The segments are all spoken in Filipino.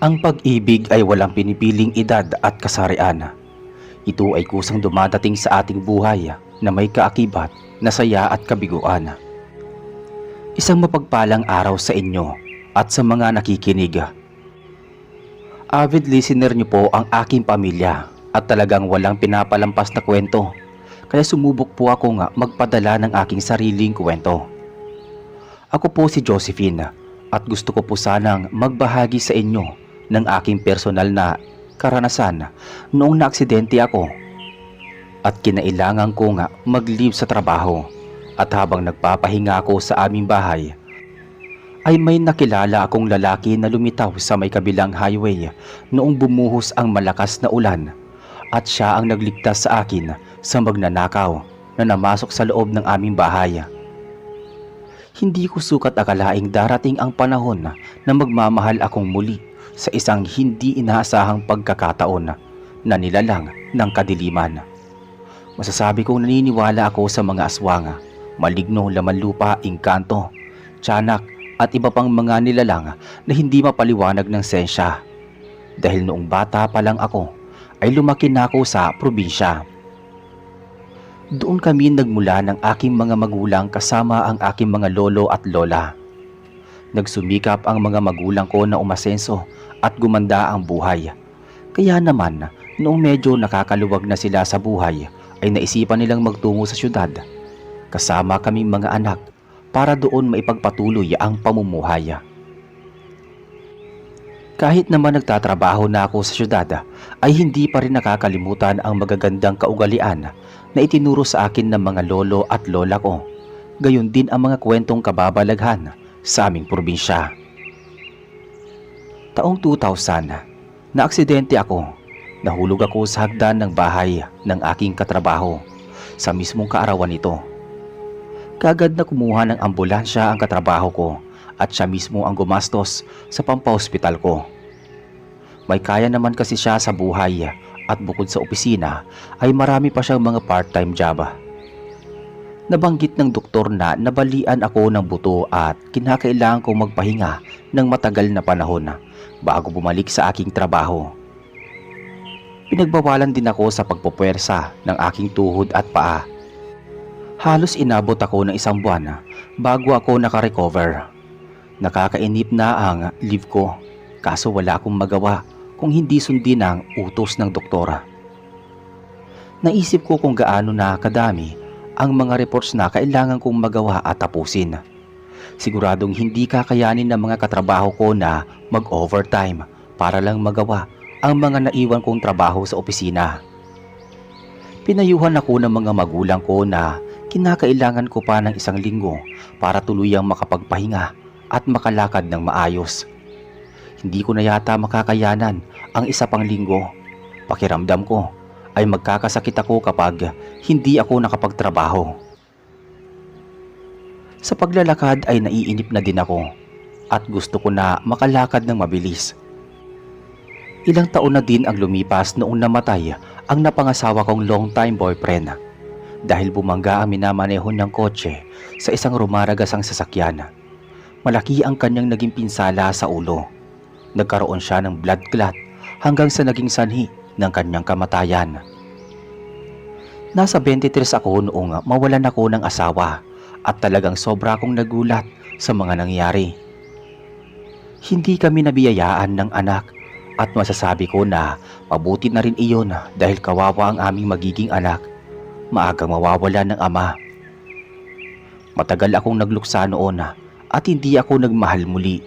Ang pag-ibig ay walang pinipiling edad at kasarian. Ito ay kusang dumadating sa ating buhay na may kaakibat na saya at kabiguan. Isang mapagpalang araw sa inyo at sa mga nakikinig. Avid listener niyo po ang aking pamilya at talagang walang pinapalampas na kwento. Kaya sumubok po ako magpadala ng aking sariling kwento. Ako po si Josephine at gusto ko po sanang magbahagi sa inyo ng aking personal na karanasan noong naaksidente ako at kinailangan ko mag-leave sa trabaho, at habang nagpapahinga ako sa aming bahay ay may nakilala akong lalaki na lumitaw sa may kabilang highway noong bumuhos ang malakas na ulan, at siya ang nagligtas sa akin sa magnanakaw na namasok sa loob ng aming bahay. Hindi ko sukat akalaing darating ang panahon na magmamahal akong muli sa isang hindi inaasahang pagkakataon na nilalang ng kadiliman. Masasabi kong naniniwala ako sa mga aswang, maligno, laman lupa, engkanto, tiyanak at iba pang mga nilalang na hindi mapaliwanag ng sensya. Dahil noong bata pa lang ako ay lumaki na ako sa probinsya. Doon kami nagmula ng aking mga magulang kasama ang aking mga lolo at lola. Nagsumikap ang mga magulang ko na umasenso at gumanda ang buhay. Kaya naman, noong medyo nakakaluwag na sila sa buhay, ay naisipan nilang magtungo sa syudad. Kasama kaming mga anak para doon maipagpatuloy ang pamumuhay. Kahit naman nagtatrabaho na ako sa syudad, ay hindi pa rin nakakalimutan ang magagandang kaugalian na itinuro sa akin ng mga lolo at lola ko. Gayon din ang mga kwentong kababalaghan sa aming probinsya. Taong 2000, naaksidente ako. Nahulog ako sa hagdan ng bahay ng aking katrabaho sa mismong kaarawan nito. Kaagad na kumuha ng ambulansya ang katrabaho ko at siya mismo ang gumastos sa pampahospital ko. May kaya naman kasi siya sa buhay at bukod sa opisina ay marami pa siyang mga part-time job. Nabanggit ng doktor na nabalian ako ng buto at kinakailangan kong magpahinga ng matagal na panahon bago bumalik sa aking trabaho. Pinagbawalan din ako sa pagpupwersa ng aking tuhod at paa. Halos inabot ako ng 1 buwan bago ako nakarecover. Nakakainip na ang leave ko, kaso wala akong magawa kung hindi sundin ang utos ng doktora. Naisip ko kung gaano na kadami ang mga reports na kailangan kong magawa at tapusin. Siguradong hindi kakayanin ng mga katrabaho ko na mag-overtime para lang magawa ang mga naiwan kong trabaho sa opisina. Pinayuhan ako ng mga magulang ko na kinakailangan ko pa ng 1 linggo para tuluyang makapagpahinga at makalakad ng maayos. Hindi ko na yata makakayanan ang 1 pang linggo. Pakiramdam ko ay magkakasakit ako kapag hindi ako nakapagtrabaho. Sa paglalakad ay naiinip na din ako at gusto ko na makalakad ng mabilis. Ilang taon na din ang lumipas noong namatay ang napangasawa kong long-time boyfriend dahil bumangga ang minamaneho niyang kotse sa isang rumaragasang sasakyan. Malaki ang kanyang naging pinsala sa ulo. Nagkaroon siya ng blood clot hanggang sa naging sanhi ng kanyang kamatayan. Nasa 23 ako noong mawalan ako ng asawa at talagang sobra akong nagulat sa mga nangyari. Hindi kami nabiyayaan ng anak at masasabi ko na mabuti na rin iyon dahil kawawa ang aming magiging anak. Maagang mawawala ng ama. Matagal akong nagluksa noon at hindi ako nagmahal muli.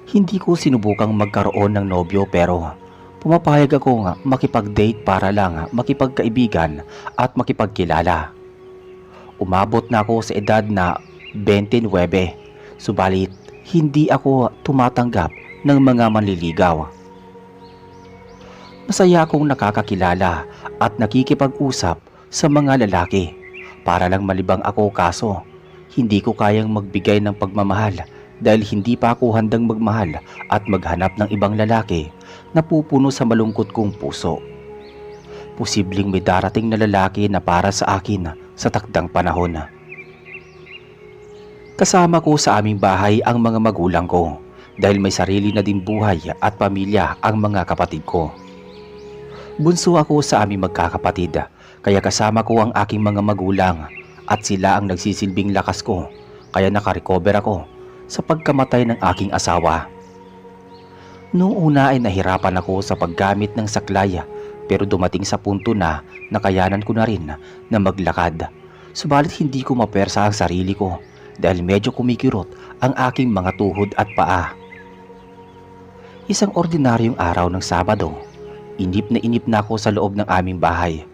Hindi ko sinubukang magkaroon ng nobyo pero pumapayag ako makipag-date para lang makipagkaibigan at makipagkilala. Umabot na ako sa edad na 29, subalit hindi ako tumatanggap ng mga manliligaw. Masaya akong nakakakilala at nakikipag-usap sa mga lalaki para lang malibang ako, kaso hindi ko kayang magbigay ng pagmamahal dahil hindi pa ako handang magmahal at maghanap ng ibang lalaki na pupuno sa malungkot kong puso. Posibleng may darating na lalaki na para sa akin sa takdang panahon. Kasama ko sa aming bahay ang mga magulang ko dahil may sarili na din buhay at pamilya ang mga kapatid ko. Bunso ako sa aming magkakapatid, kaya kasama ko ang aking mga magulang at sila ang nagsisilbing lakas ko, kaya nakarecover ako sa pagkamatay ng aking asawa. Noong una ay nahirapan ako sa paggamit ng saklay, pero dumating sa punto na nakayanan ko na rin na maglakad. Subalit hindi ko mapersa ang sarili ko dahil medyo kumikirot ang aking mga tuhod at paa. Isang ordinaryong araw ng Sabado, inip na ako sa loob ng aming bahay.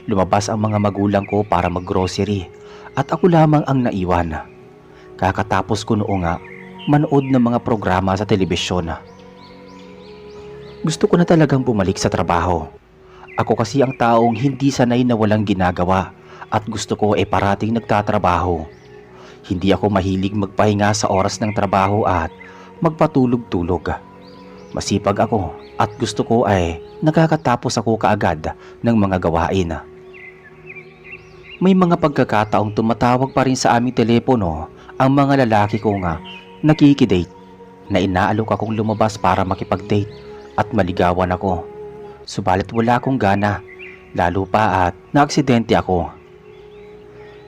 Lumabas ang mga magulang ko para maggrocery at ako lamang ang naiwan. Kakatapos ko noong manood ng mga programa sa telebisyon. Gusto ko na talagang bumalik sa trabaho. Ako kasi ang taong hindi sanay na walang ginagawa at gusto ko parating nagtatrabaho. Hindi ako mahilig magpahinga sa oras ng trabaho at magpatulog-tulog. Masipag ako at gusto ko nakakatapos ako kaagad ng mga gawain. May mga pagkakataong tumatawag pa rin sa aming telepono ang mga lalaki ko nakikidate na inaalok akong lumabas para makipag-date at maligawan ako. Subalit wala akong gana, lalo pa at naaksidente ako.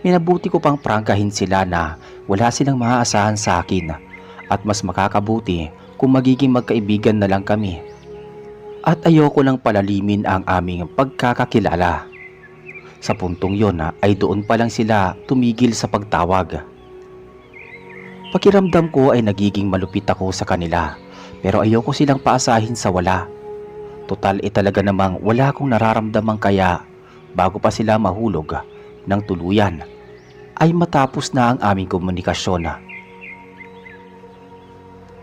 Minabuti ko pang prangkahin sila na wala silang maaasahan sa akin at mas makakabuti kung magiging magkaibigan na lang kami. At ayoko nang palalimin ang aming pagkakakilala. Sa puntong yon ay doon pa lang sila tumigil sa pagtawag. Pakiramdam ko ay nagiging malupit ako sa kanila, pero ayoko silang paasahin sa wala. Total talaga namang wala akong nararamdaman, kaya bago pa sila mahulog ng tuluyan ay matapos na ang aming komunikasyon.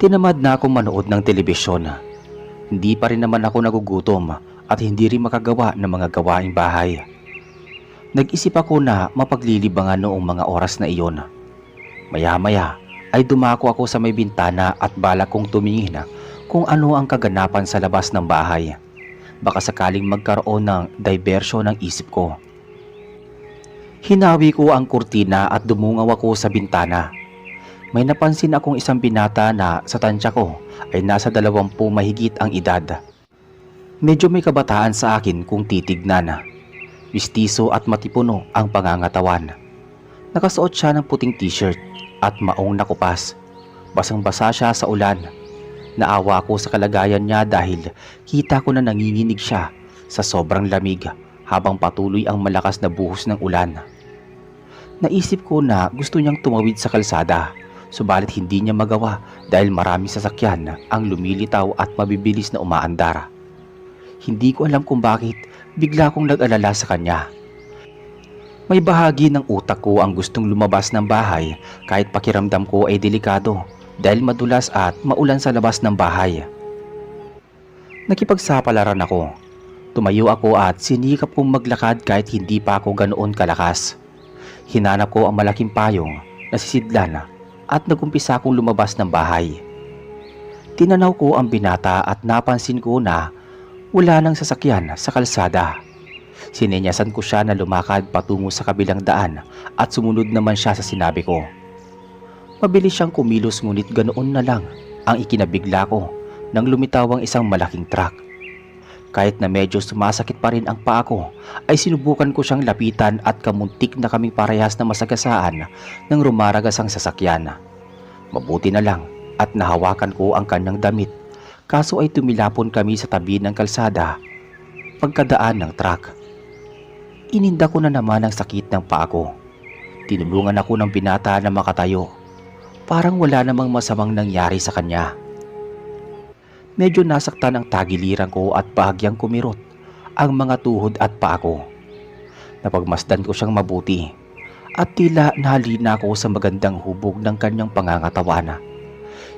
Tinamad na akong manood ng telebisyon. Hindi pa rin naman ako nagugutom at hindi rin makagawa ng mga gawaing bahay. Nag-isip ako na mapaglilibangan noong mga oras na iyon. Maya-maya ay dumako ako sa may bintana at balak kong tumingin kung ano ang kaganapan sa labas ng bahay. Baka sakaling magkaroon ng diversyon ng isip ko. Hinawi ko ang kurtina at dumungaw ako sa bintana. May napansin akong isang binata na sa tansya ko ay nasa 20 mahigit ang edad. Medyo may kabataan sa akin kung titignan. Mistiso at matipuno ang pangangatawan. Nakasuot siya ng puting t-shirt at maong nakupas. Basang-basa siya sa ulan. Naawa ako sa kalagayan niya dahil kita ko na nanginginig siya sa sobrang lamig habang patuloy ang malakas na buhos ng ulan. Naisip ko na gusto niyang tumawid sa kalsada, subalit hindi niya magawa dahil marami sasakyan ang lumilitaw at mabibilis na umaandar. Hindi ko alam kung bakit bigla akong nag-alala sa kanya. May bahagi ng utak ko ang gustong lumabas ng bahay kahit pakiramdam ko ay delikado dahil madulas at maulan sa labas ng bahay. Nakipagsapalaran ako. Tumayo ako at sinikap kong maglakad kahit hindi pa ako ganoon kalakas. Hinanap ko ang malaking payong na sisidlan at nagumpisa akong lumabas ng bahay. Tinanaw ko ang binata at napansin ko na wala nang sasakyan sa kalsada. Sinenyasan ko siya na lumakad patungo sa kabilang daan at sumunod naman siya sa sinabi ko. Mabilis siyang kumilos ngunit ganoon na lang ang ikinabigla ko nang lumitaw ang isang malaking truck. Kahit na medyo sumasakit pa rin ang paa ko, ay sinubukan ko siyang lapitan at kamuntik na kaming parehas na masagasaan ng rumaragas ang sasakyan. Mabuti na lang at nahawakan ko ang kanyang damit, kaso ay tumilapon kami sa tabi ng kalsada pagkadaan ng truck. Ininda ko na naman ang sakit ng paa ko. Tinulungan ako ng binata na makatayo. Parang wala namang masamang nangyari sa kanya. Medyo nasaktan ang tagiliran ko at bahagyang kumirot ang mga tuhod at paa ko. Napagmasdan ko siyang mabuti at tila nahalina ako sa magandang hubog ng kanyang pangangatawan.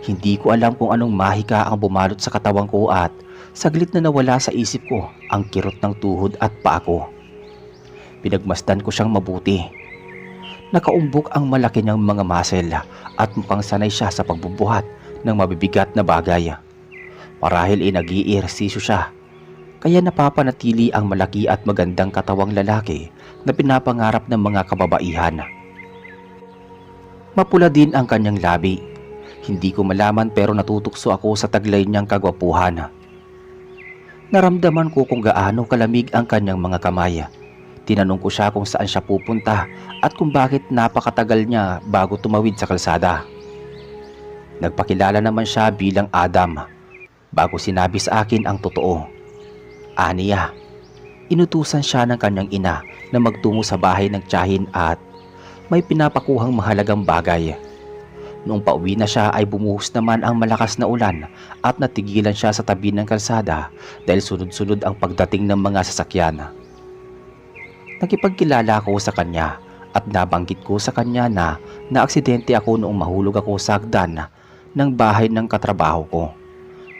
Hindi ko alam kung anong mahika ang bumalot sa katawan ko at saglit na nawala sa isip ko ang kirot ng tuhod at paa ko. Pinagmasdan ko siyang mabuti. Nakaumbok ang malaki niyang mga muscle at mukhang sanay siya sa pagbubuhat ng mabibigat na bagay. Marahil nag-iihersisyo siya, kaya napapanatili ang malaki at magandang katawang lalaki na pinapangarap ng mga kababaihan. Mapula din ang kanyang labi, Hindi ko malaman pero natutukso ako sa taglay niyang kagwapuhan. Naramdaman ko kung gaano kalamig ang kanyang mga kamay. Tinanong ko siya kung saan siya pupunta at kung bakit napakatagal niya bago tumawid sa kalsada. Nagpakilala naman siya bilang Adam bago sinabi sa akin ang totoo. Aniya, inutusan siya ng kanyang ina na magtungo sa bahay ng tiyahin at may pinapakuhang mahalagang bagay. Noong pauwi na siya ay bumuhos naman ang malakas na ulan at natigilan siya sa tabi ng kalsada dahil sunod-sunod ang pagdating ng mga sasakyan. Nakipagkilala ako sa kanya at nabanggit ko sa kanya na naaksidente ako noong mahulog ako sa hagdan ng bahay ng katrabaho ko.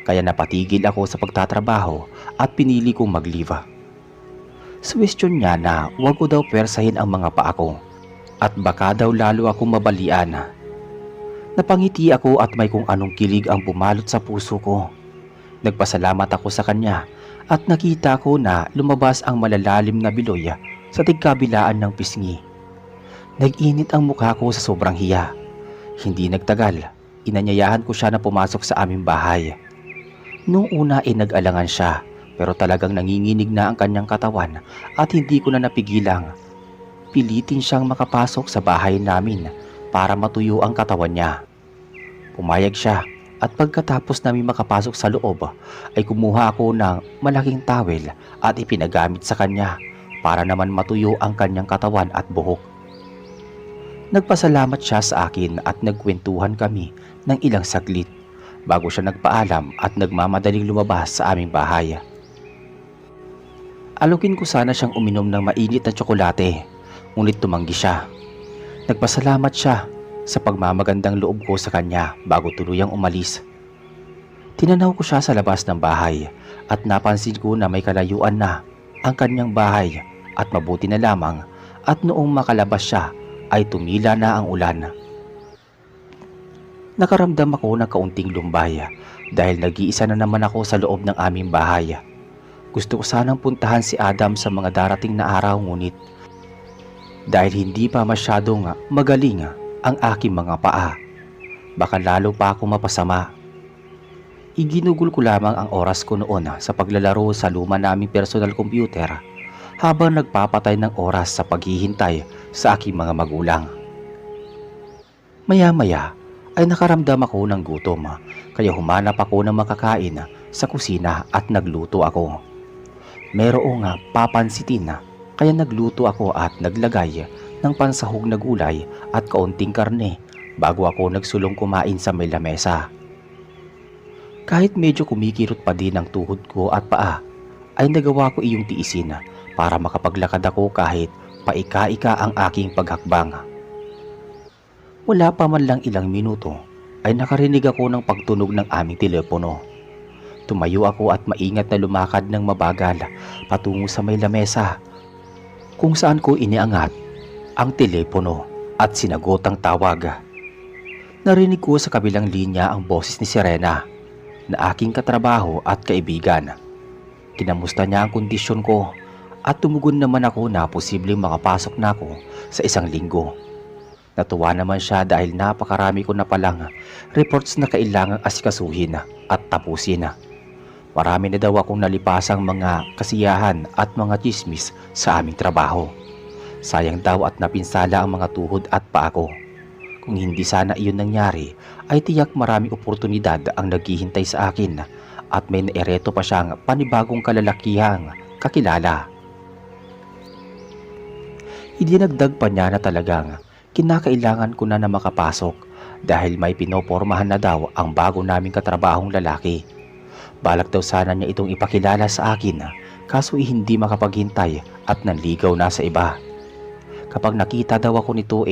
Kaya napatigil ako sa pagtatrabaho at pinili kong mag-leave. Suwestyon niya na huwag ko daw pwersahin ang mga paa ko at baka daw lalo akong mabalian. Napangiti ako at may kung anong kilig ang bumalot sa puso ko. Nagpasalamat ako sa kanya at nakita ko na lumabas ang malalalim na biloy sa tigkabilaan ng pisngi. Nag-init ang mukha ko sa sobrang hiya. Hindi nagtagal, inanyayahan ko siya na pumasok sa aming bahay. Noong una ay nag-alangan siya pero talagang nanginginig na ang kanyang katawan at hindi ko na napigilang pilitin siyang makapasok sa bahay namin para matuyo ang katawan niya. Pumayag siya at pagkatapos namin makapasok sa loob ay kumuha ako ng malaking tawel at ipinagamit sa kanya para naman matuyo ang kanyang katawan at buhok. Nagpasalamat siya sa akin at nagkwentuhan kami ng ilang saglit bago siya nagpaalam at nagmamadaling lumabas sa aming bahay. Alukin ko sana siyang uminom ng mainit na tsokolate, ngunit tumanggi siya. Nagpasalamat siya sa pagmamagandang loob ko sa kanya bago tuluyang umalis. Tinanaw ko siya sa labas ng bahay at napansin ko na may kalayuan na ang kanyang bahay at mabuti na lamang at noong makalabas siya ay tumila na ang ulan. Nakaramdam ako ng kaunting lumbay dahil nag-iisa na naman ako sa loob ng aming bahay. Gusto ko sanang puntahan si Adam sa mga darating na araw ngunit dahil hindi pa masyadong magaling ang aking mga paa, baka lalo pa ako mapasama. Iginugol ko lamang ang oras ko noon sa paglalaro sa luma naming personal computer habang nagpapatay ng oras sa paghihintay sa aking mga magulang. Maya-maya ay nakaramdam ako ng gutom kaya humanap ako ng makakain sa kusina at nagluto ako. Merong papansitin kaya nagluto ako at naglagay ng pansahog na gulay at kaunting karne bago ako nagsulong kumain sa may lamesa. Kahit medyo kumikirot pa din ang tuhod ko at paa, ay nagawa ko iyong tiisin para makapaglakad ako kahit paika-ika ang aking paghakbang. Wala pa man lang ilang minuto ay nakarinig ako ng pagtunog ng aming telepono. Tumayo ako at maingat na lumakad ng mabagal patungo sa may lamesa kung saan ko iniangat ang telepono at sinagot ang tawag. Narinig ko sa kabilang linya ang boses ni Serena na aking katrabaho at kaibigan. Kinamusta niya ang kondisyon ko at tumugon naman ako na posibleng makapasok na ako sa 1 linggo. Natuwa naman siya dahil napakarami ko na palang reports na kailangang asikasuhin at tapusin. Marami na daw akong nalipasang mga kasiyahan at mga chismis sa aming trabaho. Sayang daw at napinsala ang mga tuhod at paa ko. Kung hindi sana iyon nangyari, ay tiyak maraming oportunidad ang naghihintay sa akin at may naereto pa siyang panibagong kalalakihang kakilala. Idinagdag pa niya na talagang kinakailangan ko na makapasok dahil may pinopormahan na daw ang bago naming katrabahong lalaki. Balak daw sana niya itong ipakilala sa akin kaso hindi makapaghintay at nanligaw na sa iba. Kapag nakita daw ako nito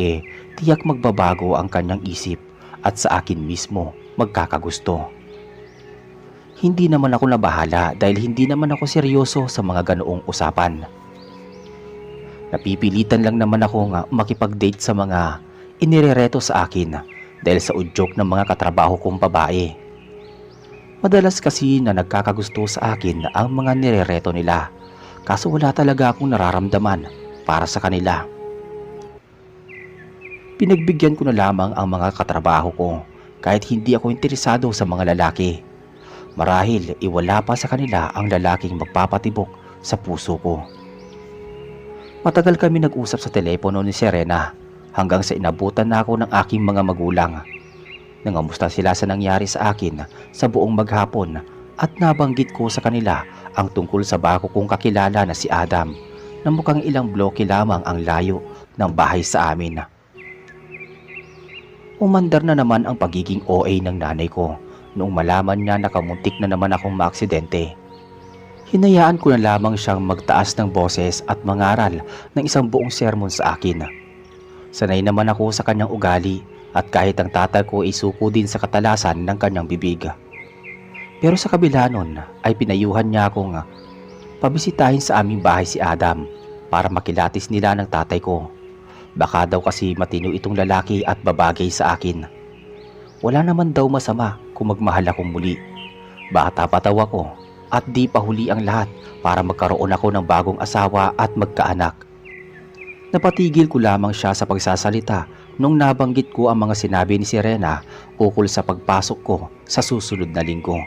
tiyak magbabago ang kanyang isip at sa akin mismo magkakagusto. Hindi naman ako nabahala dahil hindi naman ako seryoso sa mga ganoong usapan. Napipilitan lang naman ako makipag-date sa mga inirereto sa akin dahil sa udyok ng mga katrabaho kong babae. Madalas kasi na nagkakagusto sa akin ang mga nirereto nila kaso wala talaga akong nararamdaman para sa kanila. Pinagbigyan ko na lamang ang mga katrabaho ko kahit hindi ako interesado sa mga lalaki. Marahil iwala pa sa kanila ang lalaking magpapatibok sa puso ko. Matagal kami nag-usap sa telepono ni Serena hanggang sa inabutan na ako ng aking mga magulang. Nangamusta sila sa nangyari sa akin sa buong maghapon at nabanggit ko sa kanila ang tungkol sa bago kong kakilala na si Adam na mukhang ilang bloke lamang ang layo ng bahay sa amin. Umandar na naman ang pagiging OA ng nanay ko noong malaman niya na kamuntik na naman akong maaksidente. Hinayaan ko na lamang siyang magtaas ng boses at mangaral ng isang buong sermon sa akin. Sanay naman ako sa kanyang ugali at kahit ang tatay ko ay suko din sa katalasan ng kanyang bibig. Pero sa kabila nun ay pinayuhan niya akong pabisitahin sa aming bahay si Adam para makilatis nila ng tatay ko. Baka daw kasi matino itong lalaki at babagay sa akin. Wala naman daw masama kung magmahal akong muli. Bata pa daw ako at di pa huli ang lahat para magkaroon ako ng bagong asawa at magkaanak. Napatigil ko lamang siya sa pagsasalita nung nabanggit ko ang mga sinabi ni Serena ukol sa pagpasok ko sa susunod na linggo.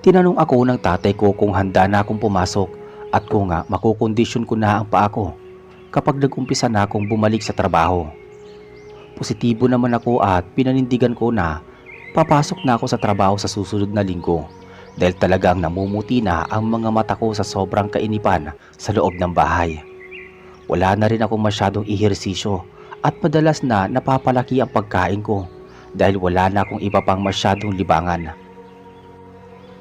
Tinanong ako ng tatay ko kung handa na akong pumasok at kung makukondisyon ko na ang paa ko kapag nag-umpisa na akong bumalik sa trabaho. Positibo naman ako at pinanindigan ko na papasok na ako sa trabaho sa susunod na linggo dahil talagang namumuti na ang mga mata ko sa sobrang kainipan sa loob ng bahay. Wala na rin akong masyadong ehersisyo at madalas na napapalaki ang pagkain ko dahil wala na akong iba pang masyadong libangan.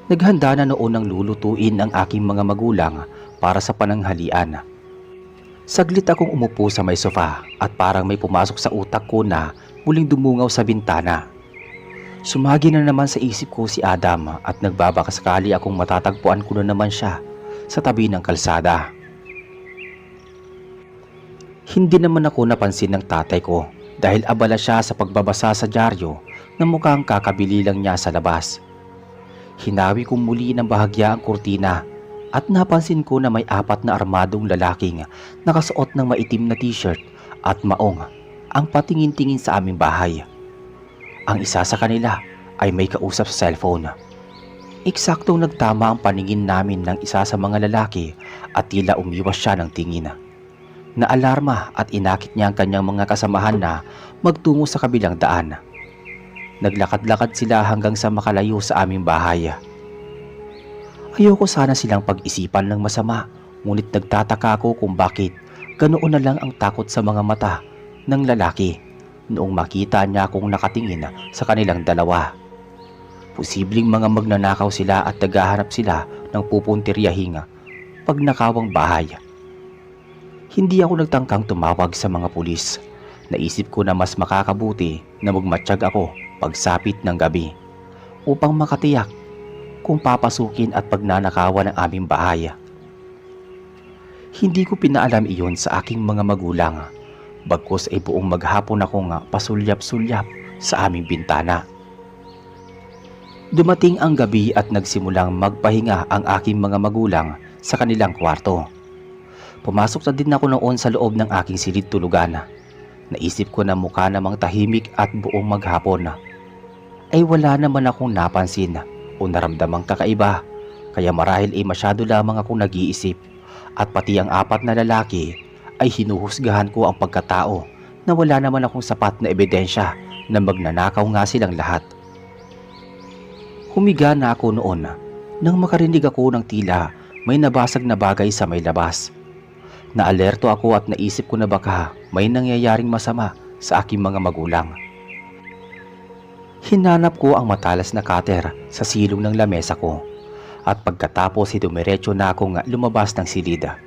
Naghanda na noon ng lulutuin ang aking mga magulang para sa pananghalian. Saglit akong umupo sa may sofa at parang may pumasok sa utak ko na muling dumungaw sa bintana. Sumagi na naman sa isip ko si Adam at nagbabakasakali akong matatagpuan ko na naman siya sa tabi ng kalsada. Hindi naman ako napansin ng tatay ko dahil abala siya sa pagbabasa sa dyaryo na mukhang kakabili lang niya sa labas. Hinawi kong muli ng bahagya ang kurtina at napansin ko na may 4 na armadong lalaking nakasuot ng maitim na t-shirt at maong ang patingin-tingin sa aming bahay. Ang isa sa kanila ay may kausap sa cellphone. Eksaktong nagtama ang paningin namin ng isa sa mga lalaki at tila umiwas siya ng tingin. Naalarma at inakit niya ang kanyang mga kasamahan na magtungo sa kabilang daan. Naglakad-lakad sila hanggang sa makalayo sa aming bahay. Ayoko sana silang pag-isipan ng masama, ngunit nagtataka ako kung bakit ganoon na lang ang takot sa mga mata ng lalaki noong makita niya akong nakatingin sa kanilang dalawa. Posibleng mga magnanakaw sila at naghahanap sila ng pupuntiryahing pagnakawang bahay. Hindi ako nagtangkang tumawag sa mga pulis. Naisip ko na mas makakabuti na magmatsyag ako pagsapit ng gabi upang makatiyak kung papasukin at pagnanakawan ng aming bahay. Hindi ko pinaalam iyon sa aking mga magulang, bagkus ay buong maghapon akong pasulyap-sulyap sa aming bintana. Dumating ang gabi at nagsimulang magpahinga ang aking mga magulang sa kanilang kwarto. Pumasok na din ako noon sa loob ng aking silid tulugan. Naisip ko na mukha namang tahimik at buong maghapon ay wala naman akong napansin o naramdamang kakaiba, kaya marahil ay masyado lamang akong nag-iisip at pati ang 4 na lalaki ay hinuhusgahan ko ang pagkatao na wala naman akong sapat na ebidensya na magnanakaw nga silang lahat. Humiga na ako noon nang makarinig ako ng tila may nabasag na bagay sa may labas. Naalerto ako at naisip ko na baka may nangyayaring masama sa aking mga magulang. Hinanap ko ang matalas na cutter sa silong ng lamesa ko at pagkatapos dumiretso na akong lumabas ng silida.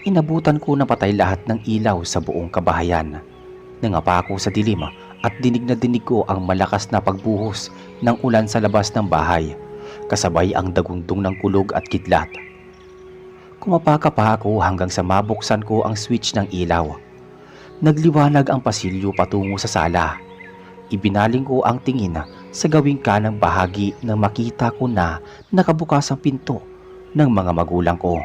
Inabutan ko na patay lahat ng ilaw sa buong kabahayan. Nangapa ako sa dilim at dinig na dinig ko ang malakas na pagbuhos ng ulan sa labas ng bahay, kasabay ang dagundong ng kulog at kidlat. Kumapaka pa ako hanggang sa mabuksan ko ang switch ng ilaw. Nagliwanag ang pasilyo patungo sa sala. Ibinaling ko ang tingin sa gawing kanang bahagi nang makita ko na nakabukas ang pinto ng mga magulang ko.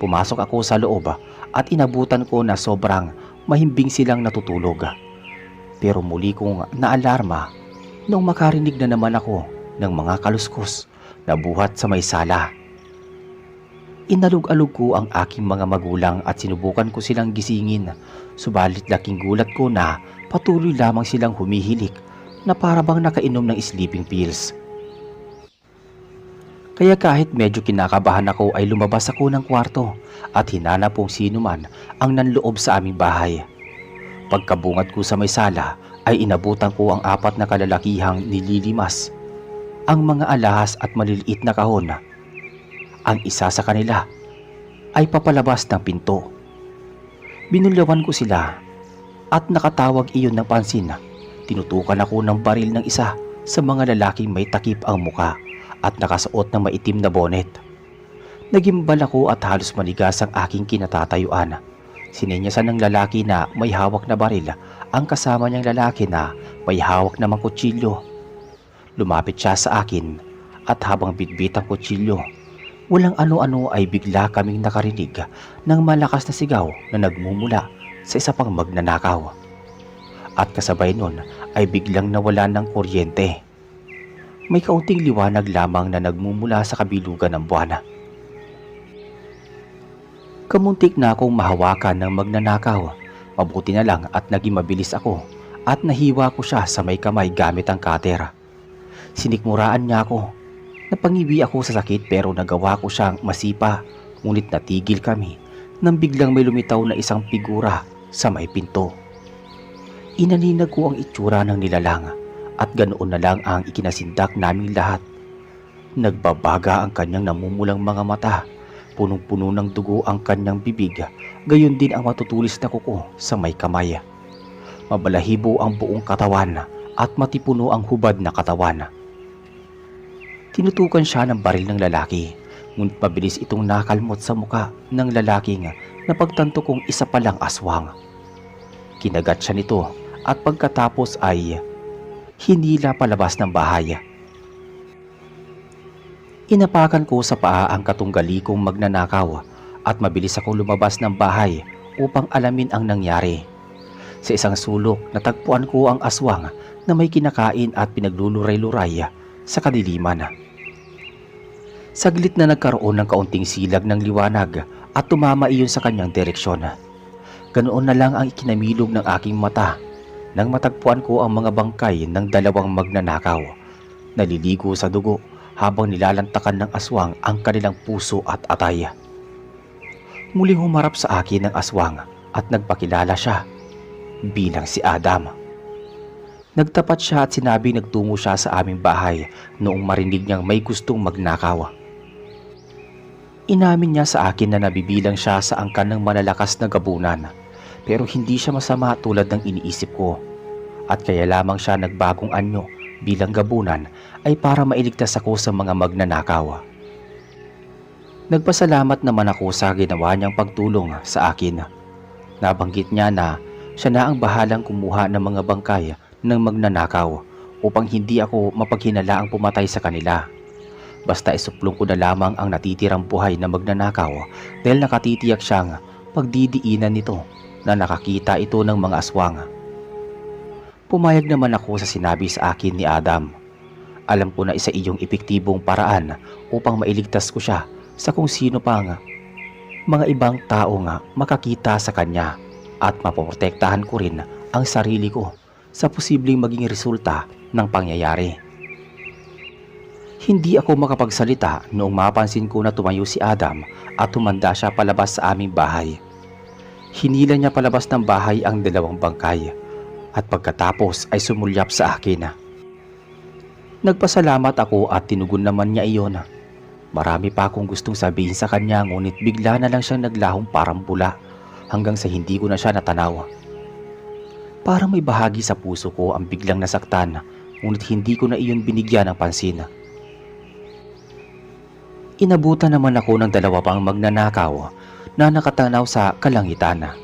Pumasok ako sa loob at inabutan ko na sobrang mahimbing silang natutulog. Pero muli kong naalarma nung makarinig na naman ako ng mga kaluskos na buhat sa may sala. Inalog-alog ko ang aking mga magulang at sinubukan ko silang gisingin, subalit laking gulat ko na patuloy lamang silang humihilik na para bang nakainom ng sleeping pills. Kaya kahit medyo kinakabahan ako ay lumabas ako ng kwarto at hinanap kung sino man ang nanloob sa aming bahay. Pagkabungad ko sa may sala ay inabutan ko ang 4 na kalalakihang nililimas ang mga alahas at maliliit na kahon. Ang isa sa kanila ay papalabas ng pinto. Binulyawan ko sila at nakatawag iyon ng pansin. Tinutukan ako ng baril ng isa sa mga lalaking may takip ang muka at nakasuot ng maitim na bonet. Nagimbal ako at halos manigas ang aking kinatatayuan. Sinenyasan ng lalaki na may hawak na baril ang kasama niyang lalaki na may hawak namang kutsilyo. Lumapit siya sa akin at habang bitbit ang kutsilyo, walang ano-ano ay bigla kaming nakarinig ng malakas na sigaw na nagmumula sa isa pang magnanakaw. At kasabay nun ay biglang nawala ng kuryente. May kaunting liwanag lamang na nagmumula sa kabilugan ng buwan. Kamuntik na akong mahawakan ng magnanakaw. Mabuti na lang at naging mabilis ako at nahiwa ko siya sa may kamay gamit ang cutter. Sinikmuraan niya ako. Napangiwi ako sa sakit pero nagawa ko siyang masipa, ngunit natigil kami nang biglang may lumitaw na isang figura sa may pinto. Inaninag ko ang itsura ng nilalang at ganoon na lang ang ikinasindak naming lahat. Nagbabaga ang kanyang namumulang mga mata, punong-puno ng dugo ang kanyang bibig, gayon din ang matutulis na kuko sa may kamay. Mabalahibo ang buong katawan at matipuno ang hubad na katawan. Tinutukan siya ng baril ng lalaki, ngunit mabilis itong nakalmot sa muka ng lalaking napagtanto kong isa palang aswang. Kinagat siya nito at pagkatapos ay hinila palabas ng bahay. Inapakan ko sa paa ang katunggali kong magnanakaw at mabilis akong lumabas ng bahay upang alamin ang nangyari. Sa isang sulok natagpuan ko ang aswang na may kinakain at pinagluluray-luray sa kadiliman. Saglit na nagkaroon ng kaunting silag ng liwanag at tumama iyon sa kanyang direksyon. Ganoon na lang ang ikinamilog ng aking mata nang matagpuan ko ang mga bangkay ng 2 magnanakaw. Naliligo sa dugo habang nilalantakan ng aswang ang kanilang puso at atay. Muling humarap sa akin ang aswang at nagpakilala siya bilang si Adam. Nagtapat siya at sinabing nagtungo siya sa aming bahay noong marinig niyang may gustong magnakaw. Inamin niya sa akin na nabibilang siya sa angkan ng malalakas na gabunan, pero hindi siya masama tulad ng iniisip ko, at kaya lamang siya nagbagong anyo bilang gabunan ay para mailigtas ako sa mga magnanakaw. Nagpasalamat naman ako sa ginawa niyang pagtulong sa akin. Nabanggit niya na siya na ang bahalang kumuha ng mga bangkay ng magnanakaw upang hindi ako mapaghinalaang pumatay sa kanila. Basta isuplong ko na lamang ang natitirang buhay na magnanakaw dahil nakatitiyak siyang pagdidiinan nito na nakakita ito ng mga aswang. Pumayag naman ako sa sinabi sa akin ni Adam. Alam ko na isa iyong epektibong paraan upang mailigtas ko siya sa kung sino pang mga ibang tao nga makakita sa kanya at mapoprotektahan ko rin ang sarili ko sa posibleng maging resulta ng pangyayari. Hindi ako makapagsalita noong mapansin ko na tumayo si Adam at tumanda siya palabas sa aming bahay. Hinila niya palabas ng bahay ang 2 bangkay at pagkatapos ay sumulyap sa akin. Nagpasalamat ako at tinugon naman niya iyon. Marami pa akong gustong sabihin sa kanya ngunit bigla na lang siyang naglahong parang bula hanggang sa hindi ko na siya natanaw. Parang may bahagi sa puso ko ang biglang nasaktan ngunit hindi ko na iyon binigyan ng pansin. Inabutan naman ako ng 2 pang magnanakaw na nakatanaw sa kalangitan.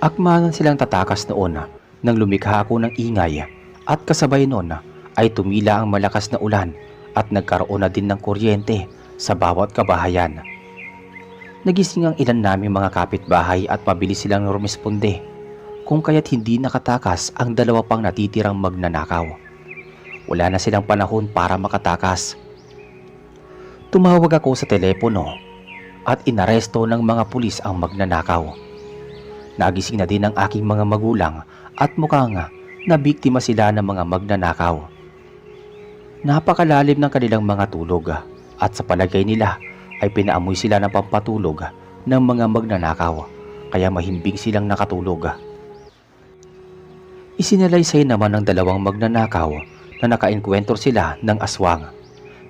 Akmanan silang tatakas noon nang lumikha ako ng ingay at kasabay noon ay tumila ang malakas na ulan at nagkaroon na din ng kuryente sa bawat kabahayan. Nagising ang ilan naming mga kapitbahay at mabilis silang rumisponde. kung kaya't hindi nakatakas ang dalawa pang natitirang magnanakaw. Wala na silang panahon para makatakas. Tumawag ako sa telepono at inaresto ng mga pulis ang magnanakaw. Nagising na din ang aking mga magulang at mukhang na biktima sila ng mga magnanakaw. Napakalalim ng kanilang mga tulog at sa palagay nila ay pinaamoy sila ng pampatulog ng mga magnanakaw kaya mahimbing silang nakatulog. Isinalaysay naman ng dalawang magnanakaw na nakaengkwentro sila ng aswang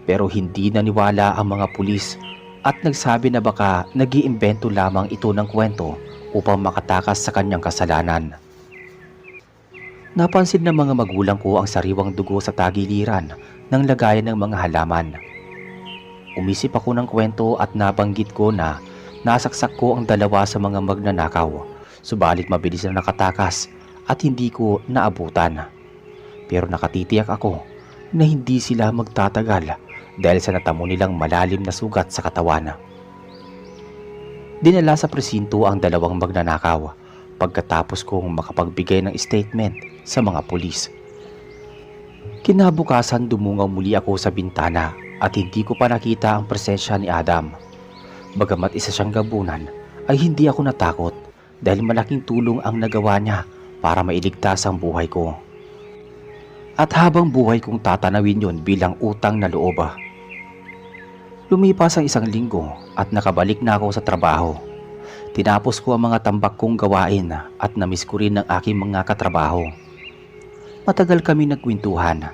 pero hindi naniwala ang mga pulis at nagsabi na baka nag-iimbento lamang ito ng kwento upang makatakas sa kanyang kasalanan. Napansin ng mga magulang ko ang sariwang dugo sa tagiliran ng lagayan ng mga halaman. Umisip ako ng kwento at nabanggit ko na nasaksak ko ang dalawa sa mga magnanakaw, subalit mabilis na nakatakas at hindi ko naabutan. Pero nakatitiyak ako na hindi sila magtatagal dahil sa natamo nilang malalim na sugat sa katawan. Dinala sa presinto ang dalawang magnanakaw pagkatapos kong makapagbigay ng statement sa mga pulis. Kinabukasan dumungaw muli ako sa bintana at hindi ko pa nakita ang presensya ni Adam. Bagamat isa siyang gabunan ay hindi ako natakot dahil malaking tulong ang nagawa niya para mailigtas ang buhay ko. At habang buhay kong tatanawin yon bilang utang na loob. Lumipas ang 1 linggo at nakabalik na ako sa trabaho. Tinapos ko ang mga tambak kong gawain at namiss ko rin ang aking mga katrabaho. Matagal kami nagkwentuhan,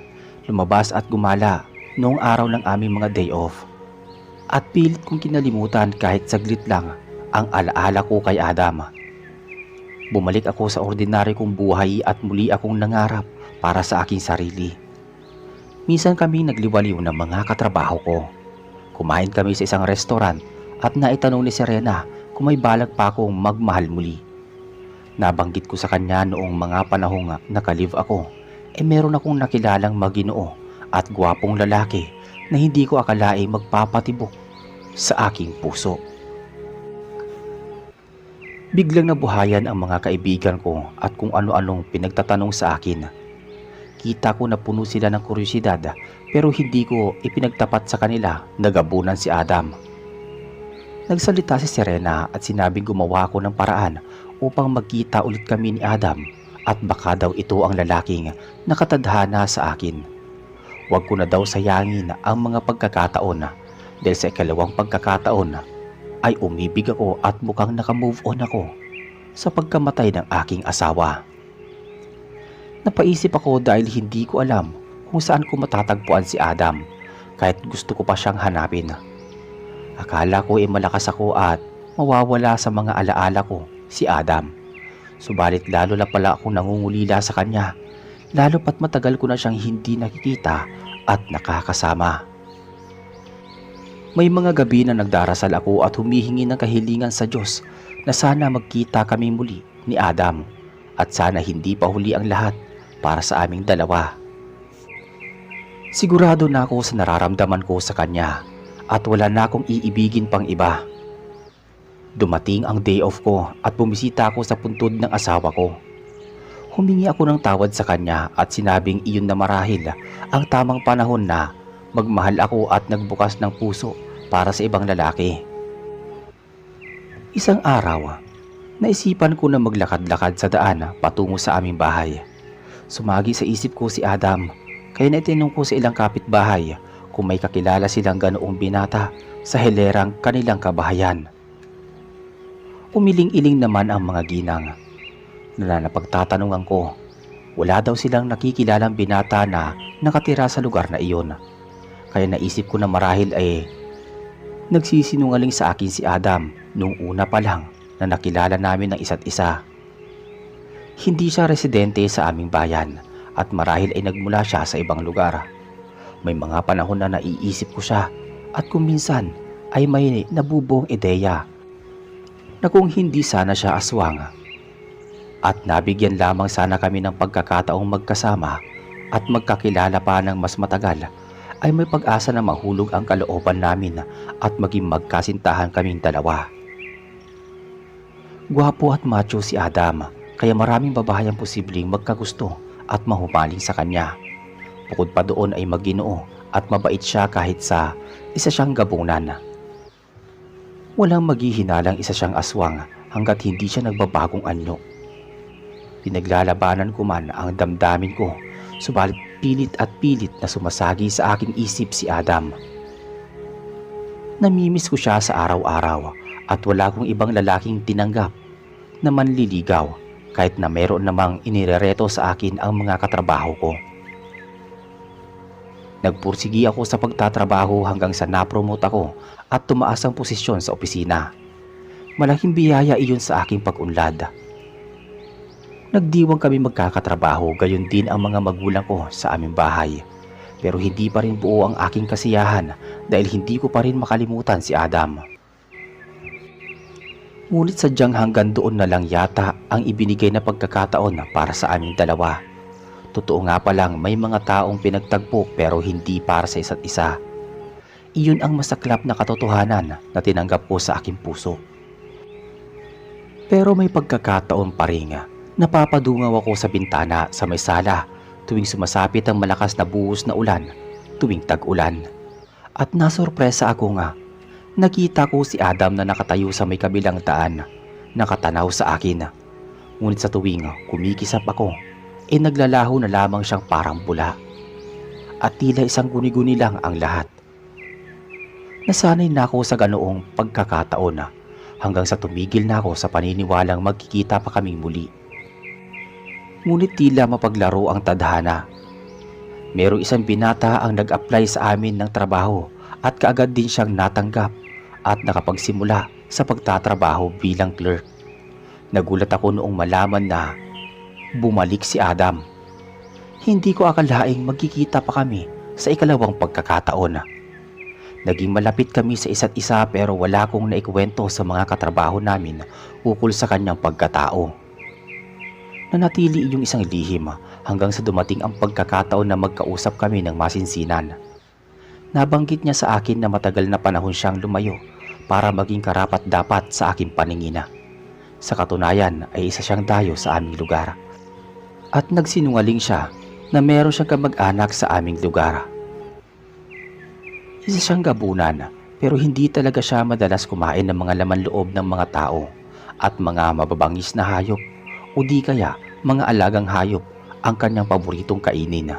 lumabas at gumala noong araw ng aming mga day off. At pilit kong kinalimutan kahit saglit lang ang alaala ko kay Adam. Bumalik ako sa ordinary kong buhay at muli akong nangarap para sa aking sarili. Minsan kami nagliwaliw ng mga katrabaho ko. Kumain kami sa isang restaurant at naitanong ni Serena kung may balak pa akong magmahal muli. Nabanggit ko sa kanya noong mga panahong nakalive ako meron akong nakilalang maginoo at gwapong lalaki na hindi ko akalaing magpapatibok sa aking puso. Biglang nabuhayan ang mga kaibigan ko at kung ano-anong pinagtatanong sa akin. Kita ko na puno sila ng kuryosidad pero hindi ko ipinagtapat sa kanila na gabunan si Adam. Nagsalita si Serena at sinabing gumawa ako ng paraan upang magkita ulit kami ni Adam at baka daw ito ang lalaking nakatadhana sa akin. Huwag ko na daw sayangin ang mga pagkakataon dahil sa ikalawang pagkakataon ay umibig ako at mukhang nakamove on ako sa pagkamatay ng aking asawa. Napaisip ako dahil hindi ko alam kung saan ko matatagpuan si Adam kahit gusto ko pa siyang hanapin. Akala ko malakas ako at mawawala sa mga alaala ko si Adam. Subalit lalo na pala akong nangungulila sa kanya, lalo pat matagal ko na siyang hindi nakikita at nakakasama. May mga gabi na nagdarasal ako at humihingi ng kahilingan sa Diyos na sana magkita kami muli ni Adam at sana hindi pa huli ang lahat para sa aming dalawa. Sigurado na ako sa nararamdaman ko sa kanya at wala na akong iibigin pang iba. Dumating ang day off ko at bumisita ako sa puntod ng asawa ko. Humingi ako ng tawad sa kanya at sinabing iyon na marahil ang tamang panahon na magmahal ako at nagbukas ng puso para sa ibang lalaki. Isang araw, naisipan ko na maglakad-lakad sa daan patungo sa aming bahay. Sumagi sa isip ko si Adam, kaya naitinong ko sa ilang kapitbahay kung may kakilala silang ganoong binata sa hilerang kanilang kabahayan. Umiling-iling naman ang mga ginang. Napagtatanungan ko, wala daw silang nakikilalang binata na nakatira sa lugar na iyon. Kaya naisip ko na marahil ay nagsisinungaling sa akin si Adam nung una pa lang na nakilala namin ng isa't isa. Hindi siya residente sa aming bayan at marahil ay nagmula siya sa ibang lugar. May mga panahon na naiisip ko siya at kung minsan ay may nabubuong ideya na kung hindi sana siya aswang at nabigyan lamang sana kami ng pagkakataong magkasama at magkakilala pa ng mas matagal, ay may pag-asa na mahulog ang kalooban namin at maging magkasintahan kaming dalawa. Gwapo at macho si Adam, kaya maraming babae ang posibleng magkagusto at mahumaling sa kanya. Bukod pa doon ay maginoo at mabait siya kahit sa isa siyang gabunan. Walang maghihinalang isa siyang aswang hanggat hindi siya nagbabagong anyo. Pinaglalabanan ko man ang damdamin ko, subalit pilit na sumasagi sa aking isip si Adam. Namimiss ko siya sa araw-araw at wala kong ibang lalaking tinanggap na manliligaw kahit na meron namang inirereto sa akin ang mga katrabaho ko. Nagpursigi ako sa pagtatrabaho hanggang sa napromote ako at tumaas ang posisyon sa opisina. Malaking biyaya iyon sa aking pag-unlad. Nagdiwang kami magkakatrabaho, gayon din ang mga magulang ko sa aming bahay. Pero hindi pa rin buo ang aking kasiyahan dahil hindi ko pa rin makalimutan si Adam. Ngunit sadyang hanggang doon na lang yata ang ibinigay na pagkakataon para sa aming dalawa. Totoo nga palang may mga taong pinagtagpo pero hindi para sa isa't isa. Iyon ang masaklap na katotohanan na tinanggap ko sa aking puso. Pero may pagkakataon pa rin. Napapadungaw ako sa bintana sa may sala tuwing sumasapit ang malakas na buhos na ulan tuwing tag-ulan. At nasurpresa ako nga. Nakita ko si Adam na nakatayo sa may kabilang daan, nakatanaw sa akin. Ngunit sa tuwing kumikisap ako, naglalaho na lamang siyang parang bula. At tila isang guni-guni lang ang lahat. Nasanay na ako sa ganoong pagkakataon hanggang sa tumigil na ako sa paniniwalang magkikita pa kaming muli. Ngunit tila mapaglaro ang tadhana. Merong isang binata ang nag-apply sa amin ng trabaho at kaagad din siyang natanggap at nakapagsimula sa pagtatrabaho bilang clerk. Nagulat ako noong malaman na bumalik si Adam. Hindi ko akalaing magkikita pa kami sa ikalawang pagkakataon. Naging malapit kami sa isa't isa pero wala kong naikwento sa mga katrabaho namin ukol sa kanyang pagkatao. Nanatili iyong isang lihim hanggang sa dumating ang pagkakataon na magkausap kami ng masinsinan. Nabanggit niya sa akin na matagal na panahon siyang lumayo para maging karapat-dapat sa aking paningin. Sa katunayan ay isa siyang dayo sa aming lugar. At nagsinungaling siya na meron siyang kamag-anak sa aming lugar. Isa siyang gabunan pero hindi talaga siya madalas kumain ng mga laman loob ng mga tao at mga mababangis na hayop o di kaya mga alagang hayop ang kanyang paboritong kainin.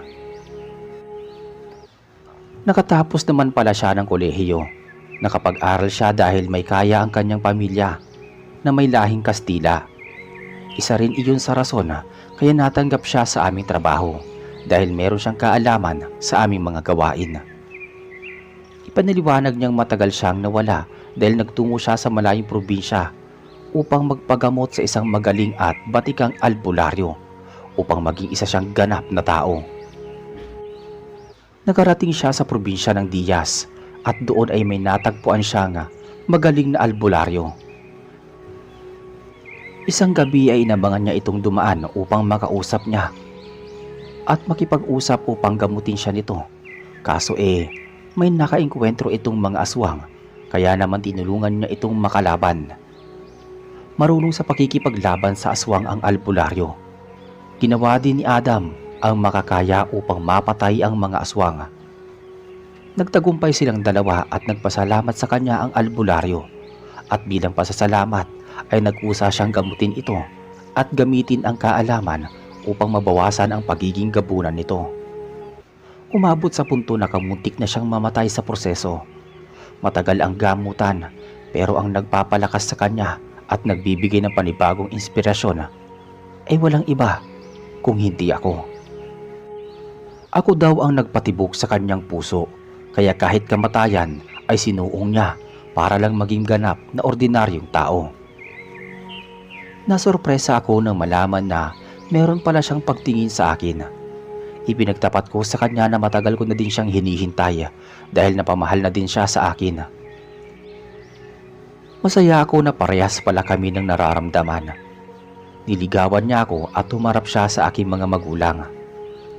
Nakatapos naman pala siya ng kolehiyo. Nakapag-aral siya dahil may kaya ang kanyang pamilya na may lahing Kastila. Isa rin iyon sa rason kaya natanggap siya sa aming trabaho dahil meron siyang kaalaman sa aming mga gawain. Ipaniliwanag niyang matagal siyang nawala dahil nagtungo siya sa malayong probinsya upang magpagamot sa isang magaling at batikang albularyo upang maging isa siyang ganap na tao. Nakarating siya sa probinsya ng Diaz at doon ay may natagpuan siyang magaling na albularyo. Isang gabi ay inabangan niya itong dumaan upang makausap niya at makipag-usap upang gamutin siya nito. Kaso may nakaengkwentro itong mga aswang kaya naman tinulungan niya itong makalaban. Marunong sa pakikipaglaban sa aswang ang albularyo. Ginawa din ni Adam ang makakaya upang mapatay ang mga aswang. Nagtagumpay silang dalawa at nagpasalamat sa kanya ang albularyo. At bilang pasasalamat ay nag-usa siyang gamutin ito at gamitin ang kaalaman upang mabawasan ang pagiging gabunan nito. Umabot sa punto na kamuntik na siyang mamatay sa proseso. Matagal ang gamutan pero ang nagpapalakas sa kanya at nagbibigay ng panibagong inspirasyon ay walang iba kung hindi ako. Ako daw ang nagpatibok sa kanyang puso kaya kahit kamatayan ay sinuong niya para lang maging ganap na ordinaryong tao. Nasurpresa ako nang malaman na meron pala siyang pagtingin sa akin. Ipinagtapat ko sa kanya na matagal ko na din siyang hinihintay dahil napamahal na din siya sa akin. Masaya ako na parehas pala kami ng nararamdaman. Niligawan niya ako at humarap siya sa aking mga magulang.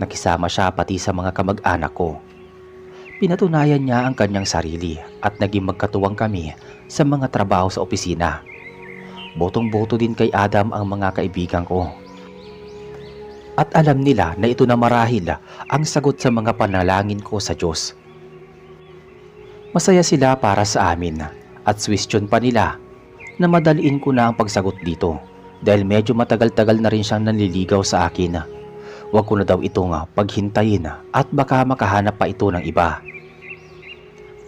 Nakisama siya pati sa mga kamag-anak ko. Pinatunayan niya ang kanyang sarili at naging magkatuwang kami sa mga trabaho sa opisina. botong-boto din kay Adam ang mga kaibigan ko. At alam nila na ito na marahil ang sagot sa mga panalangin ko sa Diyos. Masaya sila para sa amin at question pa nila na madaliin ko na ang pagsagot dito dahil medyo matagal-tagal na rin siyang nanliligaw sa akin. Huwag ko na daw itong paghintayin at baka makahanap pa ito ng iba.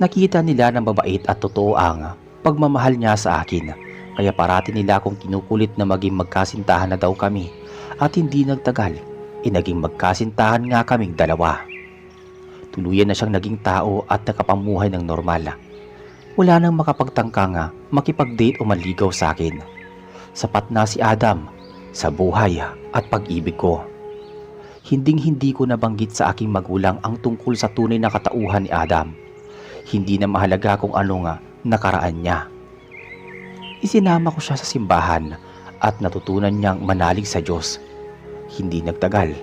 Nakita nila na mabait at totoo ang pagmamahal niya sa akin, kaya parati nila akong kinukulit na maging magkasintahan na daw kami at hindi nagtagal, naging magkasintahan nga kaming dalawa. Tuluyan na siyang naging tao at nakapamuhay ng normal. Wala nang makapagtangkang makipag-date o maligaw sa akin. Sapat na si Adam sa buhay at pag-ibig ko. Hinding-hindi ko nabanggit sa aking magulang ang tungkol sa tunay na katauhan ni Adam. Hindi na mahalaga kung ano nga nakaraan niya. Isinama ko siya sa simbahan at natutunan niyang manalig sa Diyos. Hindi nagtagal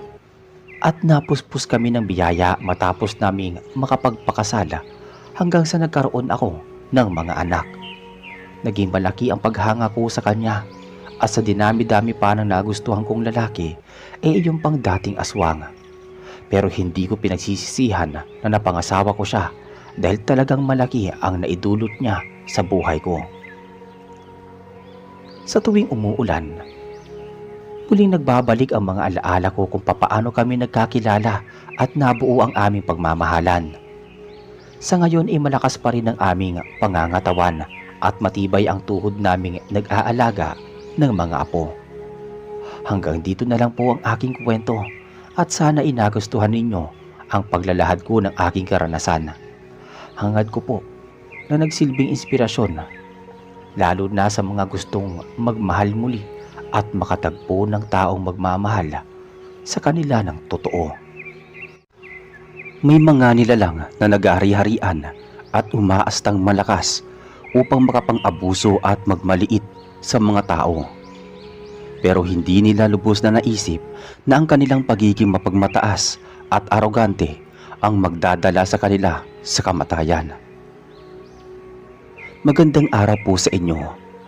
at napuspos kami ng biyaya matapos naming makapagpakasala hanggang sa nagkaroon ako ng mga anak. Naging malaki ang paghanga ko sa kanya at sa dinami-dami pa ng nagustuhan kong lalaki yung pang dating aswang. Pero hindi ko pinagsisisihan na napangasawa ko siya dahil talagang malaki ang naidulot niya sa buhay ko. Sa tuwing umuulan, muling nagbabalik ang mga alaala ko kung papaano kami nagkakilala at nabuo ang aming pagmamahalan. Sa ngayon ay malakas pa rin ang aming pangangatawan at matibay ang tuhod naming nag-aalaga ng mga apo. Hanggang dito na lang po ang aking kwento at sana inagustuhan ninyo ang paglalahad ko ng aking karanasan. Hangad ko po na nagsilbing inspirasyon, lalo na sa mga gustong magmahal muli at makatagpo ng taong magmamahal sa kanila ng totoo. May mga nilalang na nag-ari-harian at umaastang malakas upang makapang-abuso at magmaliit sa mga tao. Pero hindi nila lubos na naisip na ang kanilang pagiging mapagmataas at arogante ang magdadala sa kanila sa kamatayan. Magandang araw po sa inyo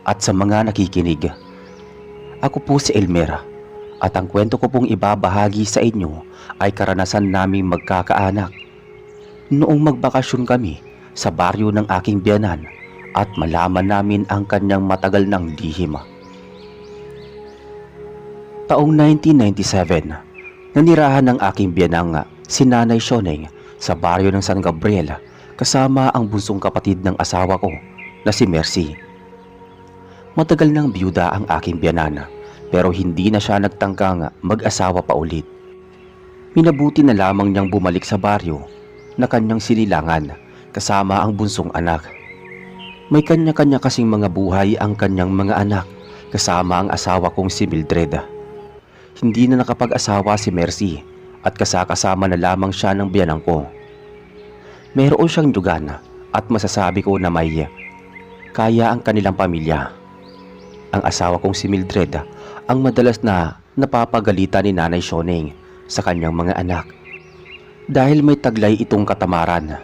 at sa mga nakikinig. Ako po si Elmer at ang kwento ko pong ibabahagi sa inyo ay karanasan naming magkakaanak. Noong magbakasyon kami sa baryo ng aking biyanan at malaman namin ang kanyang matagal ng lihim. Taong 1997, nanirahan ng aking biyanang si Nanay Shoneng sa baryo ng San Gabriel kasama ang bunsong kapatid ng asawa ko na si Mercy. Matagal nang biyuda ang aking biyanan pero hindi na siya nagtangkang mag-asawa pa ulit. Minabuti na lamang niyang bumalik sa baryo na kanyang sinilangan kasama ang bunsong anak. May kanya-kanya kasing mga buhay ang kanyang mga anak kasama ang asawa kong si Mildred. Hindi na nakapag-asawa si Mercy at kasama na lamang siya ng biyanang ko. Mayroon siyang dugan at masasabi ko na may kaya ang kanilang pamilya. Ang asawa kong si Mildred ang madalas na napapagalitan ni Nanay Shoneng sa kanyang mga anak. Dahil may taglay itong katamaran,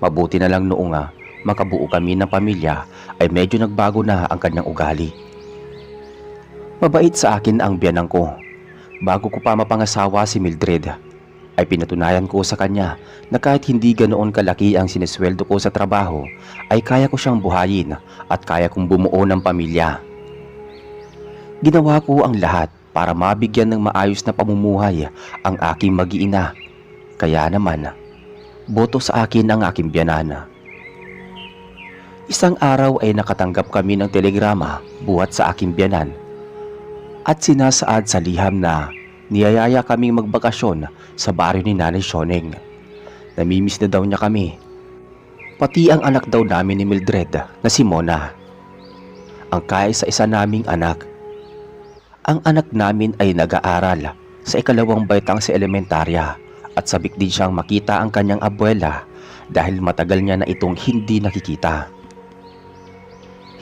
mabuti na lang noong makabuo kami ng pamilya ay medyo nagbago na ang kanyang ugali. Mabait sa akin ang biyanang ko. Bago ko pa mapangasawa si Mildred, ay pinatunayan ko sa kanya na kahit hindi ganoon kalaki ang sinesweldo ko sa trabaho, ay kaya ko siyang buhayin at kaya kong bumuo ng pamilya. Ginawa ko ang lahat para mabigyan ng maayos na pamumuhay ang aking mag-iina. Kaya naman, boto sa akin ang aking biyanan. Isang araw ay nakatanggap kami ng telegrama buhat sa aking biyanan at sinasaad sa liham na niyayaya kaming magbakasyon sa baryo ni Nanay Shoneng. Namimiss na daw niya kami. Pati ang anak daw namin ni Mildred na si Mona. Ang kaisa-isa naming anak. Ang anak namin ay nag-aaral sa ikalawang baitang sa elementarya at sabik din siyang makita ang kanyang abuela dahil matagal niya na itong hindi nakikita.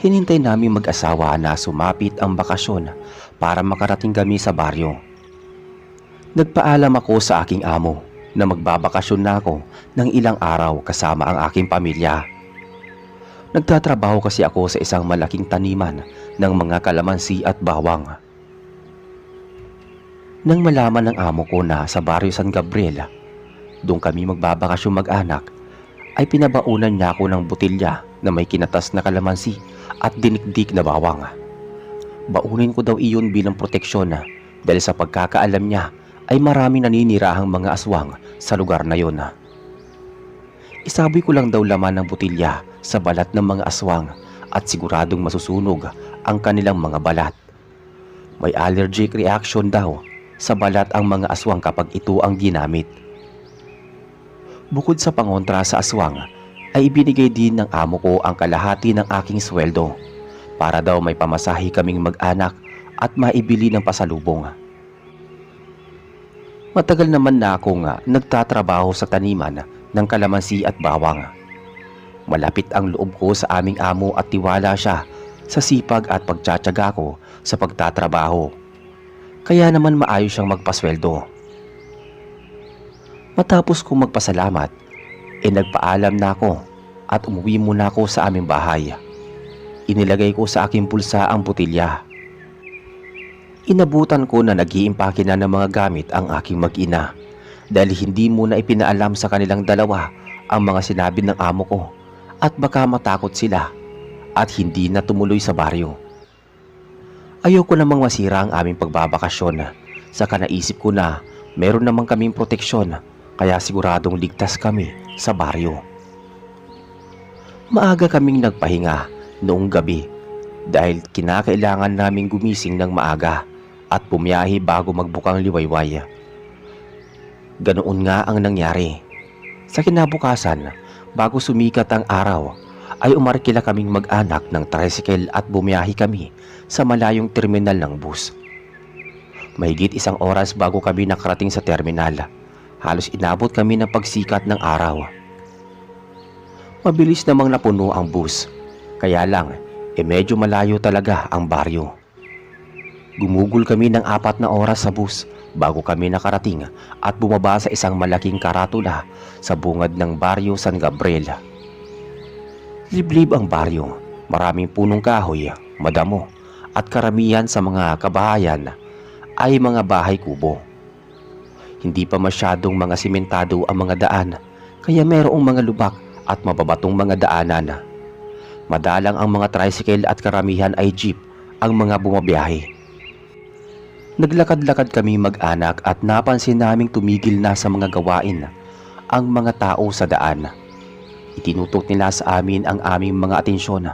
Hinintay namin mag-asawa na sumapit ang bakasyon para makarating kami sa baryo. Nagpaalam ako sa aking amo na magbabakasyon na ako ng ilang araw kasama ang aking pamilya. Nagtatrabaho kasi ako sa isang malaking taniman ng mga kalamansi at bawang. Nang malaman ng amo ko na sa Barrio San Gabriel, doon kami magbabakasyon mag-anak, ay pinabaunan niya ako ng botilya na may kinatas na kalamansi at dinikdik na bawang. Baunin ko daw iyon bilang proteksyon dahil sa pagkakaalam niya ay maraming naninirahang mga aswang sa lugar na yon. Isabi ko lang daw laman ng botilya sa balat ng mga aswang at siguradong masusunog ang kanilang mga balat. May allergic reaction daw sa balat ang mga aswang kapag ito ang ginamit. Bukod sa pangontra sa aswang, ay ibinigay din ng amo ko ang kalahati ng aking sweldo para daw may pamasahe kaming mag-anak at maibili ng pasalubong. Matagal naman na akong nagtatrabaho sa taniman ng kalamansi at bawang. Malapit ang loob ko sa aming amo at tiwala siya sa sipag at pagtsatsaga ko sa pagtatrabaho. Kaya naman maayos siyang magpasweldo. Matapos kong magpasalamat, nagpaalam na ako at umuwi muna ako sa aming bahay. Inilagay ko sa aking bulsa ang botilya. Inabutan ko na nag-iimpake na ng mga gamit ang aking mag-ina dahil hindi muna ipinaalam sa kanilang dalawa ang mga sinabi ng amo ko at baka matakot sila at hindi na tumuloy sa baryo. Ayoko namang masira ang aming pagbabakasyon, saka naisip ko na meron namang kaming proteksyon kaya siguradong ligtas kami sa baryo. Maaga kaming nagpahinga noong gabi dahil kinakailangan naming gumising ng maaga at bumiyahe bago magbukang liwayway. Ganoon nga ang nangyari. Sa kinabukasan, bago sumikat ang araw, ay umarkila kaming mag-anak ng tricycle at bumiyahe kami sa malayong terminal ng bus. Mahigit 1 oras bago kami nakarating sa terminal. Halos inabot kami ng pagsikat ng araw. Mabilis namang napuno ang bus. Kaya lang, medyo malayo talaga ang baryo. Gumugol kami ng 4 na oras sa bus bago kami nakarating at bumaba sa isang malaking karatula sa bungad ng Barrio San Gabriel. Liblib ang baryo, maraming punong kahoy, madamo at karamihan sa mga kabahayan ay mga bahay kubo. Hindi pa masyadong mga simentado ang mga daan kaya mayroong mga lubak at mababatong mga daanan. Madalang ang mga tricycle at karamihan ay jeep ang mga bumabiyahe. Naglakad-lakad kami mag-anak at napansin naming tumigil na sa mga gawain ang mga tao sa daan. Itinutok nila sa amin ang aming mga atensyon.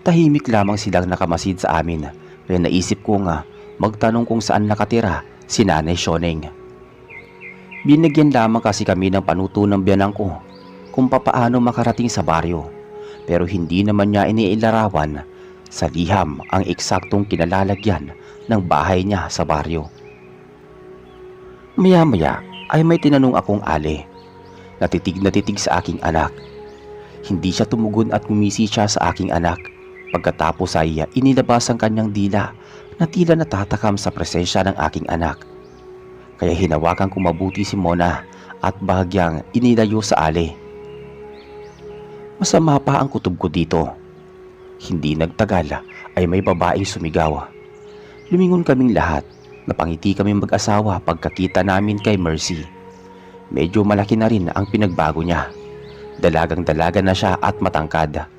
Tahimik lamang silang nakamasid sa amin kaya naisip ko nga magtanong kung saan nakatira si Nanay Shoneng. Binigyan lamang kasi kami ng panuto ng biyanang ko kung papaano makarating sa baryo. Pero hindi naman niya iniilarawan sa liham ang eksaktong kinalalagyan ng bahay niya sa baryo. Maya-maya ay may tinanong akong ale. Natitig na titig sa aking anak. Hindi siya tumugon at ngumisi siya sa aking anak. Pagkatapos ay inilabas ang kanyang dila na tila natatakam sa presensya ng aking anak. Kaya hinawakan ko mabuti si Mona at bahagyang inilayo sa ale. Masama pa ang kutob ko dito. Hindi nagtagal ay may babaeng sumigaw. Lumingon kaming lahat. Napangiti kaming mag-asawa pagkakita namin kay Mercy. Medyo malaki na rin ang pinagbago niya. Dalagang-dalaga na siya at matangkad.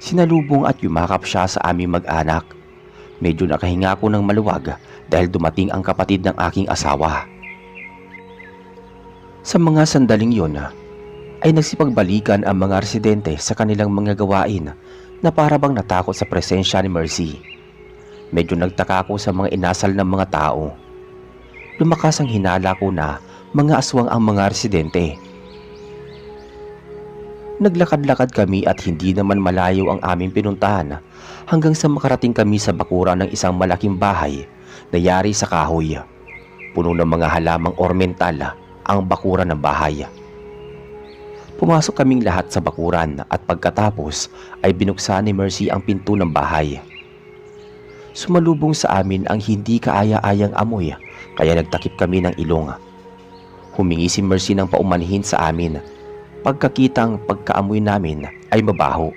Sinalubong at yumakap siya sa aming mag-anak. Medyo nakahinga ko ng maluwag dahil dumating ang kapatid ng aking asawa. Sa mga sandaling yon ay nagsipagbalikan ang mga residente sa kanilang mga gawain na para bang natakot sa presensya ni Mercy. Medyo nagtaka ako sa mga inasal ng mga tao. Lumakas ang hinala ko na mga aswang ang mga residente. Naglakad-lakad kami at hindi naman malayo ang aming pinuntahan hanggang sa makarating kami sa bakuran ng isang malaking bahay na yari sa kahoy. Puno ng mga halamang ormental ang bakuran ng bahay. Pumasok kaming lahat sa bakuran at pagkatapos ay binuksan ni Mercy ang pinto ng bahay. Sumalubong sa amin ang hindi kaaya-ayang amoy kaya nagtakip kami ng ilong. Humingi si Mercy ng paumanhin sa amin. Pagkakitang pagkaamoy namin ay mabaho.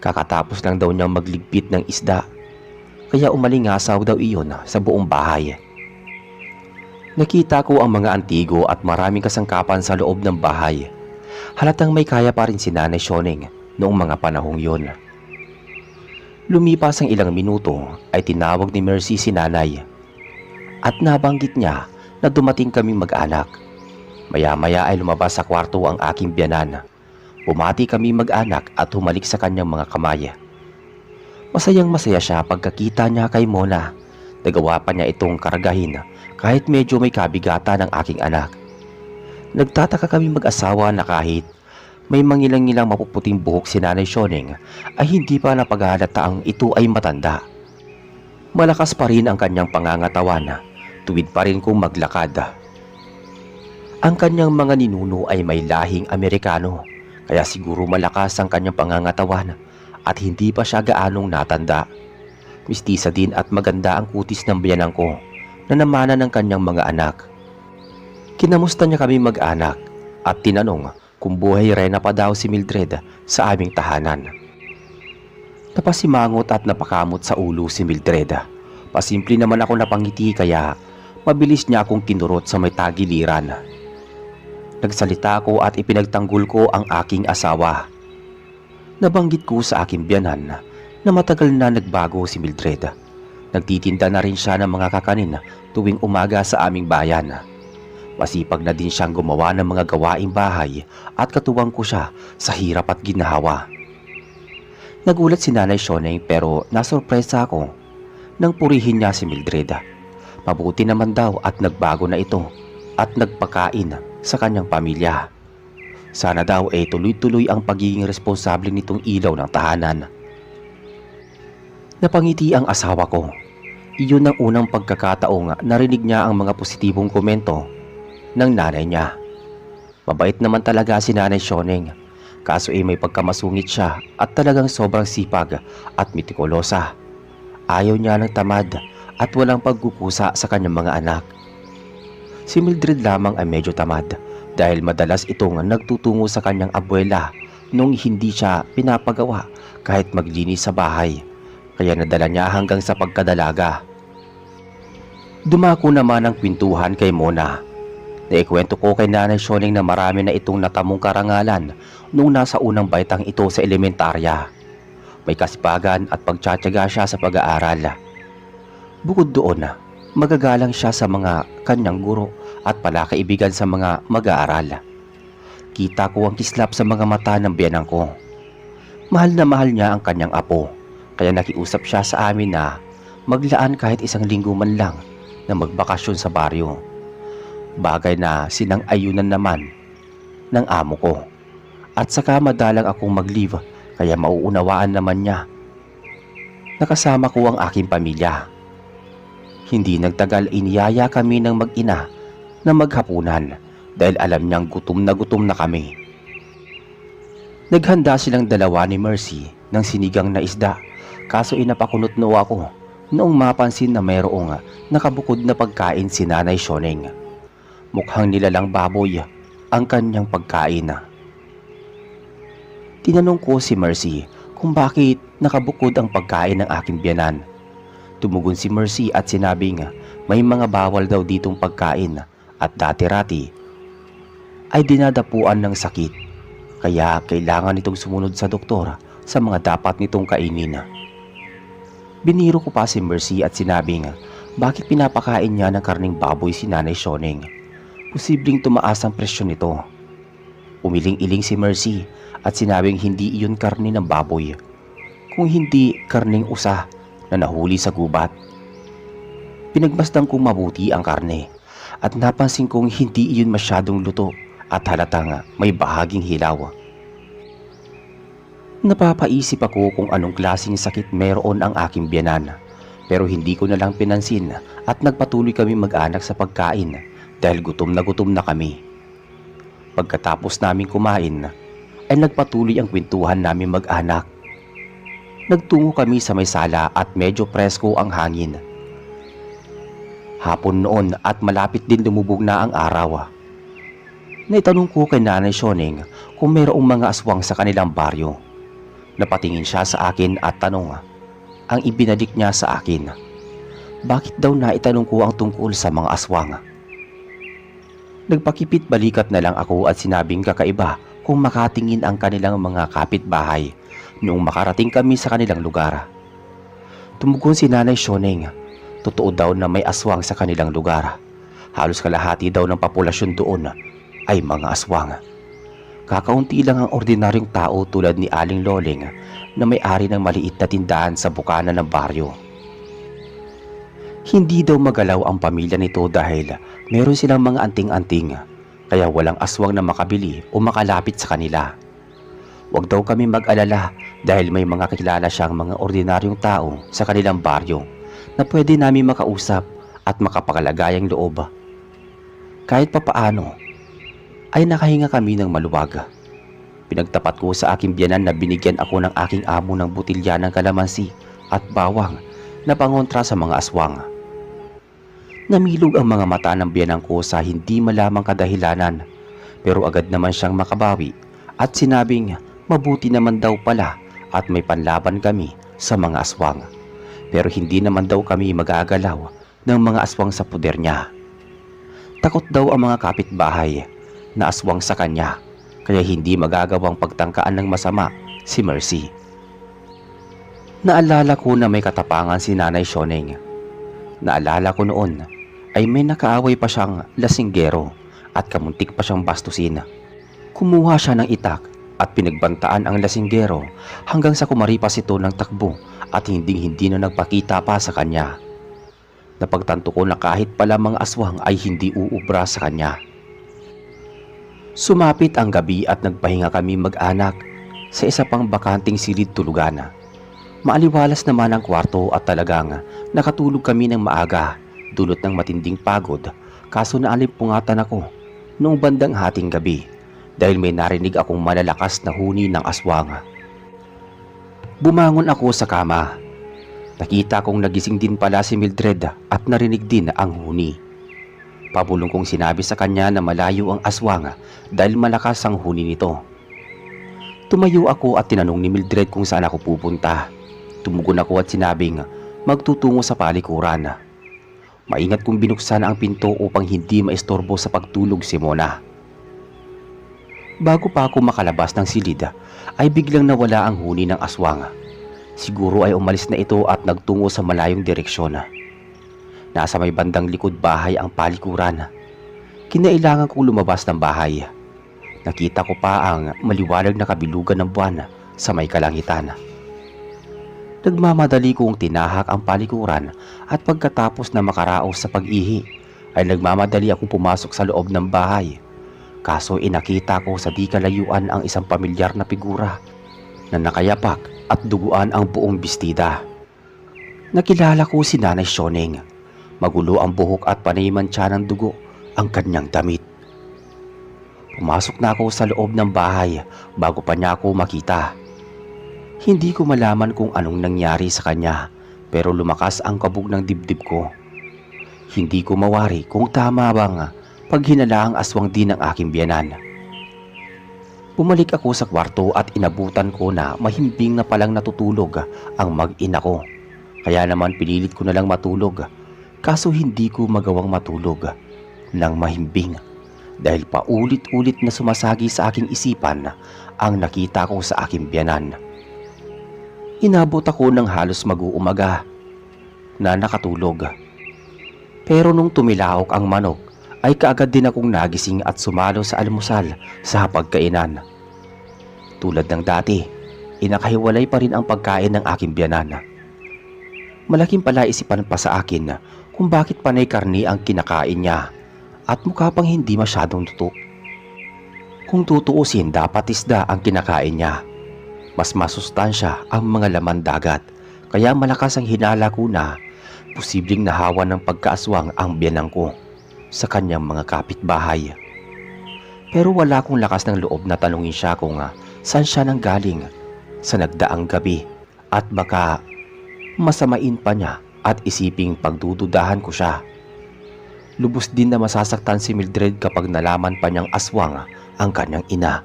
Kakatapos lang daw niyang magligpit ng isda, kaya umalingasaw daw iyon sa buong bahay. Nakita ko ang mga antigo at maraming kasangkapan sa loob ng bahay. Halatang may kaya pa rin si Nanay Sioneng noong mga panahong yon. Lumipas ang ilang minuto ay tinawag ni Mercy si Nanay at nabanggit niya na dumating kaming mag-anak. Maya-maya ay lumabas sa kwarto ang aking biyanan. Bumati kami mag-anak at humalik sa kanyang mga kamay. Masayang masaya siya pagkakita niya kay Mona. Nagawa pa niya itong karagahin kahit medyo may kabigatan ng aking anak. Nagtataka kami mag-asawa na kahit may mangilang-ilang mapuputing buhok si Nanay Sioneng ay hindi pa napaghalataang ito ay matanda. Malakas pa rin ang kanyang pangangatawan, tuwid pa rin kung maglakad. Ang kanyang mga ninuno ay may lahing Amerikano, kaya siguro malakas ang kanyang pangangatawan at hindi pa siya gaanong natanda. Mistisa din at maganda ang kutis ng biyanan ko na namana ng kanyang mga anak. Kinamusta niya kami mag-anak at tinanong kung buhay rena pa daw si Mildred sa aming tahanan. Napasimangot at napakamot sa ulo si Mildred. Pasimple naman ako napangiti kaya mabilis niya akong kinurot sa may tagiliran. Nagsalita ako at ipinagtanggol ko ang aking asawa. Nabanggit ko sa aking biyanan na matagal na nagbago si Mildred. Nagtitinda na rin siya ng mga kakanin tuwing umaga sa aming bayan. Masipag na din siyang gumawa ng mga gawaing bahay at katuwang ko siya sa hirap at ginhawa. Nagulat si Nanay Sioneng pero nasurpresa ako nang purihin niya si Mildred. Mabuti naman daw at nagbago na ito at nagpakain sa kanyang pamilya. Sana daw ay tuloy-tuloy ang pagiging responsable nitong ilaw ng tahanan. Napangiti ang asawa ko. Iyon ang unang pagkakataong narinig niya ang mga positibong komento ng nanay niya. Mabait naman talaga si Nanay Sioneng, kaso ay may pagkamasungit siya at talagang sobrang sipag at mitikulosa. Ayaw niya ng tamad at walang pagkukusa sa kanyang mga anak. Si Mildred lamang ay medyo tamad dahil madalas itong nagtutungo sa kanyang abuela nung hindi siya pinapagawa kahit maglinis sa bahay, kaya nadala niya hanggang sa pagkadalaga. Dumako naman ang kwentuhan kay Mona. Naikwento ko kay Nanay Sioneng na marami na itong natamong karangalan nung nasa unang baitang ito sa elementarya. May kasipagan at pagtsatsaga siya sa pag-aaral. Bukod doon, magagalang siya sa mga kanyang guro at palakaibigan sa mga mag-aaral. Kita ko ang kislap sa mga mata ng biyanan ko. Mahal na mahal niya ang kanyang apo, kaya nakiusap siya sa amin na maglaan kahit isang linggo man lang na magbakasyon sa baryo. Bagay na sinang-ayunan naman ng amo ko. At saka madalang akong mag-leave kaya mauunawaan naman niya. Nakasama ko ang aking pamilya. Hindi nagtagal iniyaya kami ng mag-ina na maghapunan dahil alam niyang gutom na kami. Naghanda silang dalawa ni Mercy ng sinigang na isda, kaso inapakunot noo ako noong mapansin na mayroong nakabukod na pagkain si Nanay Sioneng. Mukhang nilalang baboy ang kanyang pagkain. Tinanong ko si Mercy kung bakit nakabukod ang pagkain ng aking biyanan. Tumugon si Mercy at sinabing may mga bawal daw ditong pagkain at dati-rati ay dinadapuan ng sakit, kaya kailangan nitong sumunod sa doktor sa mga dapat nitong kainin. Biniro ko pa si Mercy at sinabing bakit pinapakain niya ng karning baboy si Nanay Sioneng. Posibleng tumaas ang presyon nito. Umiling-iling si Mercy at sinabing hindi iyon karne ng baboy, kung hindi karning usa na nahuli sa gubat. Pinagmasdan kong mabuti ang karne at napansin kong hindi iyon masyadong luto at halatang may bahaging hilaw. Napapaisip ako kung anong klaseng sakit meron ang aking biyanan, pero hindi ko na lang pinansin at nagpatuloy kami mag-anak sa pagkain dahil gutom na kami. Pagkatapos namin kumain ay nagpatuloy ang kwentuhan namin mag-anak. Nagtungo kami sa may sala at medyo presko ang hangin. Hapon noon at malapit din lumubog na ang araw. Naitanong ko kay Nanay Sioneng kung mayroong mga aswang sa kanilang baryo. Napatingin siya sa akin at tanong ang ibinalik niya sa akin. Bakit daw naitanong ko ang tungkol sa mga aswang? Nagpakipit balikat na lang ako at sinabing kakaiba kung makatingin ang kanilang mga kapitbahay noong makarating kami sa kanilang lugar. Tumugon si Nanay Shoneng. Totoo daw na may aswang sa kanilang lugar. Halos kalahati daw ng populasyon doon ay mga aswang. Kakaunti lang ang ordinaryong tao tulad ni Aling Loleng na may-ari ng maliit na tindahan sa bukana ng baryo. Hindi daw magalaw ang pamilya nito dahil meron silang mga anting-anting, kaya walang aswang na makabili o makalapit sa kanila. Huwag daw kami mag-alala dahil may mga kilala siyang mga ordinaryong tao sa kanilang baryo na pwede namin makausap at makapakalagayang loob. Kahit papaano ay nakahinga kami ng maluwag. Pinagtapat ko sa aking biyanan na binigyan ako ng aking amo ng butilya ng kalamansi at bawang na pangontra sa mga aswang. Namilog ang mga mata ng biyanan ko sa hindi malamang kadahilanan, pero agad naman siyang makabawi at sinabing mabuti naman daw pala at may panlaban kami sa mga aswang. Pero hindi naman daw kami magagalaw ng mga aswang sa puder niya. Takot daw ang mga kapitbahay na aswang sa kanya, kaya hindi magagawang pagtangkaan ng masama si Mercy. Naalala ko na may katapangan si Nanay Shoneng. Naalala ko noon ay may nakaaway pa siyang lasinggero at kamuntik pa siyang bastusin. Kumuha siya ng itak at pinagbantaan ang lasinggero hanggang sa kumaripas ito ng takbo at hindi na nagpakita pa sa kanya. Napagtanto ko na kahit pala mga aswang ay hindi uubra sa kanya. Sumapit ang gabi at nagpahinga kami mag-anak sa isa pang bakanting silid tulugan. Maaliwalas naman ang kwarto at talagang nakatulog kami ng maaga dulot ng matinding pagod, kaso naalimpungatan ako noong bandang hating gabi dahil may narinig akong malalakas na huni ng aswang. Bumangon ako sa kama. Nakita kong nagising din pala si Mildred at narinig din ang huni. Pabulong kong sinabi sa kanya na malayo ang aswang dahil malakas ang huni nito. Tumayo ako at tinanong ni Mildred kung saan ako pupunta. Tumugon ako at sinabing magtutungo sa palikuran. Maingat kong binuksan ang pinto upang hindi maistorbo sa pagtulog si Mona. Bago pa ako makalabas ng silid ay biglang nawala ang huni ng aswang. Siguro ay umalis na ito at nagtungo sa malayong direksyon. Nasa may bandang likod bahay ang palikuran. Kinailangan kong lumabas ng bahay. Nakita ko pa ang maliwanag na kabilugan ng buwan sa may kalangitan. Nagmamadali kong tinahak ang palikuran at pagkatapos na makaraos sa pag-ihi ay nagmamadali akong pumasok sa loob ng bahay. Kaso inakita ko sa di kalayuan ang isang pamilyar na figura na nakayapak at duguan ang buong bestida. Nakilala ko si Nanay Shoneng. Magulo ang buhok at panaymansya ng dugo ang kanyang damit. Pumasok na ako sa loob ng bahay bago pa niya ako makita. Hindi ko malaman kung anong nangyari sa kanya, pero lumakas ang kabog ng dibdib ko. Hindi ko mawari kung tama bang paghinala ang aswang din ng aking biyanan. Bumalik ako sa kwarto at inabutan ko na mahimbing na palang natutulog ang mag-ina ko. Kaya naman pinilit ko na lang matulog. Kaso hindi ko magawang matulog ng mahimbing dahil paulit-ulit na sumasagi sa aking isipan ang nakita ko sa aking biyanan. Inabot ako ng halos mag-uumaga na nakatulog. Pero nung tumilaok ang manok ay kaagad din akong nagising at sumalo sa almusal sa hapagkainan. Tulad ng dati, inakahiwalay pa rin ang pagkain ng aking biyanan. Malaking palaisipan pa sa akin kung bakit panay karni ang kinakain niya at mukha pang hindi masyadong luto. Kung tutuusin, dapat isda ang kinakain niya. Mas masustansya ang mga laman dagat, kaya malakas ang hinala ko na posibleng nahawa ng pagkaaswang ang biyanang ko sa kanyang mga kapitbahay. Pero wala akong lakas ng loob na tanungin siya kung saan siya nanggaling sa nagdaang gabi at baka masamain pa niya at isiping pagdududahan ko siya. Lubos din na masasaktan si Mildred kapag nalaman pa niyang aswang ang kanyang ina.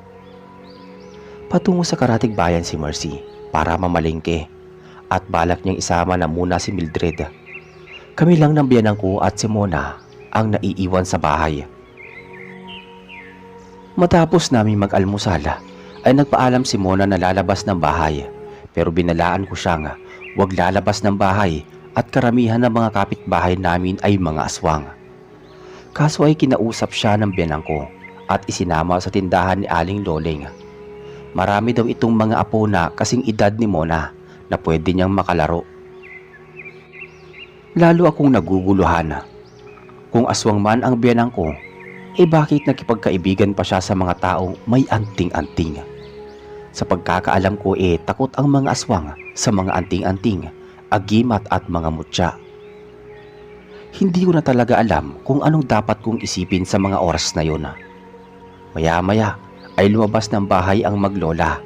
Patungo sa karatig bayan si Mercy. para mamalengke at balak niyang isama na muna si Mildred. Kami lang ng biyenan ko at si Mona ang naiiwan sa bahay. Matapos namin mag-almusal ay nagpaalam si Mona na lalabas ng bahay, pero binalaan ko siyang huwag lalabas ng bahay at karamihan ng mga kapitbahay namin ay mga aswang. Kaso ay kinausap siya ng biyenan ko at isinama sa tindahan ni Aling Loleng. Marami daw itong mga apo na kasing edad ni Mona na pwede niyang makalaro. Lalo akong naguguluhan. Kung aswang man ang biyenan ko, bakit nakipagkaibigan pa siya sa mga taong may anting-anting? Sa pagkakaalam ko takot ang mga aswang sa mga anting-anting, agimat at mga mutya. Hindi ko na talaga alam kung anong dapat kong isipin sa mga oras na yun. Maya-maya ay lumabas ng bahay ang maglola.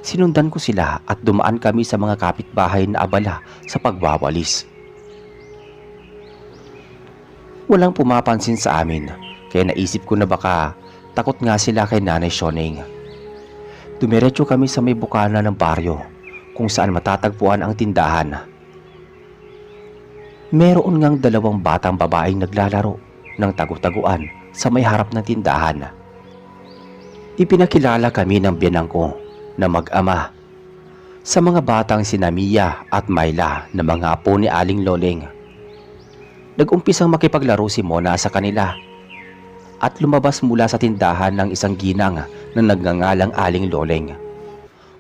Sinundan ko sila at dumaan kami sa mga kapitbahay na abala sa pagwawalis. Walang pumapansin sa amin, kaya naisip ko na baka takot nga sila kay Nanay Shoneng. Dumiretso kami sa may bukana ng baryo kung saan matatagpuan ang tindahan. Meron ngang 2 batang babaeng naglalaro ng tagu-taguan sa may harap ng tindahan. Ipinakilala kami ng biyenan ko na mag-ama sa mga batang sina Mia at Myla na mga apo ni Aling Loleng. Nag-umpisang makipaglaro si Mona sa kanila at lumabas mula sa tindahan ng isang ginang na nagngangalang Aling Loleng.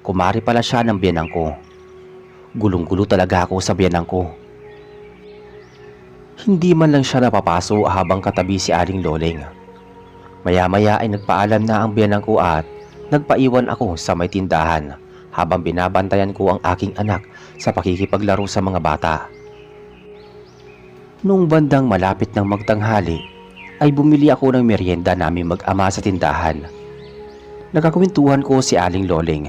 Kumari pala siya ng biyenan ko. Gulong-gulo talaga ako sa biyenan ko. Hindi man lang siya napapaso habang katabi si Aling Loleng. Maya-maya ay nagpaalam na ang biyenan ko at nagpaiwan ako sa may tindahan habang binabantayan ko ang aking anak sa pakikipaglaro sa mga bata. Nung bandang malapit ng magtanghali ay bumili ako ng merienda namin mag-ama sa tindahan. Nakakwentuhan ko si Aling Loleng.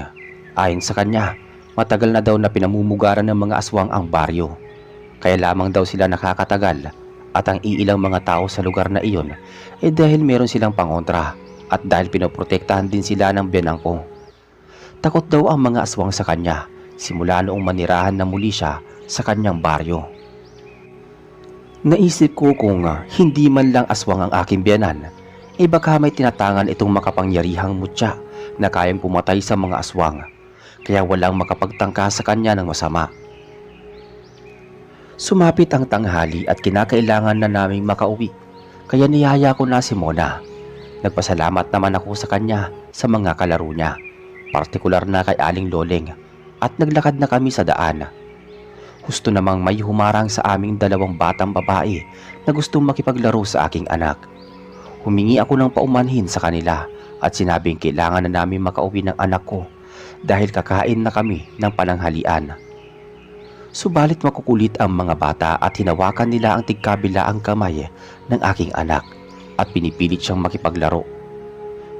Ayon sa kanya, matagal na daw na pinamumugaran ng mga aswang ang baryo. Kaya lamang daw sila nakakatagal at ang iilang mga tao sa lugar na iyon dahil meron silang pangontra at dahil pinoprotektahan din sila ng biyenan ko. Takot daw ang mga aswang sa kanya simula noong manirahan na muli siya sa kanyang baryo. Naisip ko kung hindi man lang aswang ang aking biyenan, baka may tinatangan itong makapangyarihang mutya na kayang pumatay sa mga aswang, kaya walang makapagtangka sa kanya ng masama. Sumapit ang tanghali at kinakailangan na naming makauwi, kaya niyaya ko na si Mona. Nagpasalamat naman ako sa kanya sa mga kalaro niya, partikular na kay Aling Loleng, at naglakad na kami sa daan. Gusto namang may humarang sa aming 2 batang babae na gustong makipaglaro sa aking anak. Humingi ako ng paumanhin sa kanila at sinabing kailangan na namin makauwi ng anak ko dahil kakain na kami ng pananghalian. Subalit makukulit ang mga bata at hinawakan nila ang tigkabilaang kamay ng aking anak at pinipilit siyang makipaglaro.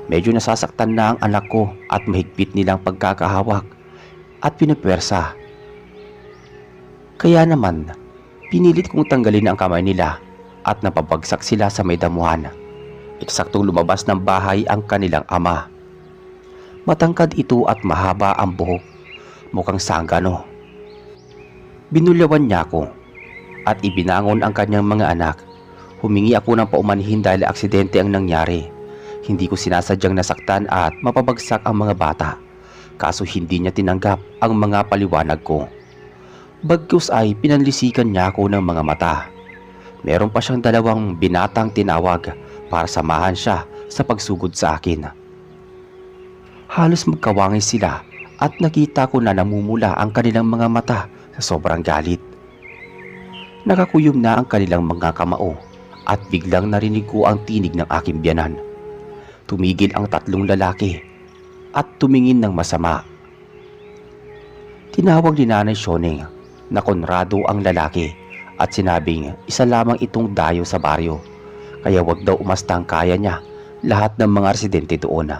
Medyo nasasaktan na ang anak ko at mahigpit nilang pagkakahawak at pinupwersa. Kaya naman, pinilit kong tanggalin ang kamay nila at napabagsak sila sa may damuhan. Eksaktong lumabas ng bahay ang kanilang ama. Matangkad ito at mahaba ang buhok, mukhang sanggano. Binulyawan niya ako at ibinangon ang kanyang mga anak. Humingi ako ng paumanhin dahil aksidente ang nangyari. Hindi ko sinasadyang nasaktan at mapabagsak ang mga bata, kaso hindi niya tinanggap ang mga paliwanag ko. Bagkus ay pinanlisikan niya ako ng mga mata. Meron pa siyang 2 binatang tinawag para samahan siya sa pagsugod sa akin. Halos magkawangis sila at nakita ko na namumula ang kanilang mga mata sa sobrang galit. Nakakuyom na ang kanilang mga kamao at biglang narinig ko ang tinig ng aking biyenan. Tumigil ang 3 lalaki at tumingin ng masama. Tinawag ni Nanay Shoneng na Conrado ang lalaki at sinabing isa lamang itong dayo sa baryo, kaya wag daw umastang kaya niya lahat ng mga residente doon.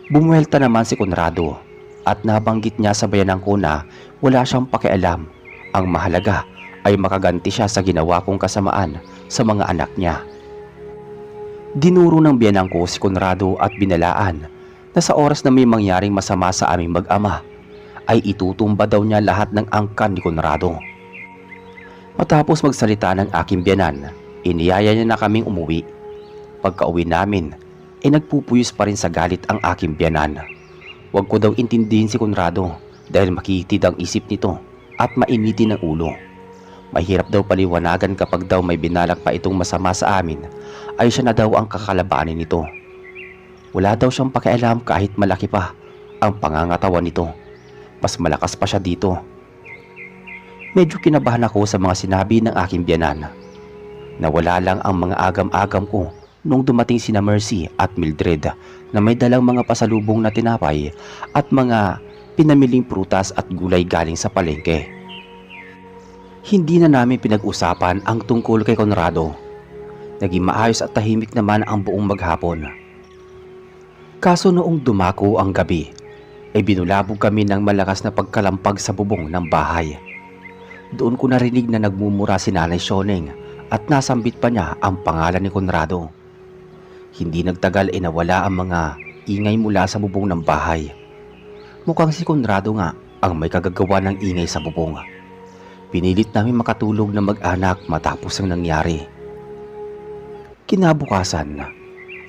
Bumuelta naman si Conrado at nabanggit niya sa bayanan ko na wala siyang pakialam. Ang mahalaga ay makaganti siya sa ginawa kong kasamaan sa mga anak niya. Dinuro ng biyanan ko si Conrado at binalaan na sa oras na may mangyaring masama sa aming mag-ama ay itutumba daw niya lahat ng angkan ni Conrado. Matapos magsalita ng aking biyanan, iniyaya niya na kaming umuwi. Pagka-uwi namin, nagpupuyos pa rin sa galit ang aking biyanan. Huwag ko daw intindihin si Conrado dahil makitid ang isip nito at mainitin ang ulo. Mahirap daw paliwanagan kapag daw may binalak pa itong masama sa amin ay siya na daw ang kakalabanin nito. Wala daw siyang pakialam kahit malaki pa ang pangangatawan nito. Mas malakas pa siya dito. Medyo kinabahan ako sa mga sinabi ng aking biyanan. Nawala lang ang mga agam-agam ko nung dumating sina Mercy at Mildred na may dalang mga pasalubong na tinapay at mga pinamiling prutas at gulay galing sa palengke. Hindi na namin pinag-usapan ang tungkol kay Conrado. Naging maayos at tahimik naman ang buong maghapon. Kaso noong dumako ang gabi, ay binulabog kami ng malakas na pagkalampag sa bubong ng bahay. Doon ko narinig na nagmumura si Nanay Shoneng at nasambit pa niya ang pangalan ni Conrado. Hindi nagtagal ay nawala ang mga ingay mula sa bubong ng bahay. Mukhang si Conrado nga ang may kagagawa ng ingay sa bubong. Pinilit namin makatulog na mag-anak matapos ang nangyari. Kinabukasan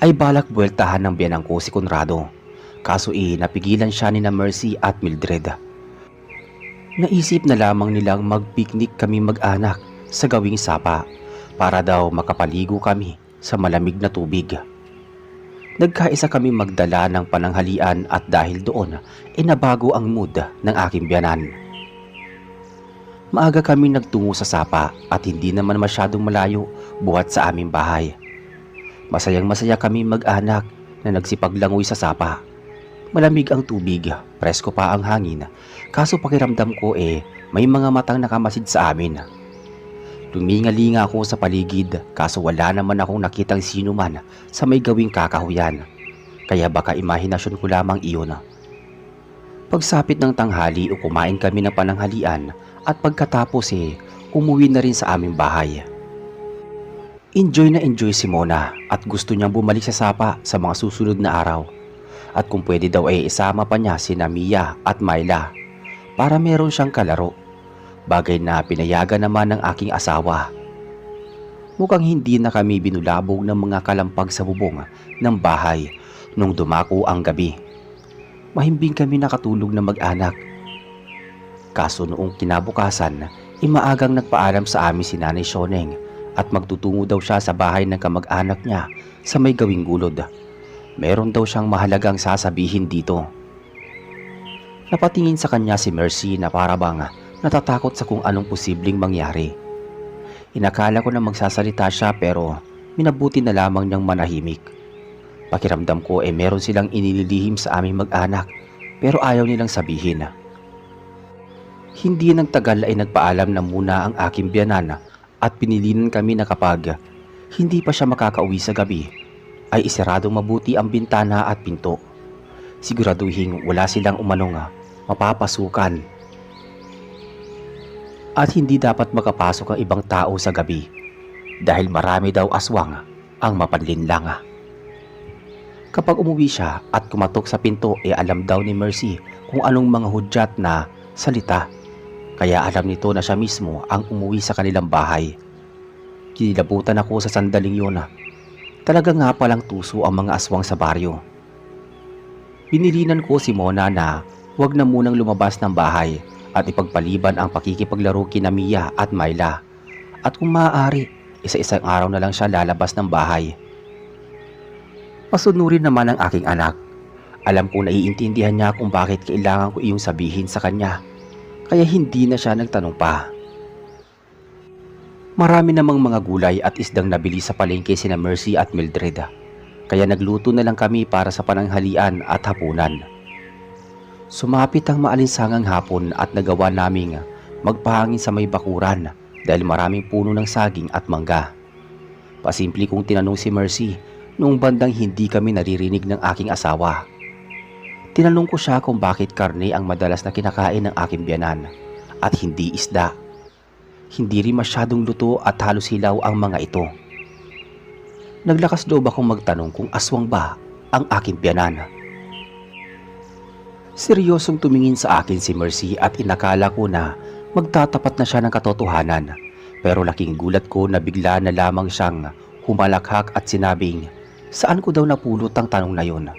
ay balak buweltahan ng biyanang ko si Conrado. Kaso napigilan siya ni na Mercy at Mildred. Naisip na lamang nilang mag-picnic kami mag-anak sa gawing sapa para daw makapaligo kami sa malamig na tubig. Nagkaisa kami magdala ng pananghalian at dahil doon nabago ang mood ng aking biyanan. Maaga kami nagtungo sa sapa at hindi naman masyadong malayo buhat sa aming bahay. Masayang masaya kami mag-anak na nagsipaglangoy sa sapa. Malamig ang tubig, presko pa ang hangin, kaso pakiramdam ko may mga matang nakamasid sa amin. Lumingalinga ako sa paligid kaso wala naman akong nakitang sino man sa may gawing kakahuyan. Kaya baka imahinasyon ko lamang iyon. Pagsapit ng tanghali kumain kami ng pananghalian at pagkatapos umuwi na rin sa aming bahay. Enjoy na enjoy si Mona at gusto niyang bumalik sa sapa sa mga susunod na araw. At kung pwede daw isama pa niya sina Mia at Myla para meron siyang kalaro. Bagay na pinayagan naman ng aking asawa. Mukhang hindi na kami binulabog ng mga kalampag sa bubong ng bahay nung dumako ang gabi. Mahimbing kami nakatulog na mag-anak. Kaso noong kinabukasan, maagang nagpaalam sa amin si Nanay Shoneng at magtutungo daw siya sa bahay ng kamag-anak niya sa may gawing gulod. Meron daw siyang mahalagang sasabihin dito. Napatingin sa kanya si Mercy na para bang natatakot sa kung anong posibleng mangyari. Inakala ko na magsasalita siya pero minabuti na lamang niyang manahimik. Pakiramdam ko meron silang inililihim sa aming mag-anak pero ayaw nilang sabihin. Hindi nagtagal ay nagpaalam na muna ang aking biyanan at pinilinan kami na kapag hindi pa siya makakauwi sa gabi ay isaradong mabuti ang bintana at pinto. Siguraduhin wala silang umanong mapapasukan at hindi dapat makapasok ang ibang tao sa gabi dahil marami daw aswang ang mapanlinlang. Kapag umuwi siya at kumatok sa pinto alam daw ni Mercy kung anong mga hudyat na salita. Kaya alam nito na siya mismo ang umuwi sa kanilang bahay. Kinilabutan ako sa sandaling yun. Talaga nga palang tuso ang mga aswang sa baryo. Binilinan ko si Mona na huwag na munang lumabas ng bahay at ipagpaliban ang pakikipaglaro kina Mia at Myla. At kung maaari, isa-isang araw na lang siya lalabas ng bahay. Masunurin naman ang aking anak. Alam ko naiintindihan niya kung bakit kailangan ko iyong sabihin sa kanya. Kaya hindi na siya nagtanong pa. Marami namang mga gulay at isdang nabili sa palengke sina Mercy at Mildred. Kaya nagluto na lang kami para sa pananghalian at hapunan. Sumapit ang maalinsangang hapon at nagawa naming magpahangin sa may bakuran dahil maraming puno ng saging at mangga. Pasimple kong tinanong si Mercy noong bandang hindi kami naririnig ng aking asawa. Tinanong ko siya kung bakit karne ang madalas na kinakain ng aking biyanan at hindi isda. Hindi rin masyadong luto at halos hilaw ang mga ito. Naglakas loob akong magtanong kung aswang ba ang aking biyanan. Seryosong tumingin sa akin si Mercy at inakala ko na magtatapat na siya ng katotohanan. Pero laking gulat ko na bigla na lamang siyang humalakhak at sinabing, saan ko daw napulot ang tanong na yun?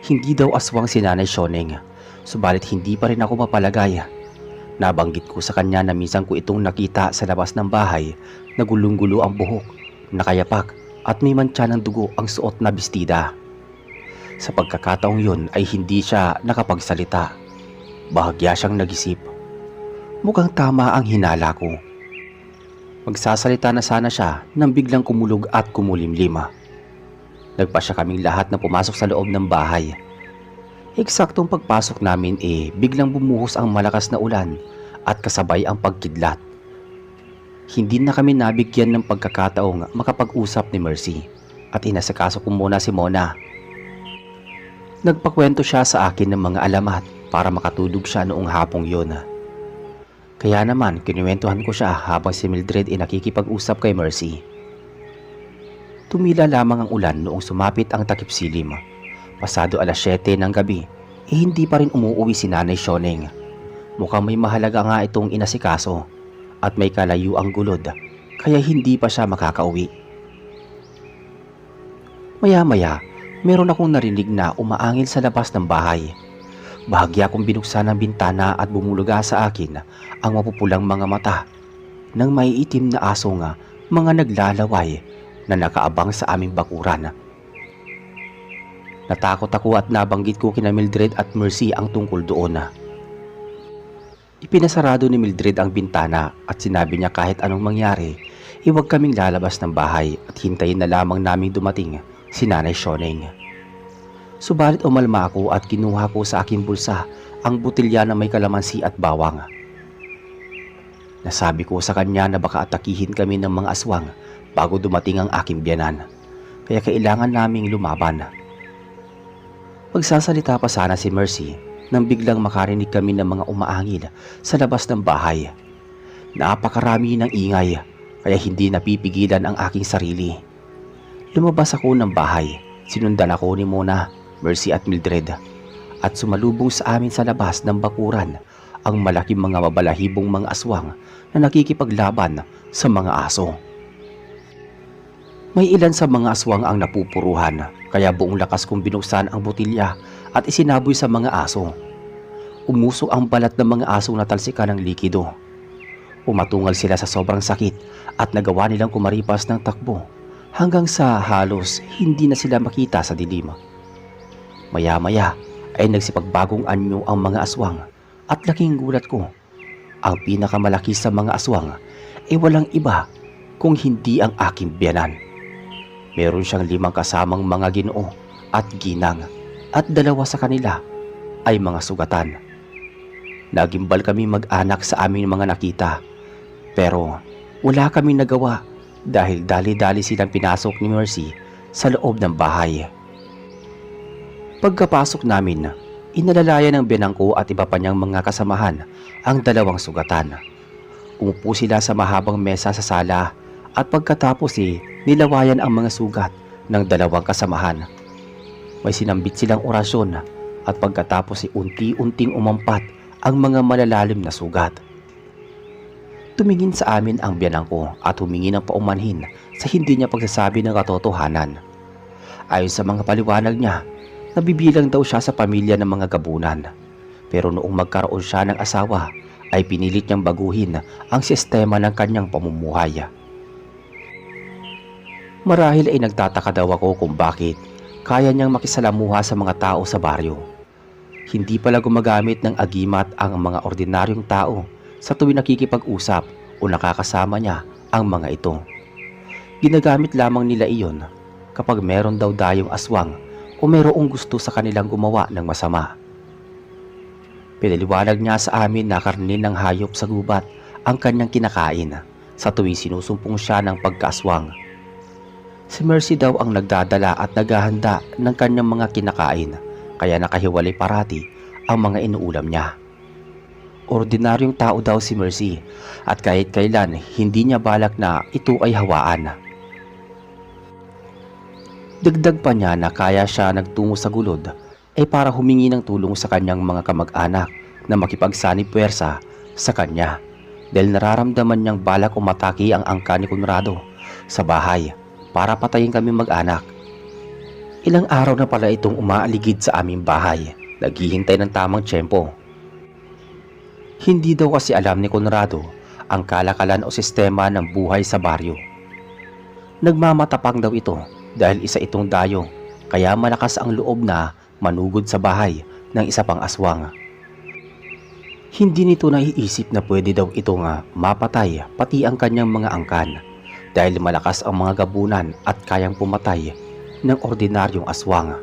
Hindi daw aswang si Nanay Shoneng, subalit hindi pa rin ako mapalagay. Nabanggit ko sa kanya na minsan ko itong nakita sa labas ng bahay na gulong-gulo ang buhok, nakayapak at may mantsa ng dugo ang suot na bestida. Sa pagkakataong yun ay hindi siya nakapagsalita. Bahagya siyang nag-isip. Mukhang tama ang hinala ko. Magsasalita na sana siya nang biglang kumulog at kumulimlim. Nagpasya kaming lahat na pumasok sa loob ng bahay. Eksaktong pagpasok namin biglang bumuhos ang malakas na ulan at kasabay ang pagkidlat. Hindi na kami nabigyan ng pagkakataong makapag-usap ni Mercy at inasikaso ko muna si Mona. Nagpakwento siya sa akin ng mga alamat para makatulog siya noong hapong yun. Kaya naman kinuwentuhan ko siya habang si Mildred nakikipag-usap kay Mercy. Tumila lamang ang ulan noong sumapit ang takip silim. Pasado 7:00 ng gabi, hindi pa rin umuuwi si Nanay Shoneng. Mukhang may mahalaga nga itong inasikaso at may kalayo ang gulod, kaya hindi pa siya makakauwi. Maya-maya, meron akong narinig na umaangil sa labas ng bahay. Bahagya kong binuksan ang bintana at bumuluga sa akin ang mapupulang mga mata ng maiitim na aso nga mga naglalaway na nakaabang sa aming bakuran. Natakot ako at nabanggit ko kina Mildred at Mercy ang tungkol doon. Ipinasarado ni Mildred ang bintana at sinabi niya kahit anong mangyari, huwag kaming lalabas ng bahay at hintayin na lamang naming dumating si Nanay Shoneng. Subalit umalma ako at kinuha ko sa aking bulsa ang botilya na may kalamansi at bawang. Nasabi ko sa kanya na baka atakihin kami ng mga aswang bago dumating ang aking biyanan, kaya kailangan naming lumaban. Magsasalita pa sana si Mercy nang biglang makarinig kami ng mga umaangil sa labas ng bahay. Napakarami ng ingay kaya hindi napipigilan ang aking sarili. Lumabas ako ng bahay, sinundan ako ni Mona, Mercy at Mildred at sumalubong sa amin sa labas ng bakuran ang malaking mga mabalahibong mga aswang na nakikipaglaban sa mga aso. May ilan sa mga aswang ang napupuruhan kaya buong lakas kong binuksan ang botilya at isinaboy sa mga aso. Umusok ang balat ng mga asong natalsikan ng likido. Umatungal sila sa sobrang sakit at nagawa nilang kumaripas ng takbo hanggang sa halos hindi na sila makita sa dilim. Maya-maya ay nagsipagbagong anyo ang mga aswang at laking gulat ko. Ang pinakamalaki sa mga aswang ay walang iba kung hindi ang aking biyanan. Meron siyang 5 kasamang mga ginoo at ginang at 2 sa kanila ay mga sugatan. Nagimbal kami mag-anak sa aming mga nakita pero wala kaming nagawa dahil dali-dali silang pinasok ni Mercy sa loob ng bahay. Pagkapasok namin, inalalayan ng biyanang ko at iba pa niyang mga kasamahan ang 2 sugatan. Umupo sila sa mahabang mesa sa sala at pagkatapos nilawayan ang mga sugat ng 2 kasamahan. May sinambit silang orasyon at pagkatapos unti-unting umampat ang mga malalalim na sugat. Tumingin sa amin ang biyanang ko at humingi ng paumanhin sa hindi niya pagsasabi ng katotohanan. Ayon sa mga paliwanag niya, nabibilang daw siya sa pamilya ng mga gabunan. Pero noong magkaroon siya ng asawa, ay pinilit niyang baguhin ang sistema ng kanyang pamumuhay. Marahil ay nagtataka daw ako kung bakit kaya niyang makisalamuha sa mga tao sa baryo. Hindi pala gumagamit ng agimat ang mga ordinaryong tao sa tuwing nakikipag-usap o nakakasama niya ang mga ito. Ginagamit lamang nila iyon kapag meron daw dayong aswang o mayroong gusto sa kanilang gumawa ng masama. Pinaliwanag niya sa amin na karne ng hayop sa gubat ang kanyang kinakain sa tuwing sinusumpong siya ng pagkaaswang. Si Mercy daw ang nagdadala at naghahanda ng kanyang mga kinakain kaya nakahiwalay parati ang mga inuulam niya. Ordinaryong tao daw si Mercy at kahit kailan hindi niya balak na ito ay hawaan. Dagdag pa niya na kaya siya nagtungo sa gulod ay para humingi ng tulong sa kanyang mga kamag-anak na makipagsanib puwersa sa kanya dahil nararamdaman niyang balak umatake ang angkan ni Conrado sa bahay para patayin kami mag-anak. Ilang araw na pala itong umaaligid sa aming bahay, naghihintay ng tamang tiyempo. Hindi daw kasi alam ni Conrado ang kalakalan o sistema ng buhay sa baryo. Nagmamatapang daw ito dahil isa itong dayo, kaya malakas ang loob na manugod sa bahay ng isa pang aswang. Hindi nito naiisip na pwede daw ito nga mapatay pati ang kanyang mga angkan dahil malakas ang mga gabunan at kayang pumatay ng ordinaryong aswang.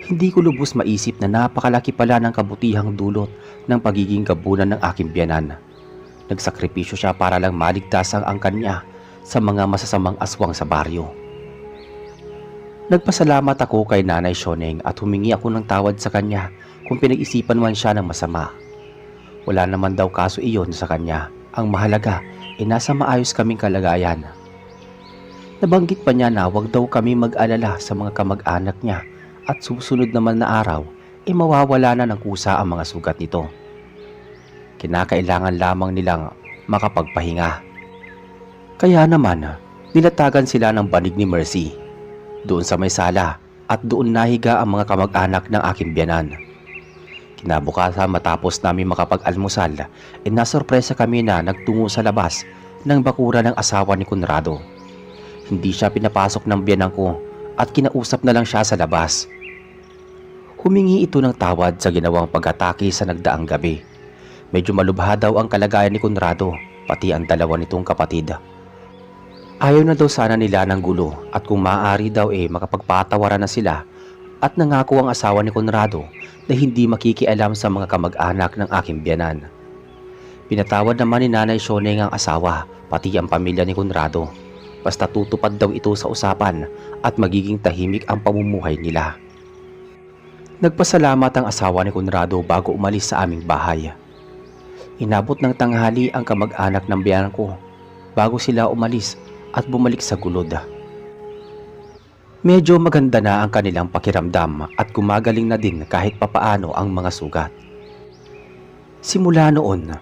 Hindi ko lubos maisip na napakalaki pala ng kabutihang dulot ng pagiging gabunan ng aking biyanan. Nagsakripisyo siya para lang maligtas ang angkan niya sa mga masasamang aswang sa baryo. Nagpasalamat ako kay Nanay Shoneng at humingi ako ng tawad sa kanya kung pinag-isipan man siya ng masama. Wala naman daw kaso iyon sa kanya. Ang mahalaga ay nasa maayos kaming kalagayan. Nabanggit pa niya na wag daw kami mag-alala sa mga kamag-anak niya at susunod naman na araw ay mawawala na ng kusa ang mga sugat nito. Kinakailangan lamang nilang makapagpahinga. Kaya naman, nilatagan sila ng banig ni Mercy doon sa may sala at doon nahiga ang mga kamag-anak ng aking biyanan. Kinabukasan matapos namin makapag-almusal, nasorpresa kami na nagtungo sa labas ng bakura ng asawa ni Conrado. Hindi siya pinapasok ng biyanan ko at kinausap na lang siya sa labas. Humingi ito ng tawad sa ginawang pag-atake sa nagdaang gabi. Medyo malubha daw ang kalagayan ni Conrado, pati ang dalawa nitong kapatid. Ayaw na daw sana nila ng gulo at kung maaari daw makapagpatawaran na sila at nangako ang asawa ni Conrado na hindi makikialam sa mga kamag-anak ng aking biyanan. Pinatawad naman ni Nanay Shoneng ang asawa pati ang pamilya ni Conrado. Basta tutupad daw ito sa usapan at magiging tahimik ang pamumuhay nila. Nagpasalamat ang asawa ni Conrado bago umalis sa aming bahay. Inabot ng tanghali ang kamag-anak ng biyanan ko bago sila umalis at bumalik sa gulod. Medyo maganda na ang kanilang pakiramdam at gumagaling na din kahit papaano ang mga sugat. Simula noon,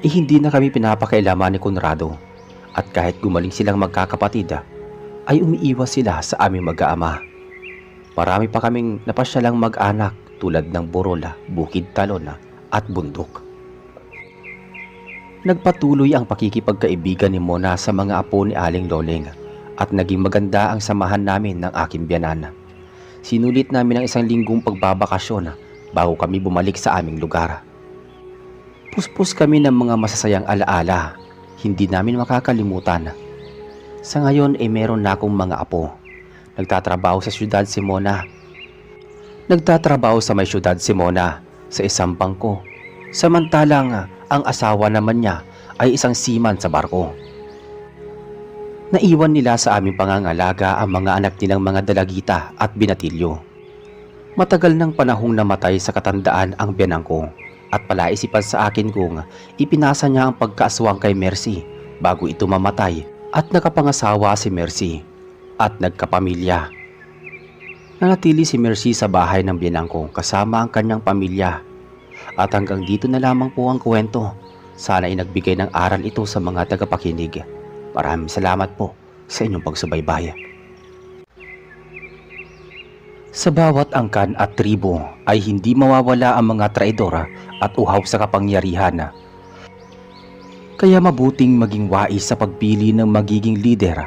hindi na kami pinapakailaman ni Conrado at kahit gumaling silang magkakapatid, ay umiiwas sila sa aming mag-aama. Marami pa kaming napasyalang mag-anak tulad ng Borol, Bukid Talon at Bundok. Nagpatuloy ang pakikipagkaibigan ni Mona sa mga apo ni Aling Loleng at naging maganda ang samahan namin ng aking biyanan. Sinulit namin ang isang linggong pagbabakasyon bago kami bumalik sa aming lugar. Puspos kami ng mga masasayang alaala, hindi namin makakalimutan. Sa ngayon meron na akong mga apo. Nagtatrabaho sa syudad si Mona. Nagtatrabaho sa may syudad si Mona sa isang bangko. Samantalang ang asawa naman niya ay isang seaman sa barko. Naiwan nila sa aming pangangalaga ang mga anak nilang mga dalagita at binatilyo. Matagal ng panahong namatay sa katandaan ang biyanan ko at palaisipan sa akin kung ipinasa niya ang pagkaaswang kay Mercy bago ito mamatay at nakapangasawa si Mercy at nagkapamilya. Nanatili si Mercy sa bahay ng biyanan ko kasama ang kanyang pamilya. At hanggang dito na lamang po ang kwento. Sana ay nagbigay ng aral ito sa mga tagapakinig. Maraming salamat po sa inyong pagsubaybay. Sa bawat angkan at tribo ay hindi mawawala ang mga traidor at uhaw sa kapangyarihan. Kaya mabuting maging wais sa pagpili ng magiging lider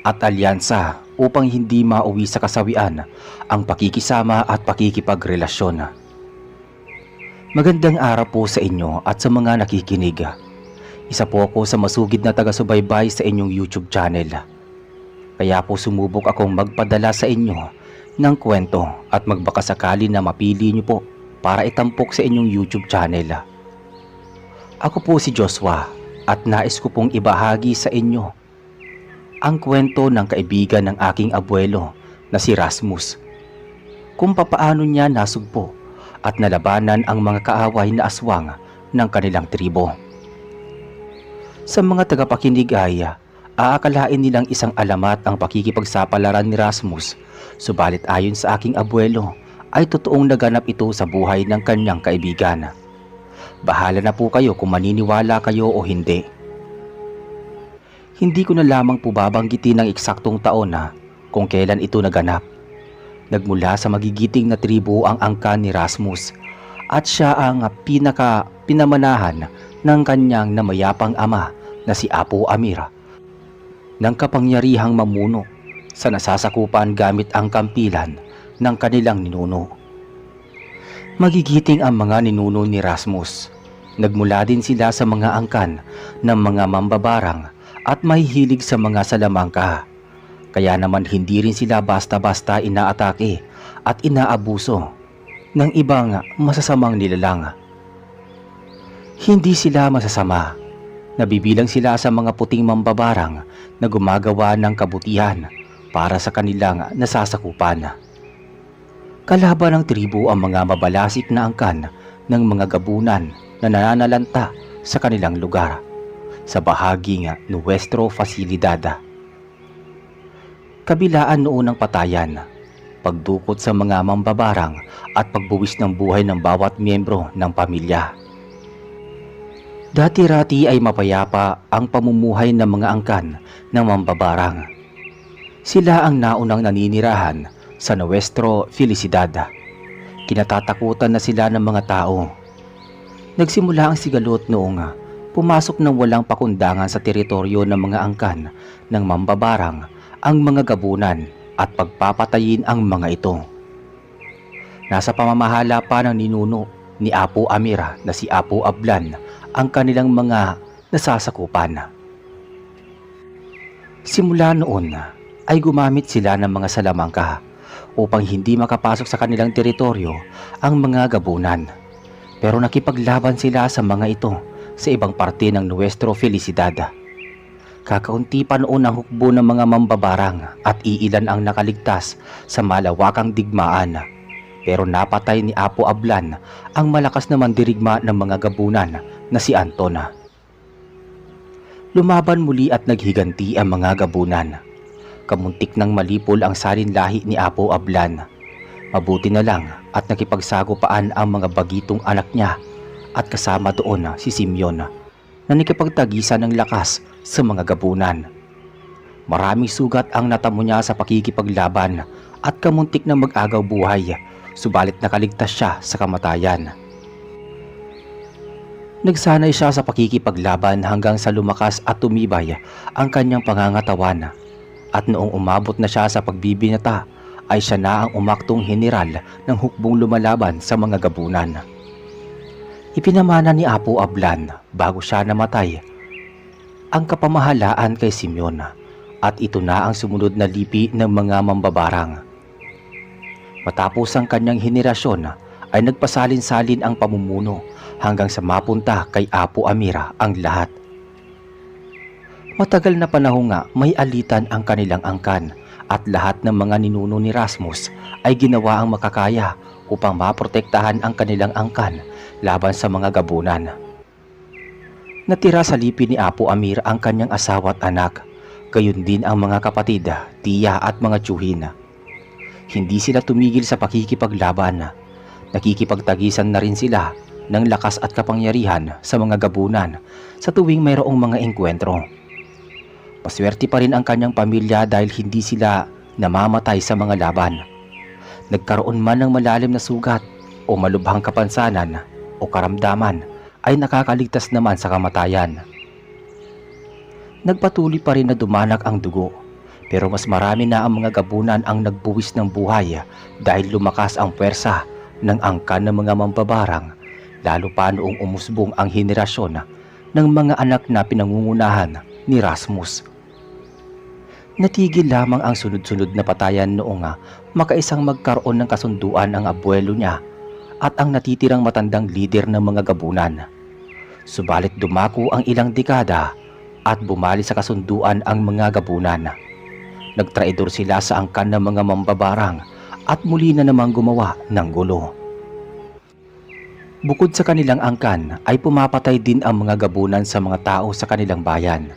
at alyansa upang hindi mauwi sa kasawian ang pakikisama at pakikipagrelasyon. Magandang araw po sa inyo at sa mga nakikinig. Isa po ako sa masugid na taga-subaybay sa inyong YouTube channel. Kaya po sumubok akong magpadala sa inyo ng kwento at magbakasakali na mapili niyo po para itampok sa inyong YouTube channel. Ako po si Joshua at nais ko pong ibahagi sa inyo ang kwento ng kaibigan ng aking abuelo na si Rasmus. Kung papaano niya nasugpo at nalabanan ang mga kaaway na aswang ng kanilang tribo. Sa mga tagapakinig ay Aakalain nilang isang alamat ang pakikipagsapalaran ni Rasmus, subalit ayon sa aking abuelo ay totoong naganap ito sa buhay ng kanyang kaibigan. Bahala na po kayo kung maniniwala kayo o hindi. Hindi ko na lamang po babanggitin ng eksaktong taon na kung kailan ito naganap. Nagmula sa magigiting na tribo ang angkan ni Rasmus at siya ang pinamanahan ng kanyang namayapang ama na si Apo Amir ng kapangyarihang mamuno sa nasasakupan gamit ang kampilan ng kanilang ninuno. Magigiting ang mga ninuno ni Rasmus. Nagmula din sila sa mga angkan ng mga mambabarang at mahihilig sa mga salamangka. Kaya naman hindi rin sila basta-basta inaatake at inaabuso ng ibang masasamang nilalang. Hindi sila masasama. Nabibilang sila sa mga puting mambabarang na gumagawa ng kabutihan para sa kanilang nasasakupan. Kalaban ng tribo ang mga mabalasik na angkan ng mga gabunan na nananalanta sa kanilang lugar sa bahaging Nuestro Facilidad. Kabilaan noon ng patayan, pagdukot sa mga mambabarang at pagbuwis ng buhay ng bawat miyembro ng pamilya. Dati-rati ay mapayapa ang pamumuhay ng mga angkan ng mambabarang. Sila ang naunang naninirahan sa Nuestro Felicidad. Kinatatakutan na sila ng mga tao. Nagsimula ang sigalot noong pumasok ng walang pakundangan sa teritoryo ng mga angkan ng mambabarang ang mga gabunan at pagpapatayin ang mga ito. Nasa pamamahala pa ng ninuno ni Apo Amir na si Apo Ablan ang kanilang mga nasasakupan. Simula noon ay gumamit sila ng mga salamangka upang hindi makapasok sa kanilang teritoryo ang mga gabunan. Pero nakipaglaban sila sa mga ito sa ibang parte ng Nuestro Felicidad. Kakaunti pa noon ang hukbo ng mga mambabarang at iilan ang nakaligtas sa malawakang digmaan. Pero napatay ni Apo Ablan ang malakas na mandirigma ng mga gabunan na si Antona. Lumaban muli at naghiganti ang mga gabunan. Kamuntik nang malipol ang salinlahi ni Apo Ablan. Mabuti na lang at nakipagsagupaan ang mga bagitong anak niya at kasama doon si Simeon na nakipagtagisan ng lakas sa mga gabunan. Maraming sugat ang natamo niya sa pakikipaglaban at kamuntik na mag-agaw buhay, subalit nakaligtas siya sa kamatayan. Nagsanay siya sa pakikipaglaban hanggang sa lumakas at tumibay ang kanyang pangangatawan. At noong umabot na siya sa pagbibinata ay siya na ang umaktong general ng hukbong lumalaban sa mga gabunan. Ipinamana ni Apo Ablan bago siya namatay ang kapamahalaan kay Simeon at ito na ang sumunod na lipi ng mga mambabarang. Matapos ang kanyang henerasyon ay nagpasalin-salin ang pamumuno hanggang sa mapunta kay Apo Amira ang lahat. Matagal na panahon nga may alitan ang kanilang angkan at lahat ng mga ninuno ni Rasmus ay ginawa ang makakaya upang maprotektahan ang kanilang angkan laban sa mga gabunan. Natira sa lipi ni Apo Amir ang kanyang asawa at anak, gayon din ang mga kapatid, tiya at mga tiyuhin. Hindi sila tumigil sa pakikipaglaban. Nakikipagtagisan na rin sila ng lakas at kapangyarihan sa mga gabunan sa tuwing mayroong mga engkwentro. Paswerte pa rin ang kanyang pamilya dahil hindi sila namamatay sa mga laban. Nagkaroon man ng malalim na sugat o malubhang kapansanan o karamdaman ay nakakaligtas naman sa kamatayan. Nagpatuloy pa rin na dumanak ang dugo, pero mas marami na ang mga gabunan ang nagbuwis ng buhay dahil lumakas ang puwersa ng angkan ng mga mambabarang, lalo pa noong umusbong ang henerasyon ng mga anak na pinangungunahan ni Rasmus. Natigil lamang ang sunod-sunod na patayan noong makaisang magkaroon ng kasunduan ang abuelo niya at ang natitirang matandang lider ng mga gabunan. Subalit dumako ang ilang dekada at bumali sa kasunduan ang mga gabunan. Nagtraidor sila sa angkan ng mga mambabarang at muli na namang gumawa ng gulo. Bukod sa kanilang angkan ay pumapatay din ang mga gabunan sa mga tao sa kanilang bayan.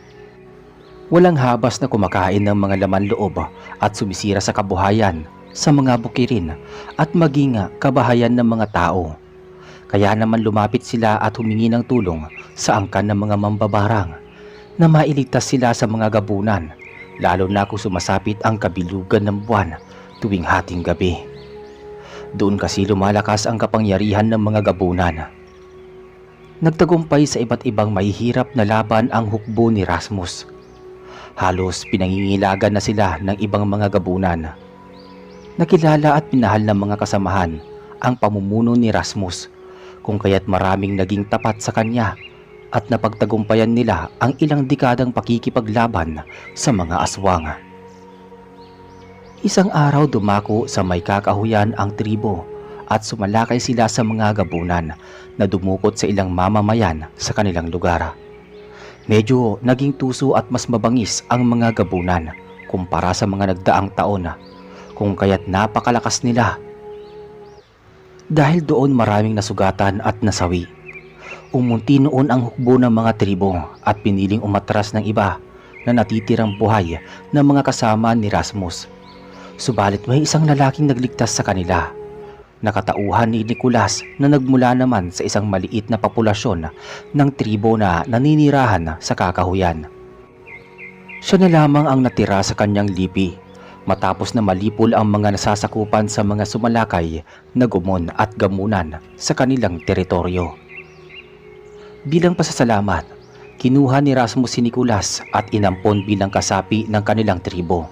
Walang habas na kumakain ng mga laman loob at sumisira sa kabuhayan sa mga bukirin at maging kabahayan ng mga tao. Kaya naman lumapit sila at humingi ng tulong sa angkan ng mga mambabarang na mailigtas sila sa mga gabunan, lalo na kung sumasapit ang kabilugan ng buwan tuwing hating gabi. Doon kasi lumalakas ang kapangyarihan ng mga gabunan. Nagtagumpay sa iba't ibang mahihirap na laban ang hukbo ni Rasmus. Halos pinangingilagan na sila ng ibang mga gabunan. Nakilala at pinahal ng mga kasamahan ang pamumuno ni Rasmus, kung kaya't maraming naging tapat sa kanya at napagtagumpayan nila ang ilang dekadang pakikipaglaban sa mga aswang. Isang araw dumako sa may kakahuyan ang tribo at sumalakay sila sa mga gabunan na dumukot sa ilang mamamayan sa kanilang lugar. Medyo naging tuso at mas mabangis ang mga gabunan kumpara sa mga nagdaang taon, kung kaya't napakalakas nila. Dahil doon maraming nasugatan at nasawi. Umunti noon ang hukbo ng mga tribo at piniling umatras ng iba na natitirang buhay ng mga kasama ni Rasmus. Subalit may isang lalaking nagligtas sa kanila. Nakatauhan ni Nicolas na nagmula naman sa isang maliit na populasyon ng tribo na naninirahan sa kakahuyan. Siya na lamang ang natira sa kanyang lipi matapos na malipol ang mga nasasakupan sa mga sumalakay na gumon at gamunan sa kanilang teritoryo. Bilang pasasalamat, kinuha ni Rasmus si Nicolas at inampon bilang kasapi ng kanilang tribo.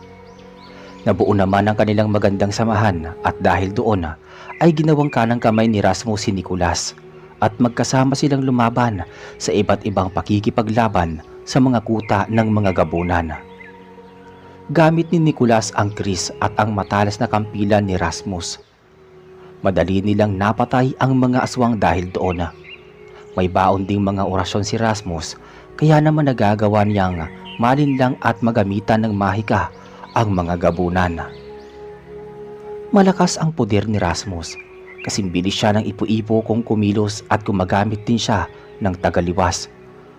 Nabuo naman ang kanilang magandang samahan at dahil doon ay ginawang kanang kamay ni Rasmus si Nicolas at magkasama silang lumaban sa iba't ibang pakikipaglaban sa mga kuta ng mga gabunan. Gamit ni Nicolas ang kris at ang matalas na kampilan ni Rasmus. Madali nilang napatay ang mga aswang dahil doon. May baon ding mga orasyon si Rasmus kaya naman nagagawa niyang malinlang at magamitan ng mahika ang mga gabunan. Malakas ang poder ni Rasmus, kasing bilis siya ng ipo-ipo kung kumilos at gumagamit din siya ng tagaliwas.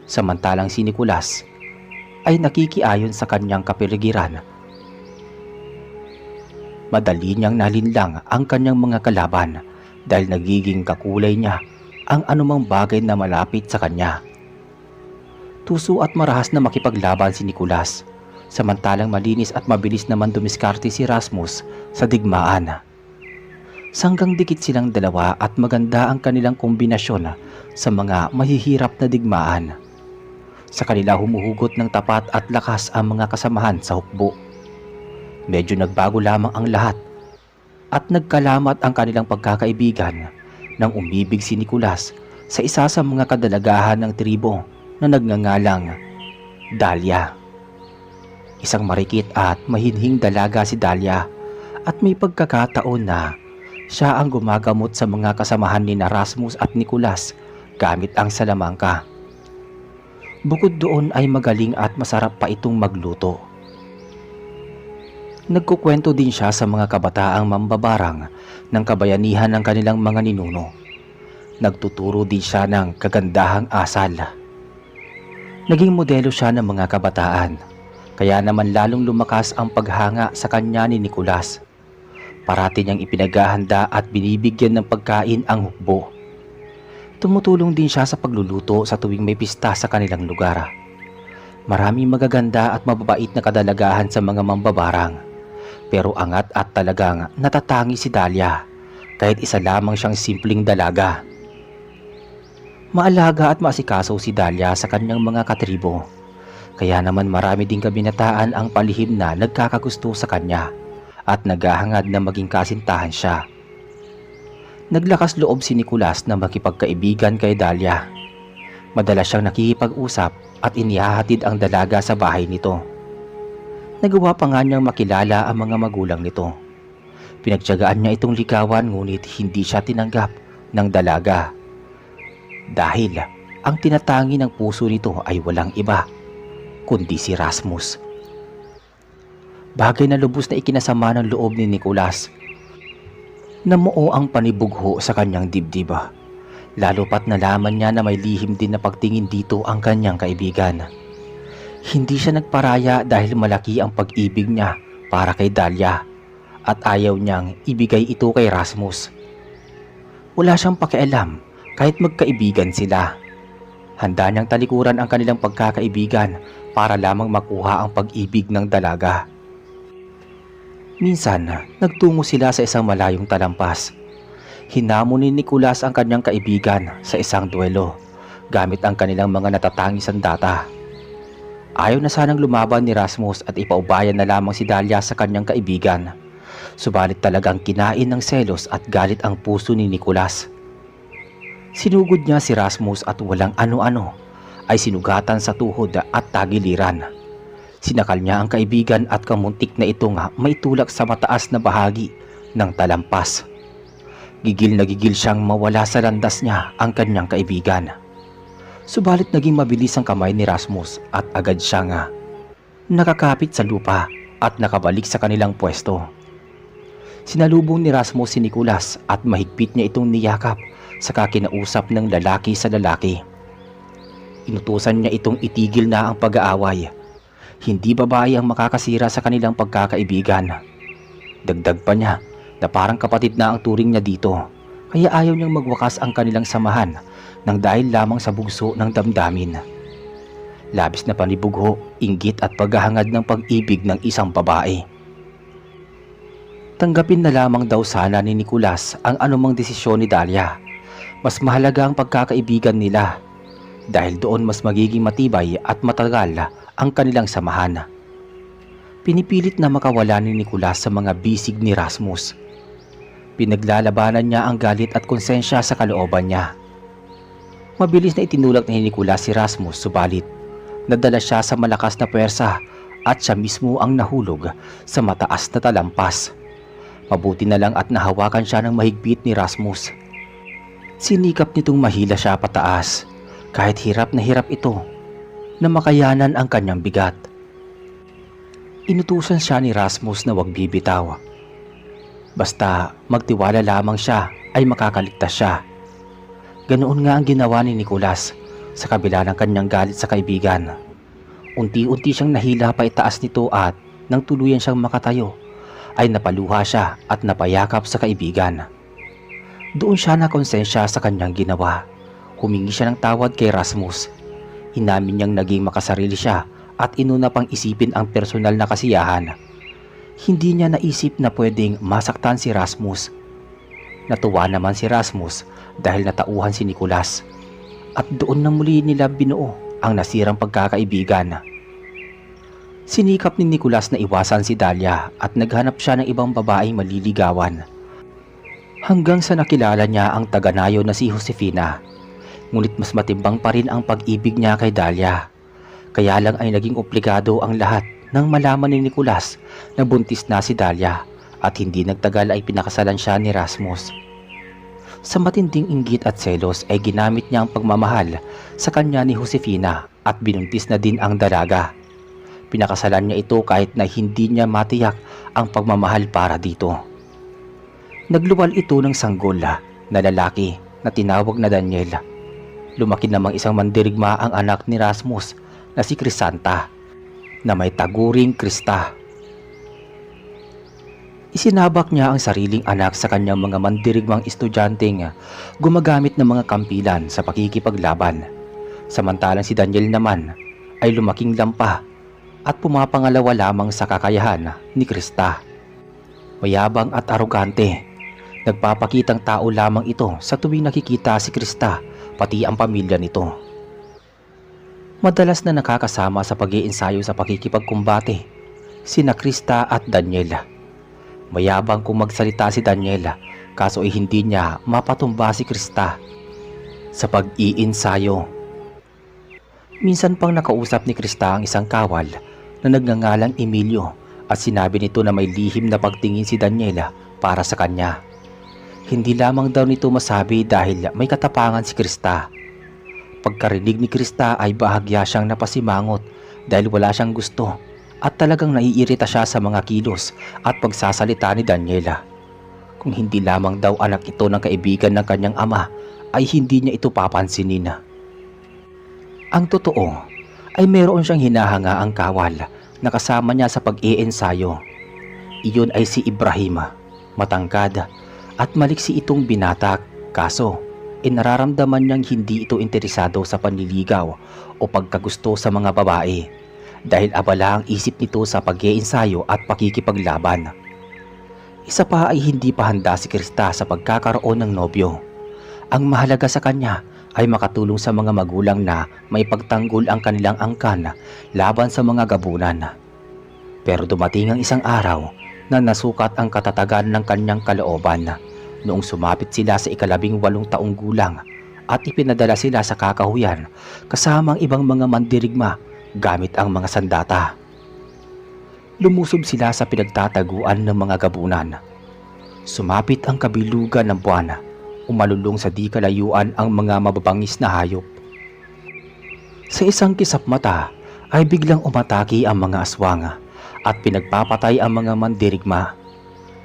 Samantalang si Nicolas ay nakikiayon sa kanyang kapaligiran. Madali niyang nalinlang ang kanyang mga kalaban dahil nagiging kakulay niya ang anumang bagay na malapit sa kanya. Tuso at marahas na makipaglaban si Nicolas. Samantalang malinis at mabilis naman dumiskarte si Rasmus sa digmaan. Sanggang dikit silang dalawa at maganda ang kanilang kombinasyon sa mga mahihirap na digmaan. Sa kanila humuhugot ng tapat at lakas ang mga kasamahan sa hukbo. Medyo nagbago lamang ang lahat at nagkalamat ang kanilang pagkakaibigan nang umibig si Nicolas sa isa sa mga kadalagahan ng tribo na nagngangalang Dahlia. Isang marikit at mahinhing dalaga si Dahlia at may pagkakataon na siya ang gumagamot sa mga kasamahan ni Rasmus at Nicolas gamit ang salamangka. Bukod doon ay magaling at masarap pa itong magluto. Nagkukwento din siya sa mga kabataang mambabarang ng kabayanihan ng kanilang mga ninuno. Nagtuturo din siya ng kagandahang asal. Naging modelo siya ng mga kabataan. Kaya naman lalong lumakas ang paghanga sa kanya ni Nicolas. Parati niyang ipinaghahanda at binibigyan ng pagkain ang hukbo. Tumutulong din siya sa pagluluto sa tuwing may pista sa kanilang lugar. Maraming magaganda at mababait na kadalagahan sa mga mambabarang. Pero angat at talagang natatangi si Dahlia kahit isa lamang siyang simpleng dalaga. Maalaga at masikaso si Dahlia sa kanyang mga katribo. Kaya naman marami ding kabinataan ang palihim na nagkakagusto sa kanya at naghahangad na maging kasintahan siya. Naglakas loob si Nicolas na makipagkaibigan kay Dahlia. Madalas siyang nakikipag-usap at inihahatid ang dalaga sa bahay nito. Nagawa pa nga niyang makilala ang mga magulang nito. Pinagtiyagaan niya itong ligawan ngunit hindi siya tinanggap ng dalaga. Dahil ang tinatangi ng puso nito ay walang iba kundi si Rasmus. Bagay na lubos na ikinasama ng loob ni Nicolas. Namuo ang panibugho sa kanyang dibdib. Lalo pat nalaman niya na may lihim din na pagtingin dito ang kanyang kaibigan. Hindi siya nagparaya dahil malaki ang pag-ibig niya para kay Dahlia at ayaw niyang ibigay ito kay Rasmus. Wala siyang pakialam kahit magkaibigan sila. Handa niyang talikuran ang kanilang pagkakaibigan para lamang makuha ang pag-ibig ng dalaga. Minsan, nagtungo sila sa isang malayong talampas. Hinamon ni Nicolas ang kanyang kaibigan sa isang duelo gamit ang kanilang mga natatangis sandata. Ayaw na sanang lumaban ni Rasmus at ipaubayan na lamang si Dahlia sa kanyang kaibigan. Subalit talagang kinain ng selos at galit ang puso ni Nicolas. Sinugod niya si Rasmus at walang ano-ano ay sinugatan sa tuhod at tagiliran. Sinakal niya ang kaibigan at kamuntik na itong maitulak sa mataas na bahagi ng talampas. Gigil na gigil siyang mawala sa landas niya ang kanyang kaibigan. Subalit naging mabilis ang kamay ni Rasmus at agad siyang nakakapit sa lupa at nakabalik sa kanilang pwesto. Sinalubong ni Rasmus si Nicolas at mahigpit niya itong niyakap sa kinausap ng lalaki sa lalaki. Inutusan niya itong itigil na ang pag-aaway. Hindi babae ang makakasira sa kanilang pagkakaibigan. Dagdag pa niya na parang kapatid na ang turing niya dito, kaya ayaw niyang magwakas ang kanilang samahan nang dahil lamang sa bugso ng damdamin. Labis na panibugho, inggit at paghahangad ng pag-ibig ng isang babae. Tanggapin na lamang daw sana ni Nicolas ang anumang desisyon ni Dahlia. Mas mahalaga ang pagkakaibigan nila dahil doon mas magiging matibay at matagal ang kanilang samahan. Pinipilit na makawala ni Nicolas sa mga bisig ni Rasmus. Pinaglalabanan niya ang galit at konsensya sa kalooban niya. Mabilis na itinulak ni Nicolas si Rasmus, subalit nadala siya sa malakas na puwersa at siya mismo ang nahulog sa mataas na talampas. Mabuti na lang at nahawakan siya ng mahigpit ni Rasmus. Sinikap nitong mahila siya pataas kahit hirap na hirap ito na makayanan ang kanyang bigat. Inutusan siya ni Rasmus na huwag bibitaw. Basta magtiwala lamang siya ay makakaligtas siya. Ganoon nga ang ginawa ni Nicolas sa kabila ng kanyang galit sa kaibigan. Unti-unti siyang nahila pa itaas nito at nang tuluyan siyang makatayo ay napaluha siya at napayakap sa kaibigan. Doon siya nakonsensya sa kanyang ginawa. Humingi siya ng tawad kay Rasmus. Inamin niyang naging makasarili siya at inuna pang isipin ang personal na kasiyahan. Hindi niya naisip na pwedeng masaktan si Rasmus. Natuwa naman si Rasmus dahil natauhan si Nicolas. At doon na muli nila binuo ang nasirang pagkakaibigan. Sinikap ni Nicolas na iwasan si Dahlia at naghanap siya ng ibang babaeng maliligawan. Hanggang sa nakilala niya ang taga-Nayo na si Josefina. Ngunit mas matimbang pa rin ang pag-ibig niya kay Dahlia. Kaya lang ay naging komplikado ang lahat nang malaman ni Nicolas na buntis na si Dahlia at hindi nagtagal ay pinakasalan siya ni Rasmus. Sa matinding inggit at selos ay ginamit niya ang pagmamahal sa kanya ni Josefina at binuntis na din ang dalaga. Pinakasalan niya ito kahit na hindi niya matiyak ang pagmamahal para dito. Nagluwal ito ng sanggol na lalaki na tinawag na Daniel. Lumaki namang isang mandirigma ang anak ni Rasmus na si Crisanta na may taguring Krista. Isinabak niya ang sariling anak sa kanyang mga mandirigmang estudyanteng gumagamit ng mga kampilan sa pakikipaglaban. Samantalang si Daniel naman ay lumaking lampa at pumapangalawa lamang sa kakayahan ni Krista. Mayabang at arogante, nagpapakitang tao lamang ito sa tuwing nakikita si Krista pati ang pamilya nito. Madalas na nakakasama sa pag-iensayo sa pakikipagkumbate sina Krista at Daniel. Mayabang kung magsalita si Daniel, kaso ay hindi niya mapatumba si Krista sa pag-iensayo. Minsan pang nakausap ni Krista ang isang kawal na nagngangalang Emilio at sinabi nito na may lihim na pagtingin si Daniela para sa kanya. Hindi lamang daw nito masabi dahil may katapangan si Krista. Pagkarinig ni Krista ay bahagya siyang napasimangot dahil wala siyang gusto at talagang naiirita siya sa mga kilos at pagsasalita ni Daniela. Kung hindi lamang daw anak ito ng kaibigan ng kanyang ama ay hindi niya ito papansinin. Ang totoo ay meron siyang hinahangaang kawal na kasama niya sa pag-iensayo. Iyon ay si Ibrahim, matangkad at maliksi itong binata, kaso nararamdaman niyang hindi ito interesado sa panliligaw o pagkagusto sa mga babae dahil abala ang isip nito sa pag-iensayo at pakikipaglaban. Isa pa ay hindi pa handa si Krista sa pagkakaroon ng nobyo. Ang mahalaga sa kanya ay makatulong sa mga magulang na may pagtanggol ang kanilang angkan laban sa mga gabunan. Pero dumating ang isang araw na nasukat ang katatagan ng kanyang kalooban noong sumapit sila sa 18 taong gulang at ipinadala sila sa kakahuyan kasama ang ibang mga mandirigma gamit ang mga sandata. Lumusob sila sa pinagtataguan ng mga gabunan. Sumapit ang kabilugan ng buwan. Umalulong sa di kalayuan ang mga mababangis na hayop. Sa isang kisap mata ay biglang umatake ang mga aswang at pinagpapatay ang mga mandirigma.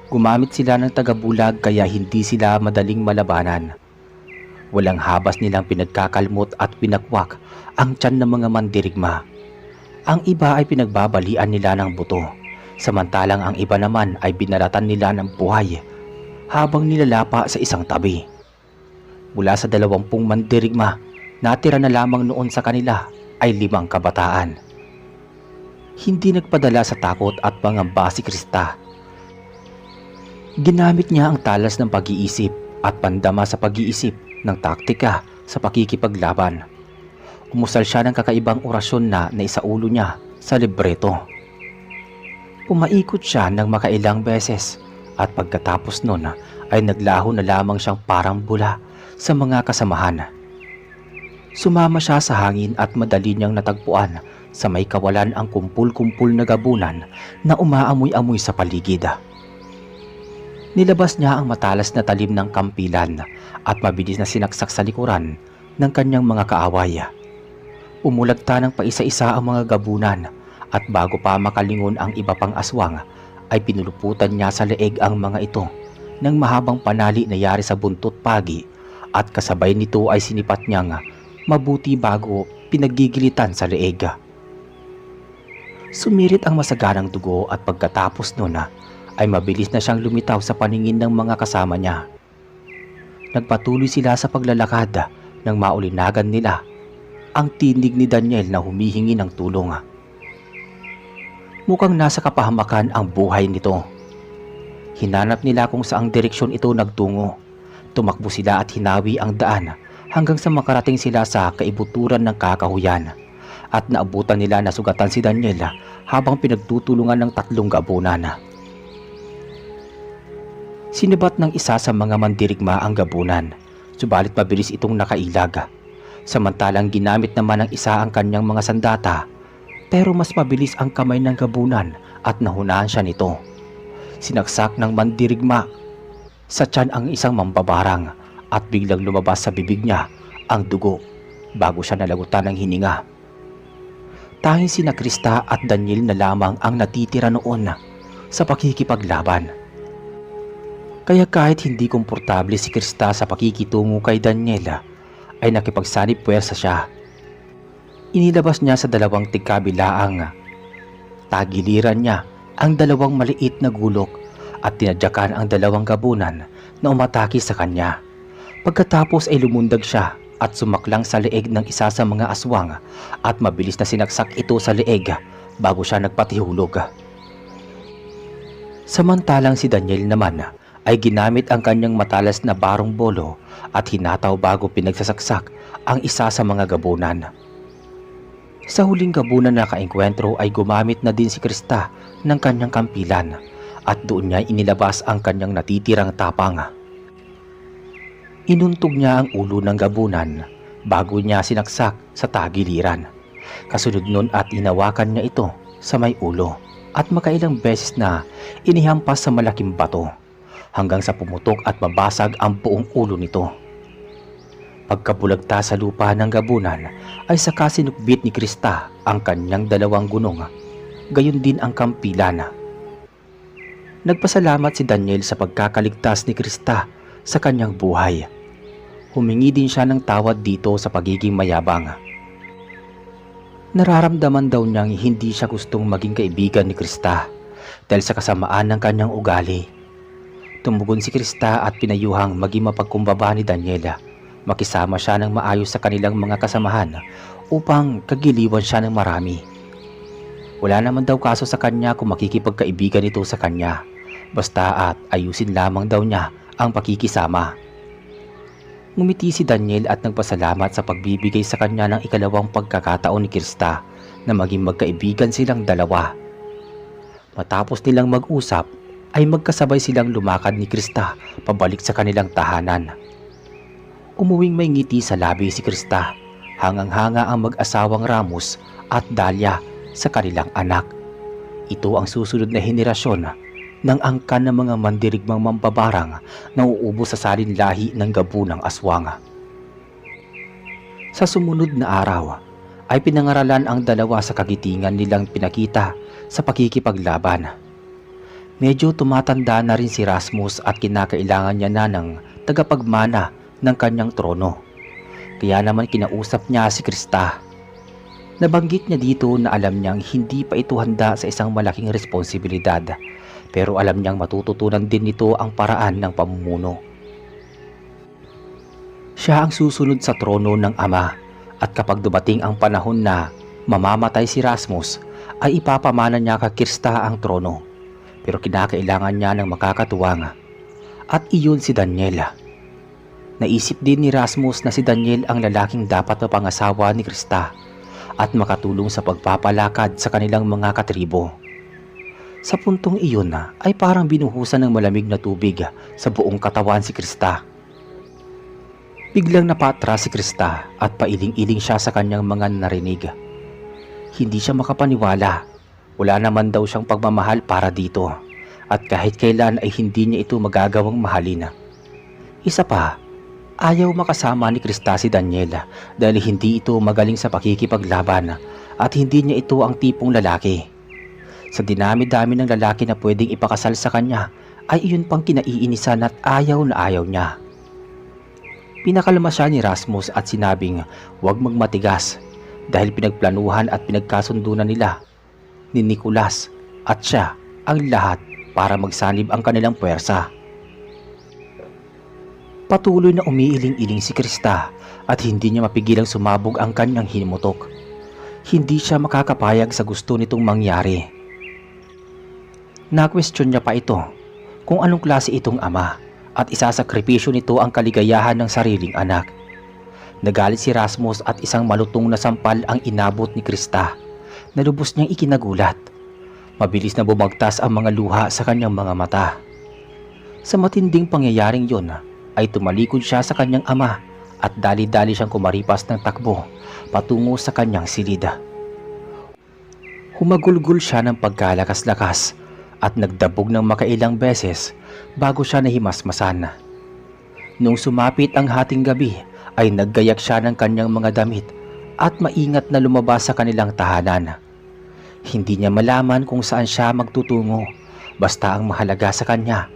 Gumamit sila ng tagabulag kaya hindi sila madaling malabanan. Walang habas nilang pinagkakalmot at pinakwak ang tiyan ng mga mandirigma. Ang iba ay pinagbabalian nila ng buto, samantalang ang iba naman ay binaratan nila ng buhay habang nilalapa sa isang tabi. Mula sa 20 mandirigma, natira na lamang noon sa kanila ay 5 kabataan. Hindi nagpadala sa takot at pangamba si Krista. Ginamit niya ang talas ng pag-iisip at pandama sa pag-iisip ng taktika sa pakikipaglaban. Umusal siya ng kakaibang orasyon na naisaulo niya sa libreto. Pumaikot siya ng makailang beses at pagkatapos nun ay naglaho na lamang siyang parang bula sa mga kasamahan. Sumama siya sa hangin at madali niyang natagpuan sa may kawalan ang kumpul-kumpul na gabunan na umaamoy-amoy sa paligid. Nilabas niya ang matalas na talim ng kampilan at mabilis na sinaksak sa likuran ng kanyang mga kaaway. Umulagta ng paisa-isa ang mga gabunan at bago pa makalingon ang iba pang aswang ay pinuluputan niya sa leeg ang mga ito ng mahabang panali na yari sa buntot pagi at kasabay nito ay sinipat niyang mabuti bago pinaggigilitan sa leeg. Sumirit ang masaganang dugo at pagkatapos nun ay mabilis na siyang lumitaw sa paningin ng mga kasama niya. Nagpatuloy sila sa paglalakad nang maulinagan nila ang tinig ni Daniel na humihingi ng tulong. Mukhang nasa kapahamakan ang buhay nito. Hinanap nila kung saang direksyon ito nagtungo. Tumakbo sila at hinawi ang daan hanggang sa makarating sila sa kaibuturan ng kakahuyan at naabutan nila na sugatan si Daniel habang pinagtutulungan ng 3 gabunan. Sinibat ng isa sa mga mandirigma ang gabunan, subalit mabilis itong nakailag. Samantalang ginamit naman ng isa ang kanyang mga sandata, pero mas mabilis ang kamay ng gabunan at nahunahan siya nito. Sinaksak ng mandirigma sa tiyan ang isang mambabarang at biglang lumabas sa bibig niya ang dugo bago siya nalagutan ng hininga. Tanging sina Krista at Daniel na lamang ang natitira noon sa pakikipaglaban. Kaya kahit hindi komportable si Krista sa pakikitungo kay Daniel, ay nakipagsanib puwersa siya. Inilabas niya sa 2 tigkabilaang tagiliran niya ang 2 maliit na gulok at tinadyakan ang 2 gabunan na umatake sa kanya. Pagkatapos ay lumundag siya at sumaklang sa leeg ng isa sa mga aswang at mabilis na sinaksak ito sa leeg bago siya nagpatihulog. Samantalang si Daniel naman ay ginamit ang kanyang matalas na barong bolo at hinataw bago pinagsasaksak ang isa sa mga gabunan. Sa huling gabunan na kaengkwentro ay gumamit na din si Krista ng kanyang kampilan at doon niya inilabas ang kanyang natitirang tapang. Inuntog niya ang ulo ng gabunan bago niya sinaksak sa tagiliran. Kasunod nun at inawakan niya ito sa may ulo at makailang beses na inihampas sa malaking bato hanggang sa pumutok at mabasag ang buong ulo nito. Pagkabulagta sa lupa ng gabunan ay saka sinukbit ni Krista ang kanyang 2 gunong, gayon din ang kampilan. Nagpasalamat si Daniel sa pagkakaligtas ni Krista sa kanyang buhay. Humingi din siya ng tawad dito sa pagiging mayabang. Nararamdaman daw niyang hindi siya gustong maging kaibigan ni Krista dahil sa kasamaan ng kanyang ugali. Tumugon si Krista at pinayuhang maging mapagkumbaba ni Daniela. Makisama siya ng maayos sa kanilang mga kasamahan upang kagiliwan siya ng marami. Wala naman daw kaso sa kanya kung makikipagkaibigan ito sa kanya, basta at ayusin lamang daw niya ang pakikisama. Ngumiti si Daniel at nagpasalamat sa pagbibigay sa kanya ng ikalawang pagkakataon ni Krista na maging magkaibigan silang dalawa. Matapos nilang mag-usap ay magkasabay silang lumakad ni Krista pabalik sa kanilang tahanan. Umuwing may ngiti sa labi si Krista, hangang-hanga ang mag-asawang Ramos at Dalia sa kanilang anak. Ito ang susunod na henerasyon ng angkan ng mga mandirigmang mambabarang na uubos sa salinlahi ng gabunang aswang. Sa sumunod na araw ay pinangaralan ang dalawa sa kagitingan nilang pinakita sa pakikipaglaban. Medyo tumatanda na rin si Rasmus at kinakailangan niya na ng tagapagmana ng kanyang trono. Kaya naman kinausap niya si Krista. Nabanggit niya dito na alam niyang hindi pa ito handa sa isang malaking responsibilidad, pero alam niyang matututunan din nito ang paraan ng pamumuno. Siya ang susunod sa trono ng ama at kapag dumating ang panahon na mamamatay si Rasmus ay ipapamana niya kay Krista ang trono, pero kinakailangan niya ng makakatuwang at iyon si Daniela. Naisip din ni Rasmus na si Daniel ang lalaking dapat na pangasawa ni Krista at makatulong sa pagpapalakad sa kanilang mga katribo. Sa puntong iyon ay parang binuhusan ng malamig na tubig sa buong katawan si Krista. Biglang napatras si Krista at pailing-iling siya sa kanyang mga narinig. Hindi siya makapaniwala. Wala naman daw siyang pagmamahal para dito at kahit kailan ay hindi niya ito magagawang mahalin. Isa pa, ayaw makasama ni Krista si Daniela dahil hindi ito magaling sa pakikipaglaban at hindi niya ito ang tipong lalaki. Sa dinami-dami ng lalaki na pwedeng ipakasal sa kanya ay iyon pang kinaiinisan at ayaw na ayaw niya. Pinakalma siya ni Rasmus at sinabing huwag magmatigas dahil pinagplanuhan at pinagkasundunan nila ni Nicolas at siya ang lahat para magsanib ang kanilang puwersa. Patuloy na umiiling-iling si Krista at hindi niya mapigilang sumabog ang kanyang himutok. Hindi siya makakapayag sa gusto nitong mangyari. Na-question niya pa ito kung anong klase itong ama at isasakripisyo nito ang kaligayahan ng sariling anak. Nagalit si Rasmus at isang malutong na sampal ang inabot ni Krista na lubos niyang ikinagulat. Mabilis na bumagtas ang mga luha sa kanyang mga mata. Sa matinding pangyayaring yon ay tumalikod siya sa kanyang ama at dali-dali siyang kumaripas ng takbo patungo sa kanyang silid. Humagulgol siya ng pagkalakas-lakas at nagdabog ng makailang beses bago siya nahimasmasan. Nung sumapit ang hating gabi ay naggayak siya ng kanyang mga damit at maingat na lumabas sa kanilang tahanan. Hindi niya malaman kung saan siya magtutungo, basta ang mahalaga sa kanya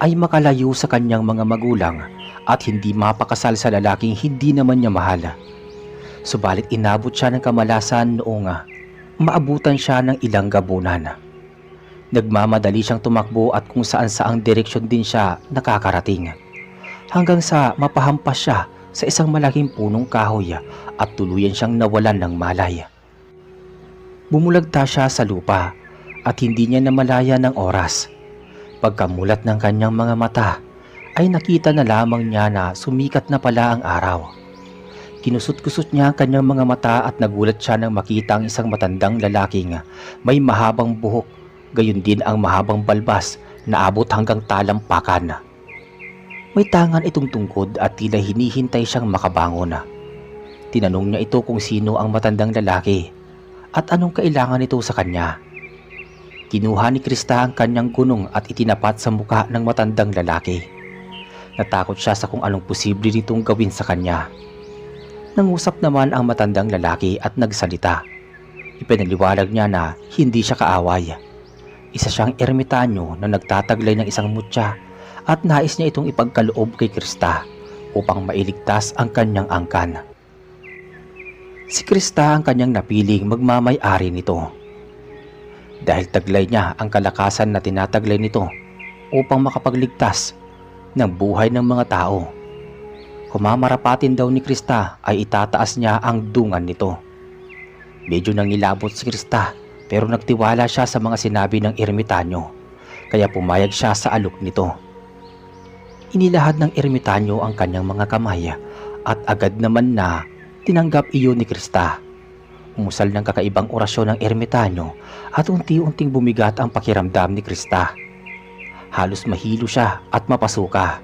ay makalayo sa kanyang mga magulang at hindi mapakasal sa lalaking hindi naman niya mahal. Subalit inabot siya ng kamalasan noong maabutan siya ng ilang gabunan. Nagmamadali siyang tumakbo at kung saan-saang direksyon din siya nakakarating. Hanggang sa mapahampas siya sa isang malaking punong kahoy at tuluyan siyang nawalan ng malay. Bumulagta siya sa lupa at hindi niya namalaya ng oras. Pagkamulat ng kanyang mga mata ay nakita na lamang niya na sumikat na pala ang araw. Kinusot-kusot niya ang kanyang mga mata at nagulat siya nang makita ang isang matandang lalaking may mahabang buhok, gayon din ang mahabang balbas na abot hanggang talampakan. May tangan itong tungkod at tila hinihintay siyang makabangon. Tinanong niya ito kung sino ang matandang lalaki at anong kailangan nito sa kanya. Kinuha ni Krista ang kanyang gunong at itinapat sa mukha ng matandang lalaki. Natakot siya sa kung anong posible nitong gawin sa kanya. Nangusap naman ang matandang lalaki at nagsalita. Ipinaliwanag niya na hindi siya kaaway. Isa siyang ermitanyo na nagtataglay ng isang mutya at nais niya itong ipagkaloob kay Krista upang mailigtas ang kanyang angkan. Si Krista ang kanyang napiling magmamay-ari nito. Dahil taglay niya ang kalakasan na tinataglay nito upang makapagligtas ng buhay ng mga tao. Kung mamarapatin daw ni Krista ay itataas niya ang dungan nito. Medyo nangilabot si Krista pero nagtiwala siya sa mga sinabi ng ermitanyo kaya pumayag siya sa alok nito. Inilahad ng ermitanyo ang kanyang mga kamay at agad naman na tinanggap iyon ni Krista. Umusal ng kakaibang orasyon ng ermitanyo at unti-unting bumigat ang pakiramdam ni Krista. Halos mahilo siya at mapasuka.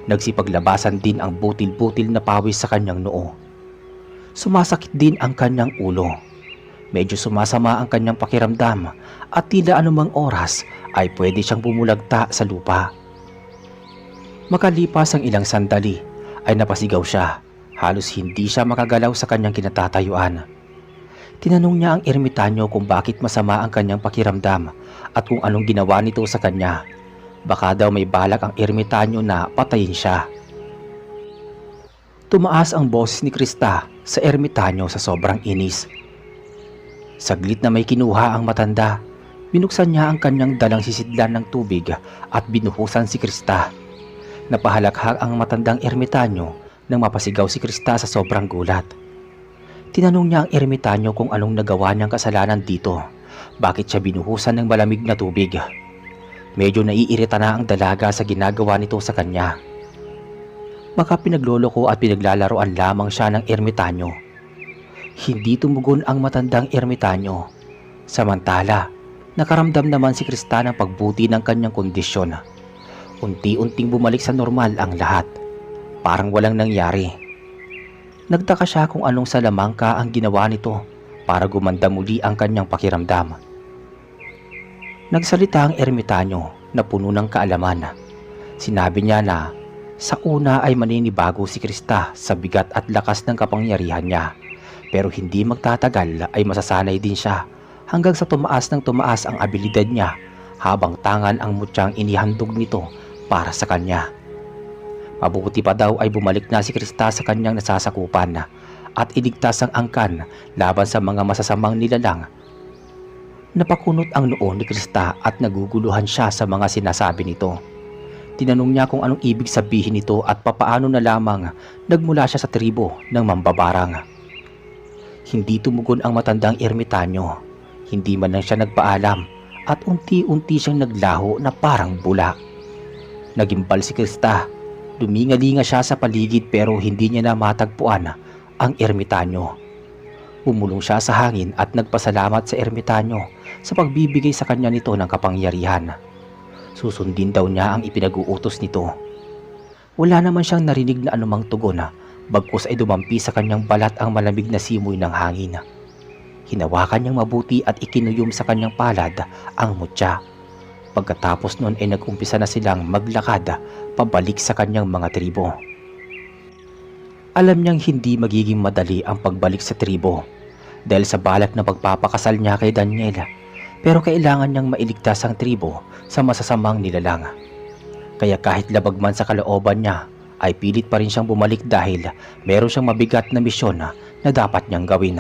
Nagsipaglabasan din ang butil-butil na pawis sa kanyang noo. Sumasakit din ang kanyang ulo. Medyo sumasama ang kanyang pakiramdam at tila anumang oras ay pwede siyang bumulagta sa lupa. Makalipas ang ilang sandali ay napasigaw siya. Halos hindi siya makagalaw sa kanyang kinatatayuan. Tinanong niya ang ermitanyo kung bakit masama ang kanyang pakiramdam at kung anong ginawa nito sa kanya. Baka daw may balak ang ermitanyo na patayin siya. Tumaas ang boses ni Krista sa ermitanyo sa sobrang inis. Saglit na may kinuha ang matanda. Binuksan niya ang kanyang dalang sisidlan ng tubig at binuhusan si Krista. Napahalakhak ang matandang ermitanyo nang mapasigaw si Krista sa sobrang gulat. Tinanong niya ang ermitanyo kung anong nagawa niyang kasalanan dito. Bakit siya binuhusan ng malamig na tubig? Medyo naiirita na ang dalaga sa ginagawa nito sa kanya. Baka pinagloloko at pinaglalaroan lamang siya ng ermitanyo. Hindi tumugon ang matandang ermitanyo. Samantala, nakaramdam naman si Krista ng pagbuti ng kanyang kondisyon. Unti-unting bumalik sa normal ang lahat. Parang walang nangyari. Nagtaka siya kung anong salamangka ang ginawa nito para gumanda muli ang kanyang pakiramdam. Nagsalita ang ermitanyo na puno ng kaalaman. Sinabi niya na sa una ay maninibago si Krista sa bigat at lakas ng kapangyarihan niya. Pero hindi magtatagal ay masasanay din siya hanggang sa tumaas ng tumaas ang abilidad niya habang tangan ang mutyang inihandog nito para sa kanya. Mabuti pa daw ay bumalik na si Krista sa kanyang nasasakupan at iligtas ang angkan laban sa mga masasamang nilalang. Napakunot ang noo ni Krista at naguguluhan siya sa mga sinasabi nito. Tinanong niya kung anong ibig sabihin nito at papaano na lamang nagmula siya sa tribo ng mambabarang. Hindi tumugon ang matandang ermitanyo. Hindi man lang siya nagpaalam at unti-unti siyang naglaho na parang bula. Nagimbal si Krista. Lumingalinga siya sa paligid pero hindi niya na matagpuan ang ermitanyo. Bumulong siya sa hangin at nagpasalamat sa ermitanyo sa pagbibigay sa kanya nito ng kapangyarihan. Susundin daw niya ang ipinag-uutos nito. Wala naman siyang narinig na anumang tugon, bagkus ay dumampi sa kanyang balat ang malamig na simoy ng hangin. Hinawakan niyang mabuti at ikinuyom sa kanyang palad ang mutya. Pagkatapos noon ay nag-umpisa na silang maglakad pabalik sa kanyang mga tribo. Alam niyang hindi magiging madali ang pagbalik sa tribo dahil sa balak na pagpapakasal niya kay Daniel, pero kailangan niyang mailigtas ang tribo sa masasamang nilalang. Kaya kahit labag man sa kalooban niya ay pilit pa rin siyang bumalik dahil meron siyang mabigat na misyon na dapat niyang gawin.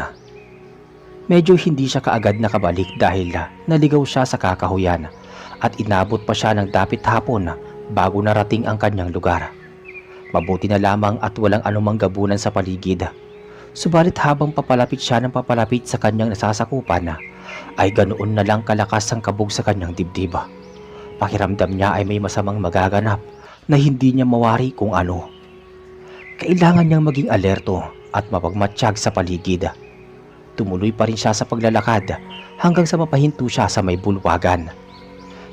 Medyo hindi siya kaagad nakabalik dahil naligaw siya sa kakahuyan at inabot pa siya ng dapit hapon bago narating ang kanyang lugar. Mabuti na lamang at walang anumang gabunan sa paligid. Subalit habang papalapit siya ng papalapit sa kanyang nasasakupan ay ganoon na lang kalakas ang kabog sa kanyang dibdib. Pakiramdam niya ay may masamang magaganap na hindi niya mawari kung ano. Kailangan niyang maging alerto at mapagmatsyag sa paligid. Tumuloy pa rin siya sa paglalakad hanggang sa mapahinto siya sa may bulwagan.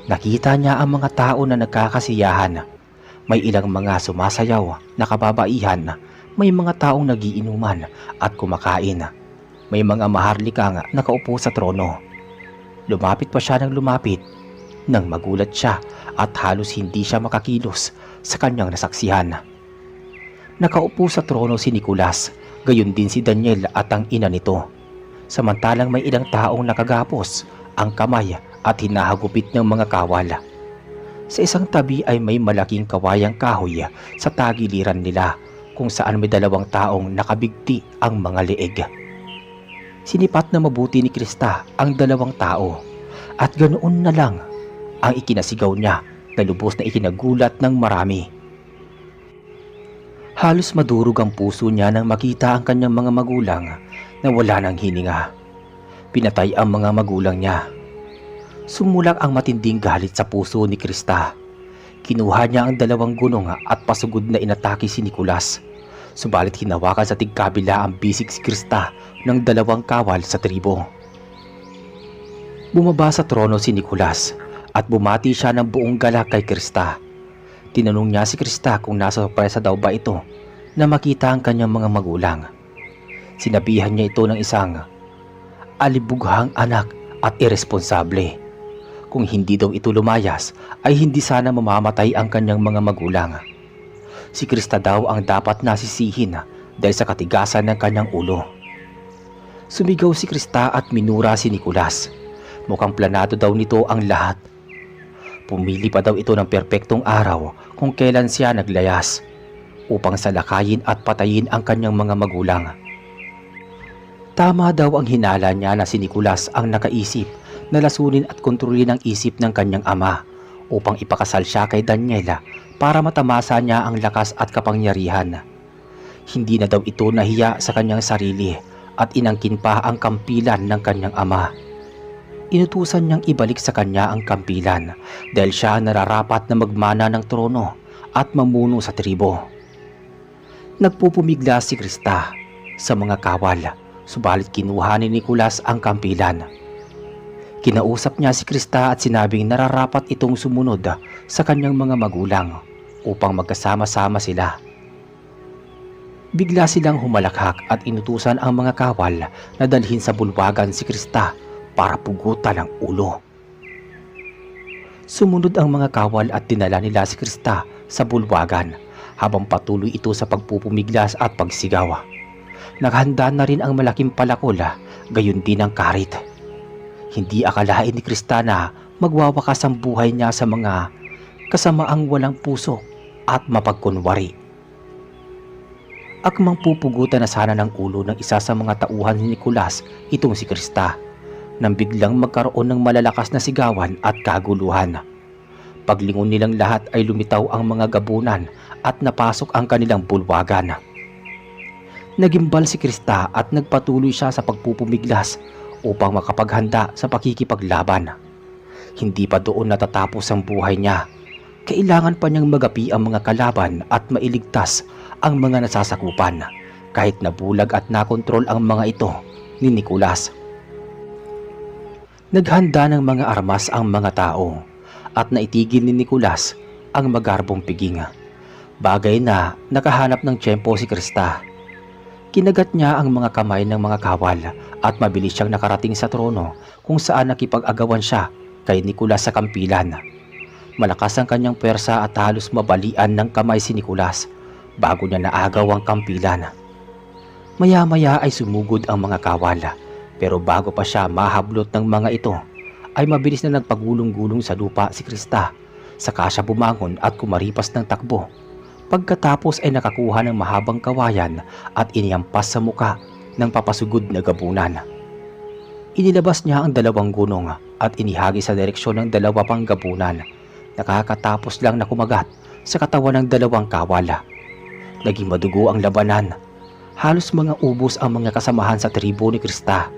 Nakita niya ang mga tao na nagkakasiyahan. May ilang mga sumasayaw, nakababaihan, may mga taong nagiinuman at kumakain. May mga maharlikang nakaupo sa trono. Lumapit pa siya ng lumapit nang magulat siya at halos hindi siya makakilos sa kanyang nasaksihan. Nakaupo sa trono si Nicolas, gayon din si Daniel at ang ina nito. Samantalang may ilang taong nakagapos ang kamay at hinahagupit ng mga kawal. Sa isang tabi ay may malaking kawayang kahoy sa tagiliran nila kung saan may dalawang taong nakabigti ang mga leeg. Sinipat na mabuti ni Krista ang dalawang tao at ganoon na lang ang ikinasigaw niya na lubos na ikinagulat ng marami. Halos madurog ang puso niya nang makita ang kanyang mga magulang na wala ng hininga. Pinatay ang mga magulang niya. Sumulak ang matinding galit sa puso ni Krista. Kinuha niya ang dalawang gunong at pasugod na inatake si Nicolas. Subalit hinawakan sa tigkabila ang bisig si Krista ng dalawang kawal sa tribo. Bumaba sa trono si Nicolas at bumati siya ng buong galak kay Krista. Tinanong niya si Krista kung nasa sorpresa daw ba ito na makita ang kanyang mga magulang. Sinabihan niya ito ng isang alibughang anak at iresponsable. Kung hindi daw ito lumayas ay hindi sana mamamatay ang kanyang mga magulang. Si Krista daw ang dapat nasisihin dahil sa katigasan ng kanyang ulo. Sumigaw si Krista at minura si Nicolas. Mukhang planado daw nito ang lahat. Pumili pa daw ito ng perpektong araw kung kailan siya naglayas upang salakayin at patayin ang kanyang mga magulang. Tama daw ang hinala niya na si Nicolas ang nakaisip na lasunin at kontrolin ang isip ng kanyang ama upang ipakasal siya kay Daniela para matamasa niya ang lakas at kapangyarihan. Hindi na daw ito nahiya sa kanyang sarili at inangkin pa ang kampilan ng kanyang ama. Inutusan niyang ibalik sa kanya ang kampilan dahil siya nararapat na magmana ng trono at mamuno sa tribo. Nagpupumigla si Krista sa mga kawal, subalit kinuha ni Nicolas ang kampilan. Kinausap niya si Krista at sinabing nararapat itong sumunod sa kanyang mga magulang upang magkasama-sama sila. Bigla silang humalakhak at inutusan ang mga kawal na dalhin sa bulwagan si Krista para pugutan ang ulo. Sumunod ang mga kawal at dinala nila si Krista sa bulwagan habang patuloy ito sa pagpupumiglas at pagsigaw. Naghanda na rin ang malaking palakol, gayon din ang karit. Hindi akalain ni Krista na magwawakas ang buhay niya sa mga kasamaang walang puso at mapagkunwari. Akmang pupugutan na sana ng ulo ng isa sa mga tauhan ni Nicolas itong si Krista nang biglang magkaroon ng malalakas na sigawan at kaguluhan. Paglingon nilang lahat ay lumitaw ang mga gabunan at napasok ang kanilang bulwagan. Nagimbal si Krista at nagpatuloy siya sa pagpupumiglas upang makapaghanda sa pakikipaglaban. Hindi pa doon natatapos ang buhay niya. Kailangan pa niyang magapi ang mga kalaban at mailigtas ang mga nasasakupan kahit nabulag at nakontrol ang mga ito ni Nicolas. Naghanda ng mga armas ang mga tao at naitigil ni Nicolas ang magarbong piging. Bagay na nakahanap ng tiyempo si Krista. Kinagat niya ang mga kamay ng mga kawal at mabilis siyang nakarating sa trono kung saan nakipag-agawan siya kay Nicolas sa kampilan. Malakas ang kanyang pwersa at halos mabalian ng kamay si Nicolas bago niya naagaw ang kampilan. Maya-maya ay sumugod ang mga kawal. Pero bago pa siya mahablot ng mga ito, ay mabilis na nagpagulong-gulong sa lupa si Krista. Saka siya bumangon at kumaripas ng takbo. Pagkatapos ay nakakuha ng mahabang kawayan at iniyampas sa muka ng papasugod na gabunan. Inilabas niya ang dalawang gunong at inihagi sa direksyon ng dalawa pang gabunan. Nakakatapos lang na kumagat sa katawan ng dalawang kawal. Naging madugo ang labanan. Halos mga ubos ang mga kasamahan sa tribo ni Krista.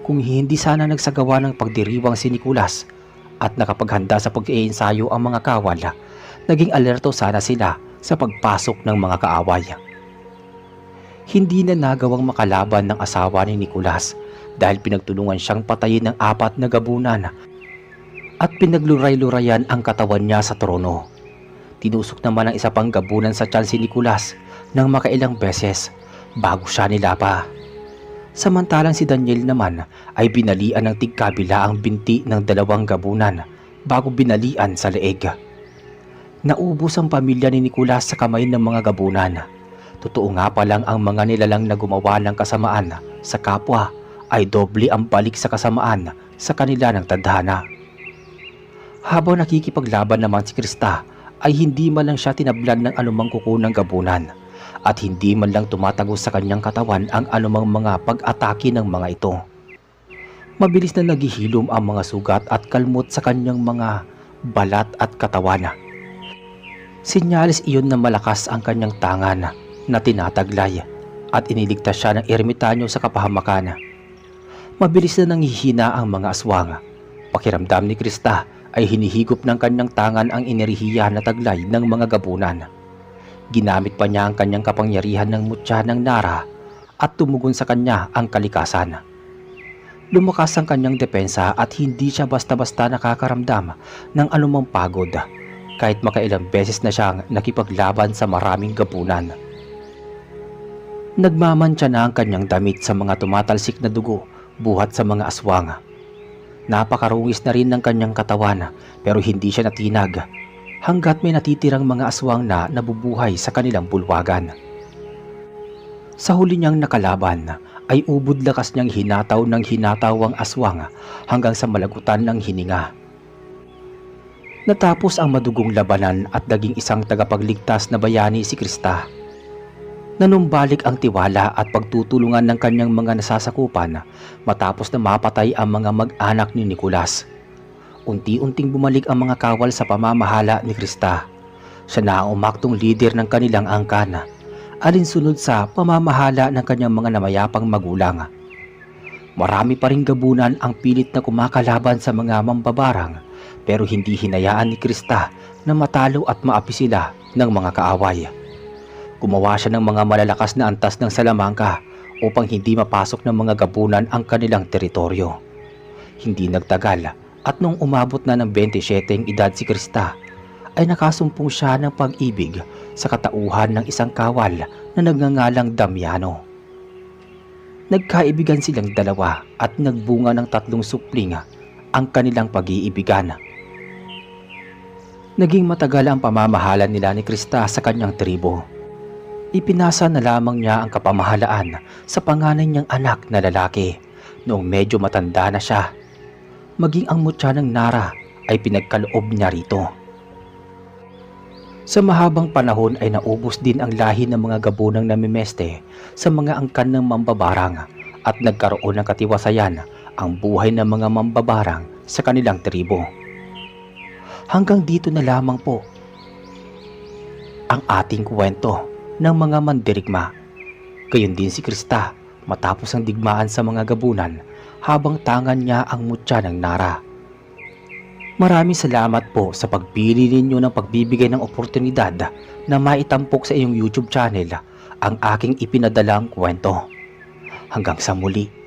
Kung hindi sana nagsagawa ng pagdiriwang si Nicolas at nakapaghanda sa pag-iensayo ang mga kawal, naging alerto sana sila sa pagpasok ng mga kaaway. Hindi na nagawang makalaban ng asawa ni Nicolas dahil pinagtulungan siyang patayin ng 4 na gabunan at pinagluray-lurayan ang katawan niya sa trono. Tinusok naman ang isa pang gabunan sa tiyan si Nicolas ng makailang beses bago siya nilapa. Samantalang si Daniel naman ay binalian ng tigkabila ang binti ng dalawang gabunan bago binalian sa leeg. Naubos ang pamilya ni Nicolas sa kamay ng mga gabunan. Totoo nga palang ang mga nilalang na gumawa ng kasamaan sa kapwa ay doble ang balik sa kasamaan sa kanila ng tadhana. Habang nakikipaglaban naman si Krista ay hindi man lang siya tinablan ng anumang kuko ng gabunan at hindi man lang tumatagos sa kanyang katawan ang anumang mga pag-atake ng mga ito. Mabilis na naghihilom ang mga sugat at kalmot sa kanyang mga balat at katawan. Sinyalis iyon na malakas ang kanyang tangan na tinataglay at iniligtas siya ng ermitanyo sa kapahamakan. Mabilis na nanghihina ang mga aswang. Pakiramdam ni Krista ay hinihigop ng kanyang tangan ang enerhiya na taglay ng mga gabunan. Ginamit pa niya ang kanyang kapangyarihan ng mutya ng Nara at tumugon sa kanya ang kalikasan. Lumakas ang kanyang depensa at hindi siya basta-basta nakakaramdam ng anumang pagod kahit makailang beses na siyang nakipaglaban sa maraming gabunan. Nagmamantsa na ang kanyang damit sa mga tumatalsik na dugo buhat sa mga aswang. Napakarungis na rin ng kanyang katawan pero hindi siya natinag hanggat may natitirang mga aswang na nabubuhay sa kanilang bulwagan. Sa huli niyang nakalaban ay ubod lakas niyang hinataw ng hinataw ang aswang hanggang sa malagutan ng hininga. Natapos ang madugong labanan at naging isang tagapagligtas na bayani si Krista. Nanumbalik ang tiwala at pagtutulungan ng kanyang mga nasasakupan matapos na mapatay ang mga mag-anak ni Nicolas. Unti-unting bumalik ang mga kawal sa pamamahala ni Krista. Siya na ang umaktong leader ng kanilang angkan, alinsunod sa pamamahala ng kanyang mga namayapang magulang. Marami pa ring gabunan ang pilit na kumakalaban sa mga mambabarang pero hindi hinayaan ni Krista na matalo at maapi sila ng mga kaaway. Gumawa siya ng mga malalakas na antas ng Salamanca upang hindi mapasok ng mga gabunan ang kanilang teritoryo. Hindi nagtagal at nung umabot na ng 27 edad si Krista ay nakasumpong siya ng pag-ibig sa katauhan ng isang kawal na nagngangalang Damiano. Nagkaibigan silang dalawa at nagbunga ng 3 supling ang kanilang pag-iibigan. Naging matagal ang pamamahala nila ni Krista sa kanyang tribo. Ipinasa na lamang niya ang kapamahalaan sa panganay niyang anak na lalaki noong medyo matanda na siya. Maging ang mutya ng Nara ay pinagkaloob niya rito. Sa mahabang panahon ay naubos din ang lahi ng mga gabunang namimeste sa mga angkan ng mambabarang at nagkaroon ng katiwasayan ang buhay ng mga mambabarang sa kanilang tribo. Hanggang dito na lamang po ang ating kwento ng mga mandirigma. Gayon din si Krista matapos ang digmaan sa mga gabunan habang tangan niya ang mutya ng Nara. Maraming salamat po sa pagpili ninyo ng pagbibigay ng oportunidad na maitampok sa iyong YouTube channel ang aking ipinadalang kwento. Hanggang sa muli.